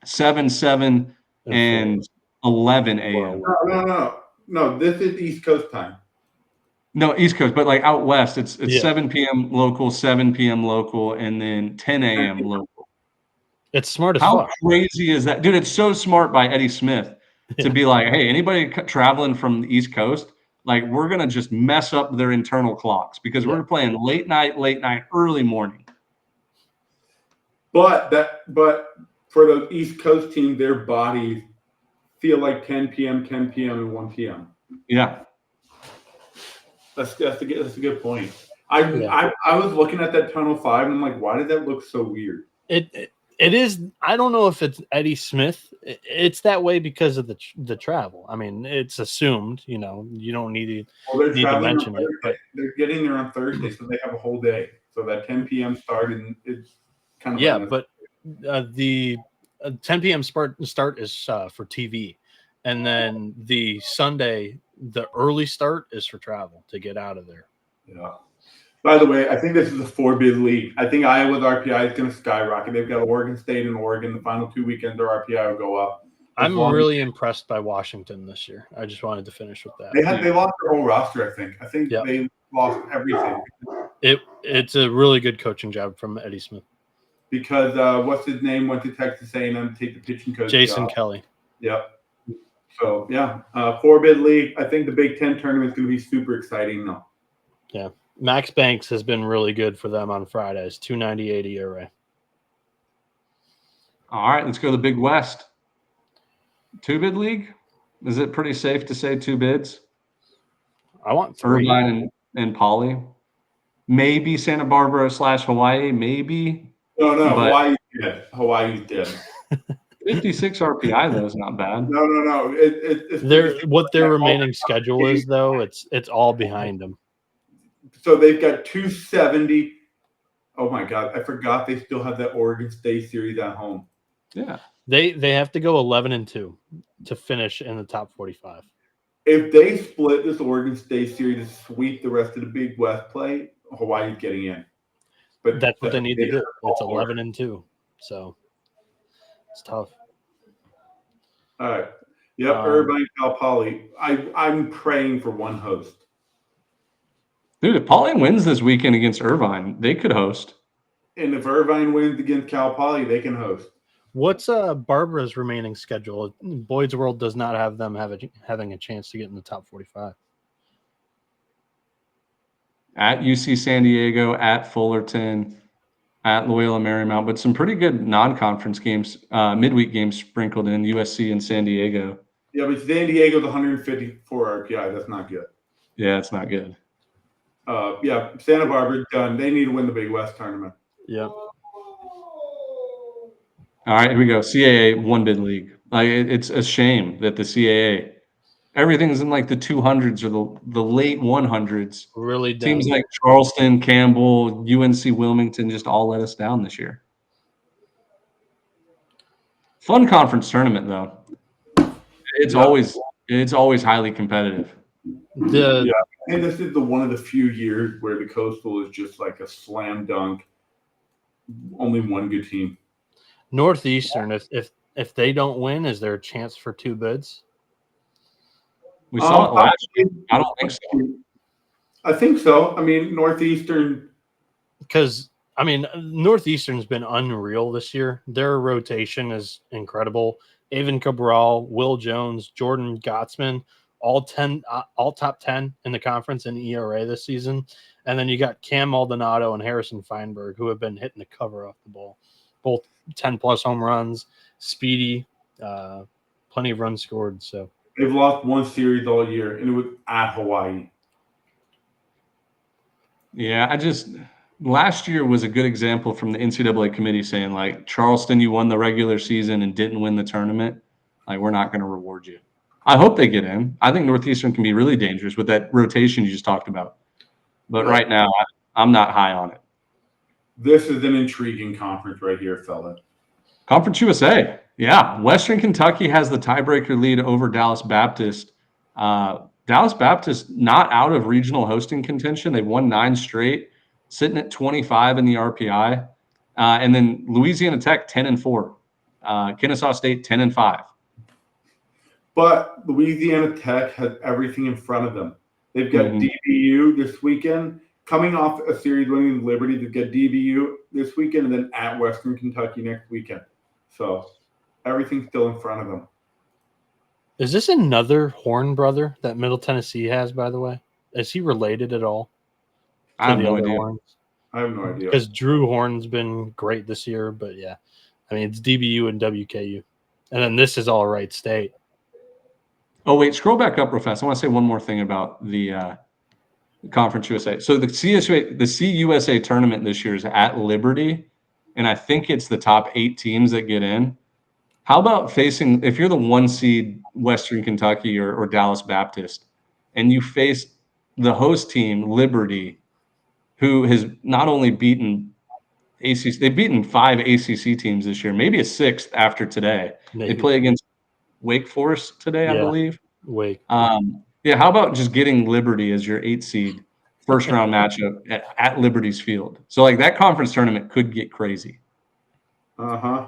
Speaker 1: 7, 7, and 11 a.m.
Speaker 4: No, this is East Coast time.
Speaker 1: No, East Coast, but like out west, it's 7 p.m. local, 7 p.m. local, and then 10 a.m. local.
Speaker 3: It's smart as
Speaker 1: fuck.
Speaker 3: How
Speaker 1: crazy is that? Dude, it's so smart by Eddie Smith to be like, hey, anybody traveling from the East Coast, like we're going to just mess up their internal clocks because we're playing late night, early morning.
Speaker 4: But for the East Coast team, their bodies feel like 10 p.m., and 1 p.m.
Speaker 1: Yeah.
Speaker 4: That's a good point. I was looking at that Tunnel 5 and I'm like, why did that look so weird?
Speaker 3: It is. I don't know if it's Eddie Smith. It's that way because of the travel. I mean, it's assumed. You don't need to mention it. But
Speaker 4: they're getting there on Thursday, so they have a whole day. So that 10 p.m. start and it's kind of
Speaker 3: but the 10 p.m. start is for TV, and then the Sunday the early start is for travel to get out of there.
Speaker 4: Yeah. By the way, I think this is a 4-bid league. I think Iowa's RPI is going to skyrocket. They've got Oregon State and Oregon. The final 2 weekends, their RPI will go up.
Speaker 3: I'm really impressed by Washington this year. I just wanted to finish with that.
Speaker 4: They lost their whole roster, I think. They lost everything.
Speaker 3: It's a really good coaching job from Eddie Smith.
Speaker 4: Because what's his name went to Texas A&M to take the pitching coach
Speaker 3: Jason
Speaker 4: job.
Speaker 3: Kelly.
Speaker 4: Yep. So, 4-bid league. I think the Big Ten tournament is going to be super exciting, though.
Speaker 3: Yeah. Max Banks has been really good for them on Fridays, 298 ERA.
Speaker 1: All right, let's go to the Big West. 2-bid league? Is it pretty safe to say 2 bids?
Speaker 3: I want 3.
Speaker 1: Irvine and Poly. Maybe Santa Barbara / Hawaii, maybe.
Speaker 4: No, Hawaii's dead.
Speaker 1: 56 RPI, though, is not bad.
Speaker 4: No.
Speaker 3: What their remaining schedule is, though, it's all behind them.
Speaker 4: So they've got 270. Oh my God, I forgot they still have that Oregon State series at home.
Speaker 1: Yeah.
Speaker 3: They have to go 11-2 to finish in the top 45.
Speaker 4: If they split this Oregon State series to sweep the rest of the Big West play, Hawaii's getting in. But
Speaker 3: that's what they need to do. It's 11-2. So it's tough.
Speaker 4: All right. Yep, Irvine, Cal Poly. I'm praying for one host.
Speaker 1: Dude, if Pauline wins this weekend against Irvine, they could host.
Speaker 4: And if Irvine wins against Cal Poly, they can host.
Speaker 3: What's Barbara's remaining schedule? Boyd's World does not have them having a chance to get in the top 45.
Speaker 1: At UC San Diego, at Fullerton, at Loyola Marymount, but some pretty good non-conference games, midweek games sprinkled in, USC and San Diego.
Speaker 4: Yeah, but San Diego's 154 RPI. That's not good.
Speaker 1: Yeah, it's not good.
Speaker 4: Yeah, Santa Barbara done. They need to win the Big West tournament.
Speaker 3: Yeah.
Speaker 1: All right, here we go. CAA one bid league. It's a shame that the CAA, everything's in like the 200s or the late 100s.
Speaker 3: Really down.
Speaker 1: Teams like Charleston, Campbell, UNC Wilmington just all let us down this year. Fun conference tournament though. It's always highly competitive.
Speaker 4: Yeah, and this is one of the few years where the Coastal is just like a slam dunk. Only one good team.
Speaker 3: Northeastern, if they don't win, is there a chance for 2 bids?
Speaker 1: We saw it last year. I don't think so.
Speaker 4: I think so. I mean, Northeastern.
Speaker 3: Because, I mean, Northeastern's been unreal this year. Their rotation is incredible. Avon Cabral, Will Jones, Jordan Gottsman, all top 10 in the conference in ERA this season. And then you got Cam Maldonado and Harrison Feinberg, who have been hitting the cover off the ball. Both 10-plus home runs, speedy, plenty of runs scored. So
Speaker 4: they've lost one series all year, and it was at Hawaii.
Speaker 1: Yeah, last year was a good example from the NCAA committee saying, like, Charleston, you won the regular season and didn't win the tournament. Like, we're not going to reward you. I hope they get in. I think Northeastern can be really dangerous with that rotation you just talked about. But right now, I'm not high on it.
Speaker 4: This is an intriguing conference right here, fella.
Speaker 1: Conference USA. Yeah. Western Kentucky has the tiebreaker lead over Dallas Baptist. Dallas Baptist not out of regional hosting contention. They've won 9 straight, sitting at 25 in the RPI. And then Louisiana Tech 10-4. Kennesaw State 10-5.
Speaker 4: But Louisiana Tech has everything in front of them. They've got DBU this weekend. Coming off a series winning Liberty, to get DBU this weekend and then at Western Kentucky next weekend. So everything's still in front of them.
Speaker 3: is this another Horn brother that Middle Tennessee has, by the way? Is he related at all?
Speaker 1: I have no idea.
Speaker 3: Horns?
Speaker 4: I have no idea.
Speaker 3: Because Drew Horn's been great this year, but yeah. I mean, it's DBU and WKU. And then this is all Wright State.
Speaker 1: Oh, wait, scroll back up real fast. I want to say one more thing about the Conference USA. So the CUSA tournament this year is at Liberty, and I think it's the top 8 teams that get in. How about facing, if you're the 1 seed Western Kentucky or Dallas Baptist, and you face the host team, Liberty, who has not only beaten ACC, they've beaten 5 ACC teams this year, maybe a 6th after today.
Speaker 3: Maybe.
Speaker 1: They play against Wake Forest today, I believe.
Speaker 3: Wake.
Speaker 1: Yeah, how about just getting Liberty as your 8 seed first round matchup at Liberty's field? So like that conference tournament could get crazy.
Speaker 3: Yeah.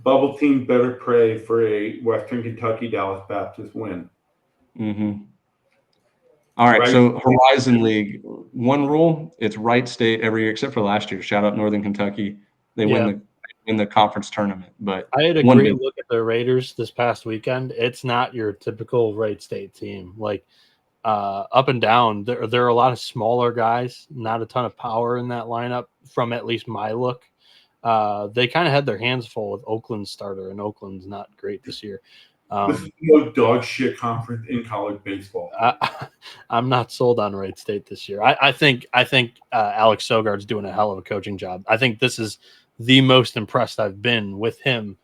Speaker 4: Bubble team better pray for a Western Kentucky Dallas Baptist win.
Speaker 1: All right, so Horizon League, one rule, it's Wright State every year except for last year. Shout out Northern Kentucky. They win the conference tournament. But
Speaker 3: I had a great look at the Raiders this past weekend. It's not your typical Wright State team. Like up and down, there are a lot of smaller guys, not a ton of power in that lineup from at least my look. They kind of had their hands full with Oakland's starter, and Oakland's not great this year.
Speaker 4: This is the most dog shit conference in college baseball.
Speaker 3: I'm not sold on Wright State this year. I think Alex Sogard's doing a hell of a coaching job. I think this is the most impressed I've been with him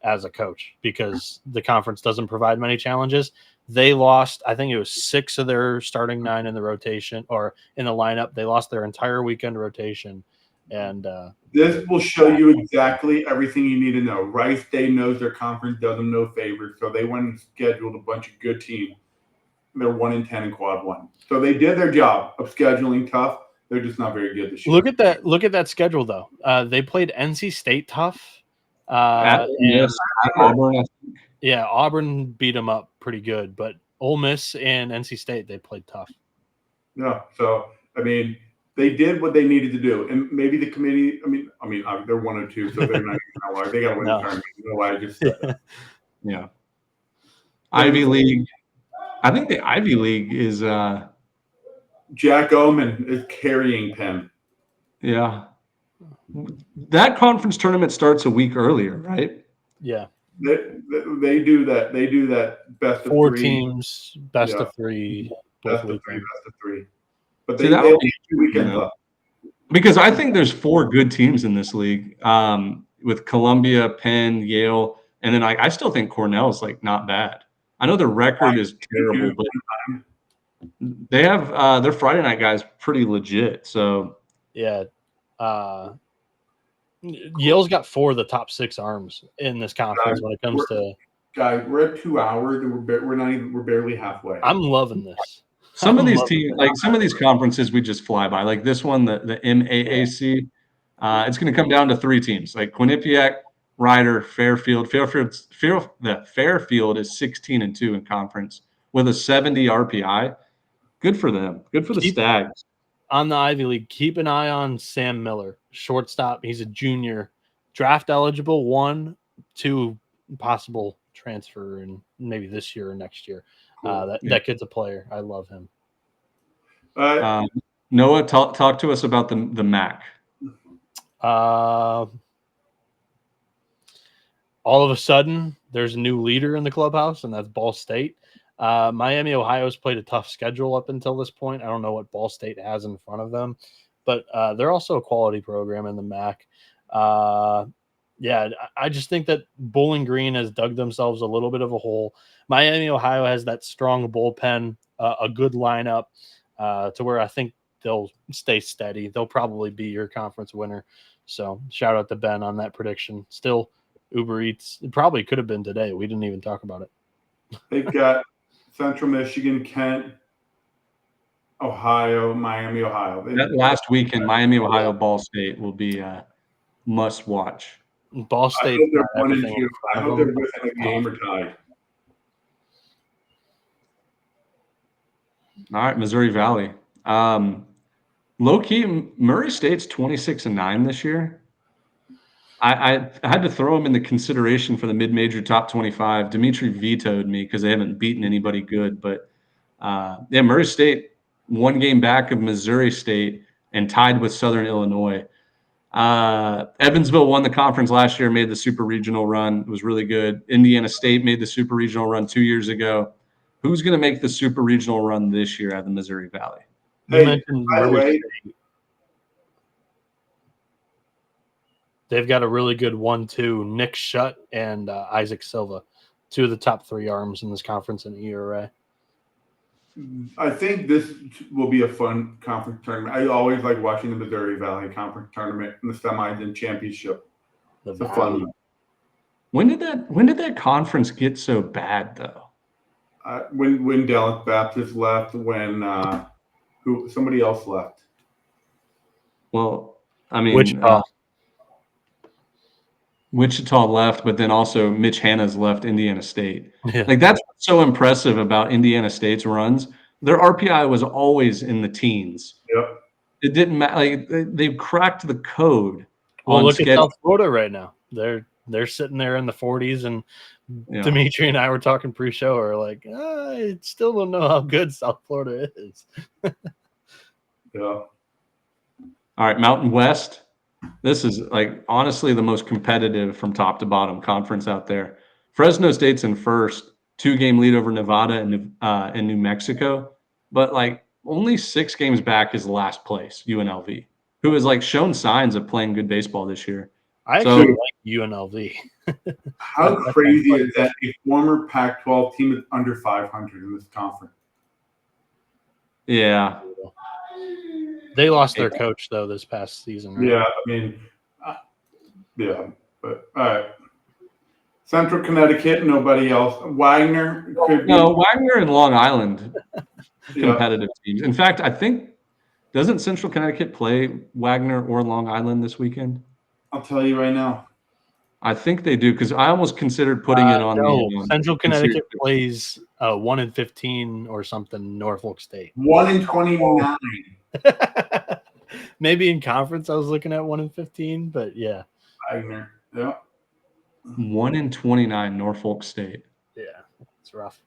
Speaker 3: as a coach because the conference doesn't provide many challenges. They lost, I think it was 6 of their starting 9 in the rotation or in the lineup. They lost their entire weekend rotation. And
Speaker 4: this will show you exactly everything you need to know. Wright State knows their conference does them no favors, so they went and scheduled a bunch of good teams. They're 1-10 in quad 1. So they did their job of scheduling tough. They're just not very good this year.
Speaker 3: Look at that schedule though. They played NC State tough.
Speaker 1: Auburn.
Speaker 3: Yeah, Auburn beat them up pretty good, but Ole Miss and NC State they played tough.
Speaker 4: No. So, I mean, they did what they needed to do. And maybe the committee, I mean, they're 1-2, so they're not even outliers. They got to win the tournament. You know why I just said that.
Speaker 1: Yeah. Ivy League. I think the Ivy League is
Speaker 4: Jack Oman is carrying Penn.
Speaker 1: Yeah. That conference tournament starts a week earlier, right?
Speaker 3: Yeah.
Speaker 4: They do that. They do that best of
Speaker 3: 4
Speaker 4: three.
Speaker 3: teams, best of 3.
Speaker 4: Best of 3. But
Speaker 1: See,
Speaker 4: they
Speaker 1: that'll
Speaker 4: only
Speaker 1: be,
Speaker 4: have 2 weekends left.
Speaker 1: Because I think there's 4 good teams in this league, with Columbia, Penn, Yale, and then I still think Cornell's like not bad. I know their record is terrible, but they have their Friday night guys pretty legit. So
Speaker 3: yeah, Yale's got 4 of the top 6 arms in this conference when it comes to.
Speaker 4: Guys, we're at 2 hours and we're barely halfway.
Speaker 3: I'm loving this.
Speaker 1: some of these teams, like some of these conferences, we just fly by. Like this one, the MAAC, it's going to come down to 3 teams, like Quinnipiac, Ryder, Fairfield. Fairfield is 16-2 in conference with a 70 RPI. Good for them. Good for the Stags.
Speaker 3: On the Ivy League, keep an eye on Sam Miller, shortstop. He's a junior, draft eligible, 1, 2 possible transfer in maybe this year or next year. Cool. That kid's a player. I love him.
Speaker 1: Noah, talk to us about the MAC.
Speaker 3: All of a sudden, there's a new leader in the clubhouse, and that's Ball State. Miami, Ohio's played a tough schedule up until this point. I don't know what Ball State has in front of them, but they're also a quality program in the MAC. Yeah, I just think that Bowling Green has dug themselves a little bit of a hole. Miami, Ohio has that strong bullpen, a good lineup, to where I think they'll stay steady. They'll probably be your conference winner. So shout out to Ben on that prediction. Still, Uber Eats. It probably could have been today. We didn't even talk about it.
Speaker 4: They've got Central Michigan, Kent, Ohio, Miami, Ohio.
Speaker 1: That last weekend, Miami, Ohio, Ball State will be a must watch.
Speaker 3: Ball State.
Speaker 4: I hope they're within a game or tied.
Speaker 1: All right, Missouri Valley. Low key, Murray State's 26-9 this year. I had to throw them in the consideration for the mid-major top 25. Dimitri vetoed me because they haven't beaten anybody good. But yeah, Murray State 1 game back of Missouri State and tied with Southern Illinois. Evansville won the conference last year, made the super regional run. It was really good. Indiana State made the super regional run 2 years ago. Who's going to make the super regional run this year out of the Missouri Valley?
Speaker 3: You mentioned Murray State. They've got a really good 1-2, Nick Shutt and Isaac Silva, 2 of the top 3 arms in this conference in ERA.
Speaker 4: I think this will be a fun conference tournament. I always like watching the Missouri Valley Conference tournament in the semis and championship. It's a fun one.
Speaker 1: When did that conference get so bad though?
Speaker 4: When Dallas Baptist left, when somebody else left.
Speaker 1: Well, I mean, Wichita left, but then also Mitch Hanna's left Indiana State. Yeah. Like that's what's so impressive about Indiana State's runs. Their RPI was always in the teens.
Speaker 4: Yep.
Speaker 1: It didn't matter. Like they've cracked the code.
Speaker 3: Well, look at South Florida right now. They're sitting there in the 40s, and Dimitri and I were talking pre-show. Are like, I still don't know how good South Florida is.
Speaker 4: Yeah.
Speaker 1: All right, Mountain West. This is like honestly the most competitive from top to bottom conference out there. Fresno State's in first, 2-game lead over Nevada and New Mexico, but like only 6 games back is last place, UNLV, who has like shown signs of playing good baseball this year.
Speaker 3: I actually like UNLV.
Speaker 4: How crazy is that? A former Pac-12 team is under 500 in this conference.
Speaker 1: Yeah.
Speaker 3: They lost their coach, though, this past season. Right?
Speaker 4: Yeah, I mean, yeah. But, all right. Central Connecticut, nobody else. Wagner could be.
Speaker 1: No, Wagner and Long Island, competitive teams. In fact, I think, doesn't Central Connecticut play Wagner or Long Island this weekend?
Speaker 4: I'll tell you right now.
Speaker 1: I think they do because I almost considered putting it on
Speaker 3: No,
Speaker 1: the
Speaker 3: Central Connecticut
Speaker 1: series.
Speaker 3: plays 1-15 or something. Norfolk State.
Speaker 4: 1-29.
Speaker 3: Maybe in conference, I was looking at 1-15, but yeah,
Speaker 4: Wagner. Yeah.
Speaker 1: 1-29 Norfolk State.
Speaker 3: yeah, it's rough.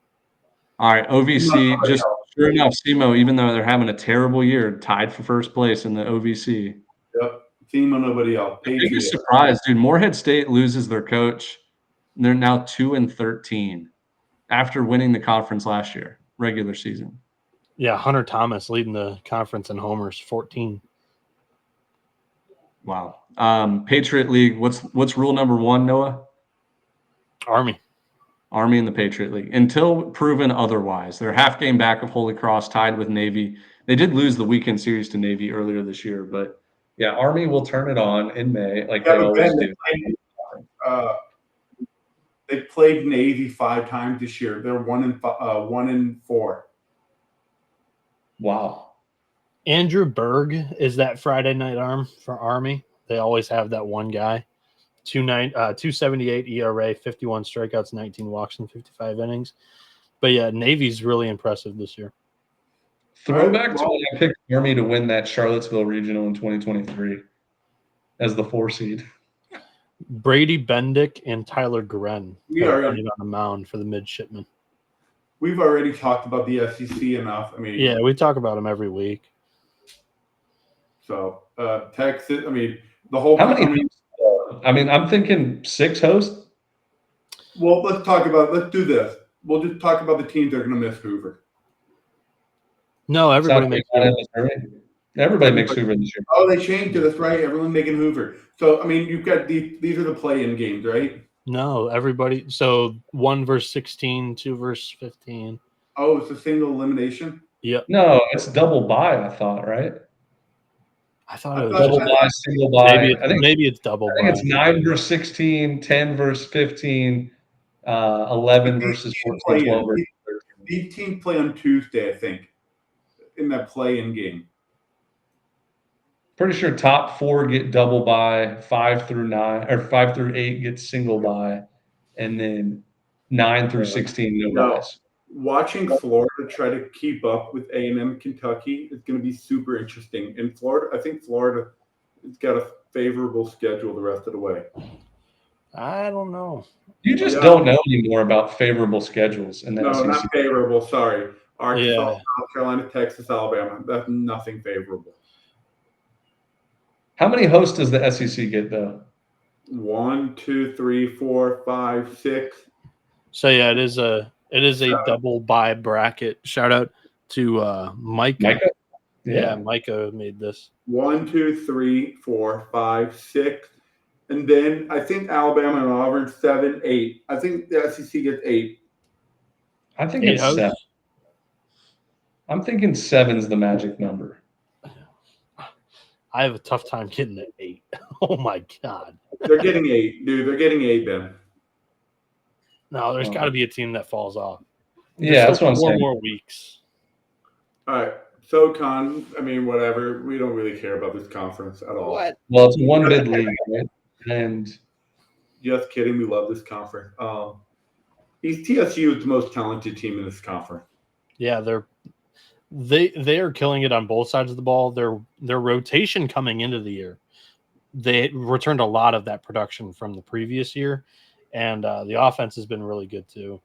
Speaker 1: All right, OVC. Just sure enough, SEMO, even though they're having a terrible year, tied for first place in the OVC.
Speaker 4: Yep. SEMO, nobody else.
Speaker 1: Biggest surprise, dude. Morehead State loses their coach. They're now 2-13 after winning the conference last year, regular season.
Speaker 3: Yeah, Hunter Thomas leading the conference in homers, 14.
Speaker 1: Wow. Patriot League. What's rule number 1, Noah?
Speaker 3: Army
Speaker 1: in the Patriot League. Until proven otherwise. They're half game back of Holy Cross, tied with Navy. They did lose the weekend series to Navy earlier this year, but yeah, Army will turn it on in May, like they always do.
Speaker 4: They played Navy 5 times this year. They're 1-4.
Speaker 1: Wow.
Speaker 3: Andrew Berg is that Friday night arm for Army. They always have that one guy. 278 ERA, 51 strikeouts, 19 walks in 55 innings. But yeah, Navy's really impressive this year.
Speaker 1: Throwback to when I picked Army to win that Charlottesville regional in 2023 as the 4 seed.
Speaker 3: Brady Bendick and Tyler Gren are on the mound for the midshipmen.
Speaker 4: We've already talked about the SEC enough. I mean,
Speaker 3: yeah, we talk about them every week.
Speaker 4: So Texas, I mean, the whole.
Speaker 1: How many? I'm thinking 6 hosts.
Speaker 4: Well, let's do this. We'll just talk about the teams that are going to miss Hoover.
Speaker 3: No, everybody makes
Speaker 1: Hoover. Everybody makes Hoover this year.
Speaker 4: Oh, they changed it. That's right. Everyone making Hoover. So, I mean, you've got these are the play-in games, right?
Speaker 3: No, everybody. So 1 versus 16, 2 versus 15.
Speaker 4: Oh, it's a single elimination?
Speaker 3: Yep.
Speaker 1: No, it's double bye, I thought, right?
Speaker 3: I thought it was
Speaker 1: double bye, single bye.
Speaker 3: Maybe it's double bye.
Speaker 1: I think it's 9 versus 16, 10 versus 15, 11 versus 14, 12 versus 13.
Speaker 4: These teams play on Tuesday, I think, in that play-in game.
Speaker 1: Pretty sure top 4 get double bye, 5 through 9 or 5 through 8 get single bye, and then 9 through 16 no byes.
Speaker 4: Watching Florida try to keep up with A&M Kentucky is going to be super interesting. And Florida, I think Florida has got a favorable schedule the rest of the way.
Speaker 3: I don't know.
Speaker 1: You just don't know anymore about favorable schedules in the
Speaker 4: No,
Speaker 1: SEC.
Speaker 4: not favorable. Sorry. Arkansas, South Carolina, Texas, Alabama. That's nothing favorable.
Speaker 1: How many hosts does the SEC get, though?
Speaker 4: 1, 2, 3, 4, 5, 6.
Speaker 3: So yeah, it is a double bye bracket. Shout out to Micah. Yeah, Micah made this. 1, 2, 3, 4, 5, 6.
Speaker 4: And then I think Alabama and Auburn 7, 8. I think the SEC gets 8.
Speaker 1: I think it's 7. I'm thinking 7's the magic number.
Speaker 3: I have a tough time getting to 8. Oh my god.
Speaker 4: They're getting 8, dude. They're getting 8, Ben.
Speaker 3: No, there's got to be a team that falls off.
Speaker 1: Yeah, that's what I'm saying.
Speaker 3: 4 more weeks.
Speaker 4: All right. SoCon, I mean, whatever. We don't really care about this conference at all.
Speaker 3: What?
Speaker 1: Well, it's one bid league, right? And
Speaker 4: just kidding. We love this conference. TSU is the most talented team in this conference.
Speaker 3: Yeah, they are killing it on both sides of the ball. Their rotation coming into the year, they returned a lot of that production from the previous year, and the offense has been really good too.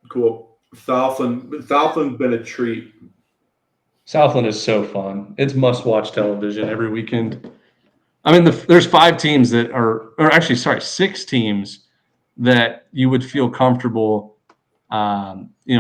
Speaker 4: Cool. Southland's been a treat.
Speaker 1: Southland is so fun. It's must-watch television every weekend. I mean, there's 5 teams that are, or actually, sorry, 6 teams that you would feel comfortable,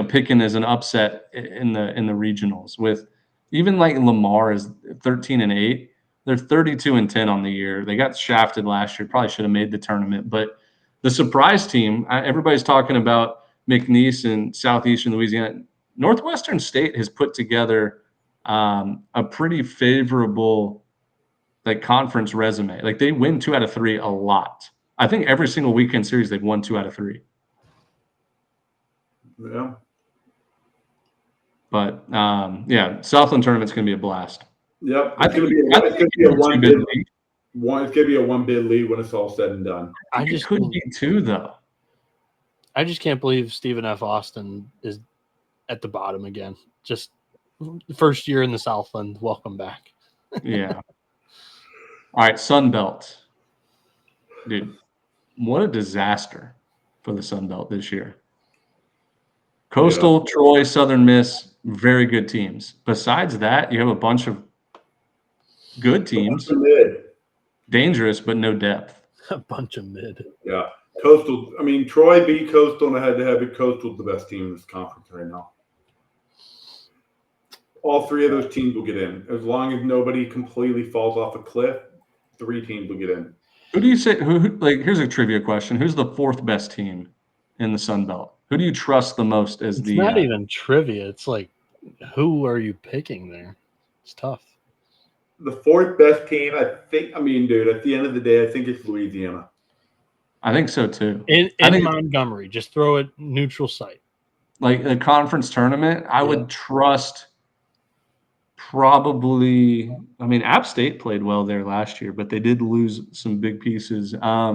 Speaker 1: picking as an upset in the regionals. With even like Lamar is 13-8, they're 32-10 on the year. They got shafted last year. Probably should have made the tournament, but the surprise team, everybody's talking about McNeese and Southeastern Louisiana. Northwestern State has put together a pretty favorable conference resume. Like they win 2 out of 3 a lot. I think every single weekend series they've won 2 out of 3.
Speaker 4: Yeah.
Speaker 1: But Southland tournament's going to be a blast.
Speaker 4: Yep.
Speaker 1: It's going to be a one bid league.
Speaker 5: It's gonna be a 1-bid lead when it's all said and done.
Speaker 1: It could be 2 though.
Speaker 3: I just can't believe Stephen F. Austin is at the bottom again. Just first year in the Southland. Welcome back.
Speaker 1: Yeah. All right, Sun Belt. Dude, what a disaster for the Sun Belt this year. Coastal, Troy, Southern Miss, very good teams. Besides that, you have a bunch of good teams. Dangerous, but no depth.
Speaker 3: A bunch of mid.
Speaker 5: Yeah. Coastal. I mean, Troy beat Coastal in a head-to-head, but Coastal's the best team in this conference right now. All 3 of those teams will get in. As long as nobody completely falls off a cliff, 3 teams will get in.
Speaker 1: Who do you say? Here's a trivia question. Who's the 4th best team in the Sun Belt? Who do you trust the most as
Speaker 3: It's not even trivia. It's like, who are you picking there? It's tough.
Speaker 5: The 4th best team, dude, at the end of the day, I think it's Louisiana.
Speaker 1: I think so too.
Speaker 3: In Montgomery, just throw it neutral site.
Speaker 1: Like a conference tournament, I would trust probably. I mean, App State played well there last year, but they did lose some big pieces. I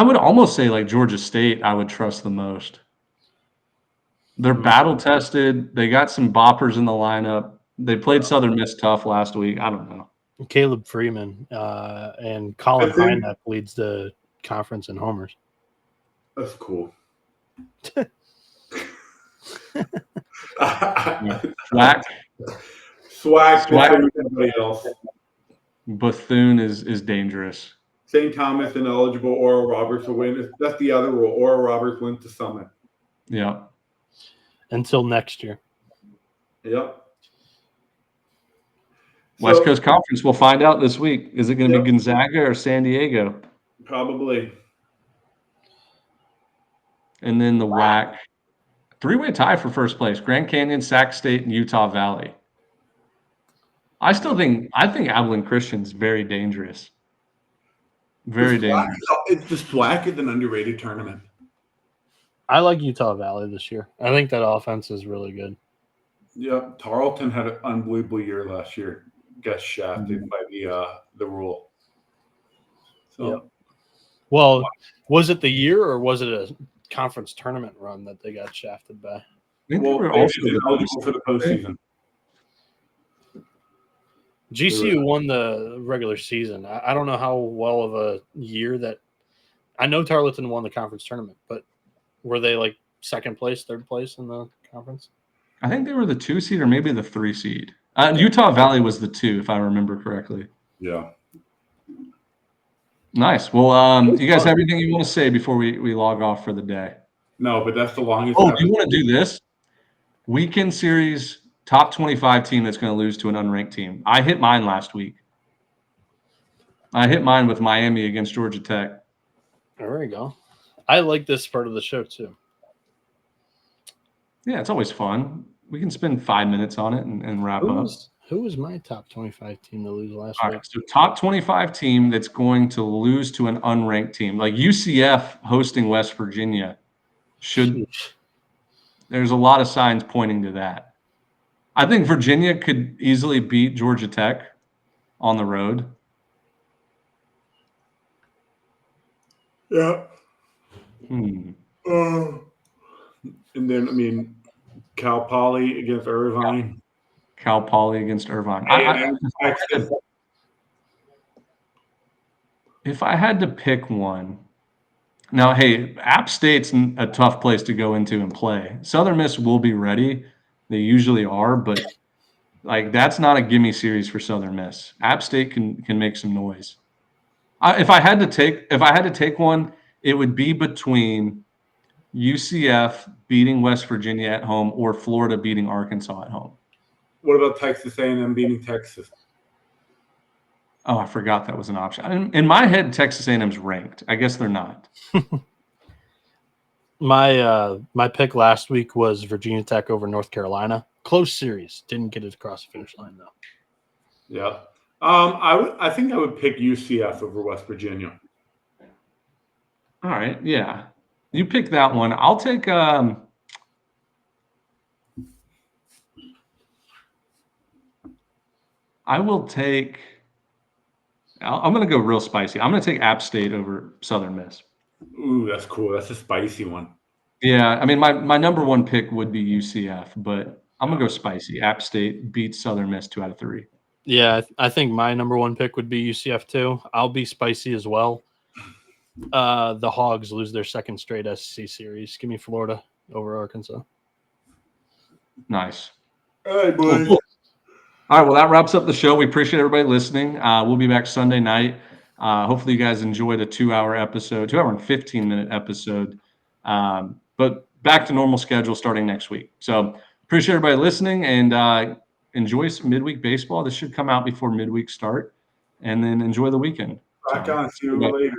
Speaker 1: would almost say like Georgia State, I would trust the most. They're battle tested. They got some boppers in the lineup. They played Southern Miss tough last week. I don't know.
Speaker 3: Caleb Freeman and Colin Hynek leads the conference in homers.
Speaker 5: That's cool. Swag. Everybody else.
Speaker 1: Bethune is dangerous.
Speaker 5: St. Thomas ineligible. Oral Roberts will win. That's the other rule. Oral Roberts wins the Summit.
Speaker 1: Yeah.
Speaker 3: Until next year.
Speaker 5: Yep.
Speaker 1: West Coast Conference, we'll find out this week. Is it going to be Gonzaga or San Diego?
Speaker 5: Probably.
Speaker 1: And then the WAC. 3-way tie for first place. Grand Canyon, Sac State, and Utah Valley. I think Abilene Christian's very dangerous. Very dangerous.
Speaker 5: The SWAC is an underrated tournament.
Speaker 3: I like Utah Valley this year. I think that offense is really good.
Speaker 5: Yeah, Tarleton had an unbelievable year last year. Got shafted by the rule. So,
Speaker 3: well, was it the year or was it a conference tournament run that they got shafted by?
Speaker 5: They were also eligible for the postseason.
Speaker 3: GCU won the regular season. I don't know how well of a year that. I know Tarleton won the conference tournament, but were they like second place, third place in the conference?
Speaker 1: I think they were the 2 seed or maybe the 3 seed. Utah Valley was the 2, if I remember correctly.
Speaker 5: Yeah.
Speaker 1: Nice. Well, you guys have everything you want to say before we log off for the day?
Speaker 5: No, but that's the longest.
Speaker 1: Oh, do you want to do this? Weekend series, top 25 team that's going to lose to an unranked team. I hit mine last week. I hit mine with Miami against Georgia Tech.
Speaker 3: There we go. I like this part of the show too.
Speaker 1: Yeah, it's always fun. We can spend 5 minutes on it and wrap up.
Speaker 3: Who was my top 25 team to lose last week?
Speaker 1: So top 25 team that's going to lose to an unranked team. Like UCF hosting West Virginia there's a lot of signs pointing to that. I think Virginia could easily beat Georgia Tech on the road.
Speaker 5: Yeah. And then, Cal Poly against Irvine.
Speaker 1: Cal Poly against Irvine. If I had to pick one. Now, hey, App State's a tough place to go into and play. Southern Miss will be ready. They usually are, but that's not a gimme series for Southern Miss. App State can make some noise. If I had to take one, it would be between UCF beating West Virginia at home or Florida beating Arkansas at home.
Speaker 5: What about Texas A&M beating Texas?
Speaker 1: Oh, I forgot that was an option. In my head, Texas A&M's ranked. I guess they're not.
Speaker 3: My pick last week was Virginia Tech over North Carolina. Close series. Didn't get it across the finish line, though.
Speaker 5: Yeah. I think I would pick UCF over West Virginia.
Speaker 1: All right. Yeah. You pick that one. I'll take I will take – I'm going to go real spicy. I'm going to take App State over Southern Miss.
Speaker 5: Ooh, that's cool. That's a spicy one.
Speaker 1: Yeah, I mean, my number one pick would be UCF, but I'm going to go spicy. App State beats Southern Miss 2 out of 3.
Speaker 3: Yeah, I think my number one pick would be UCF too. I'll be spicy as well. The Hogs lose their second straight SEC series. Give me Florida over Arkansas.
Speaker 1: Nice.
Speaker 5: All right, boys.
Speaker 1: Cool. All right, well, that wraps up the show. We appreciate everybody listening. We'll be back Sunday night. Hopefully you guys enjoyed a 2-hour episode, 2 hour and 15-minute episode. But back to normal schedule starting next week. So appreciate everybody listening, and enjoy some midweek baseball. This should come out before midweek start, and then enjoy the weekend.
Speaker 5: Rock on. See you later.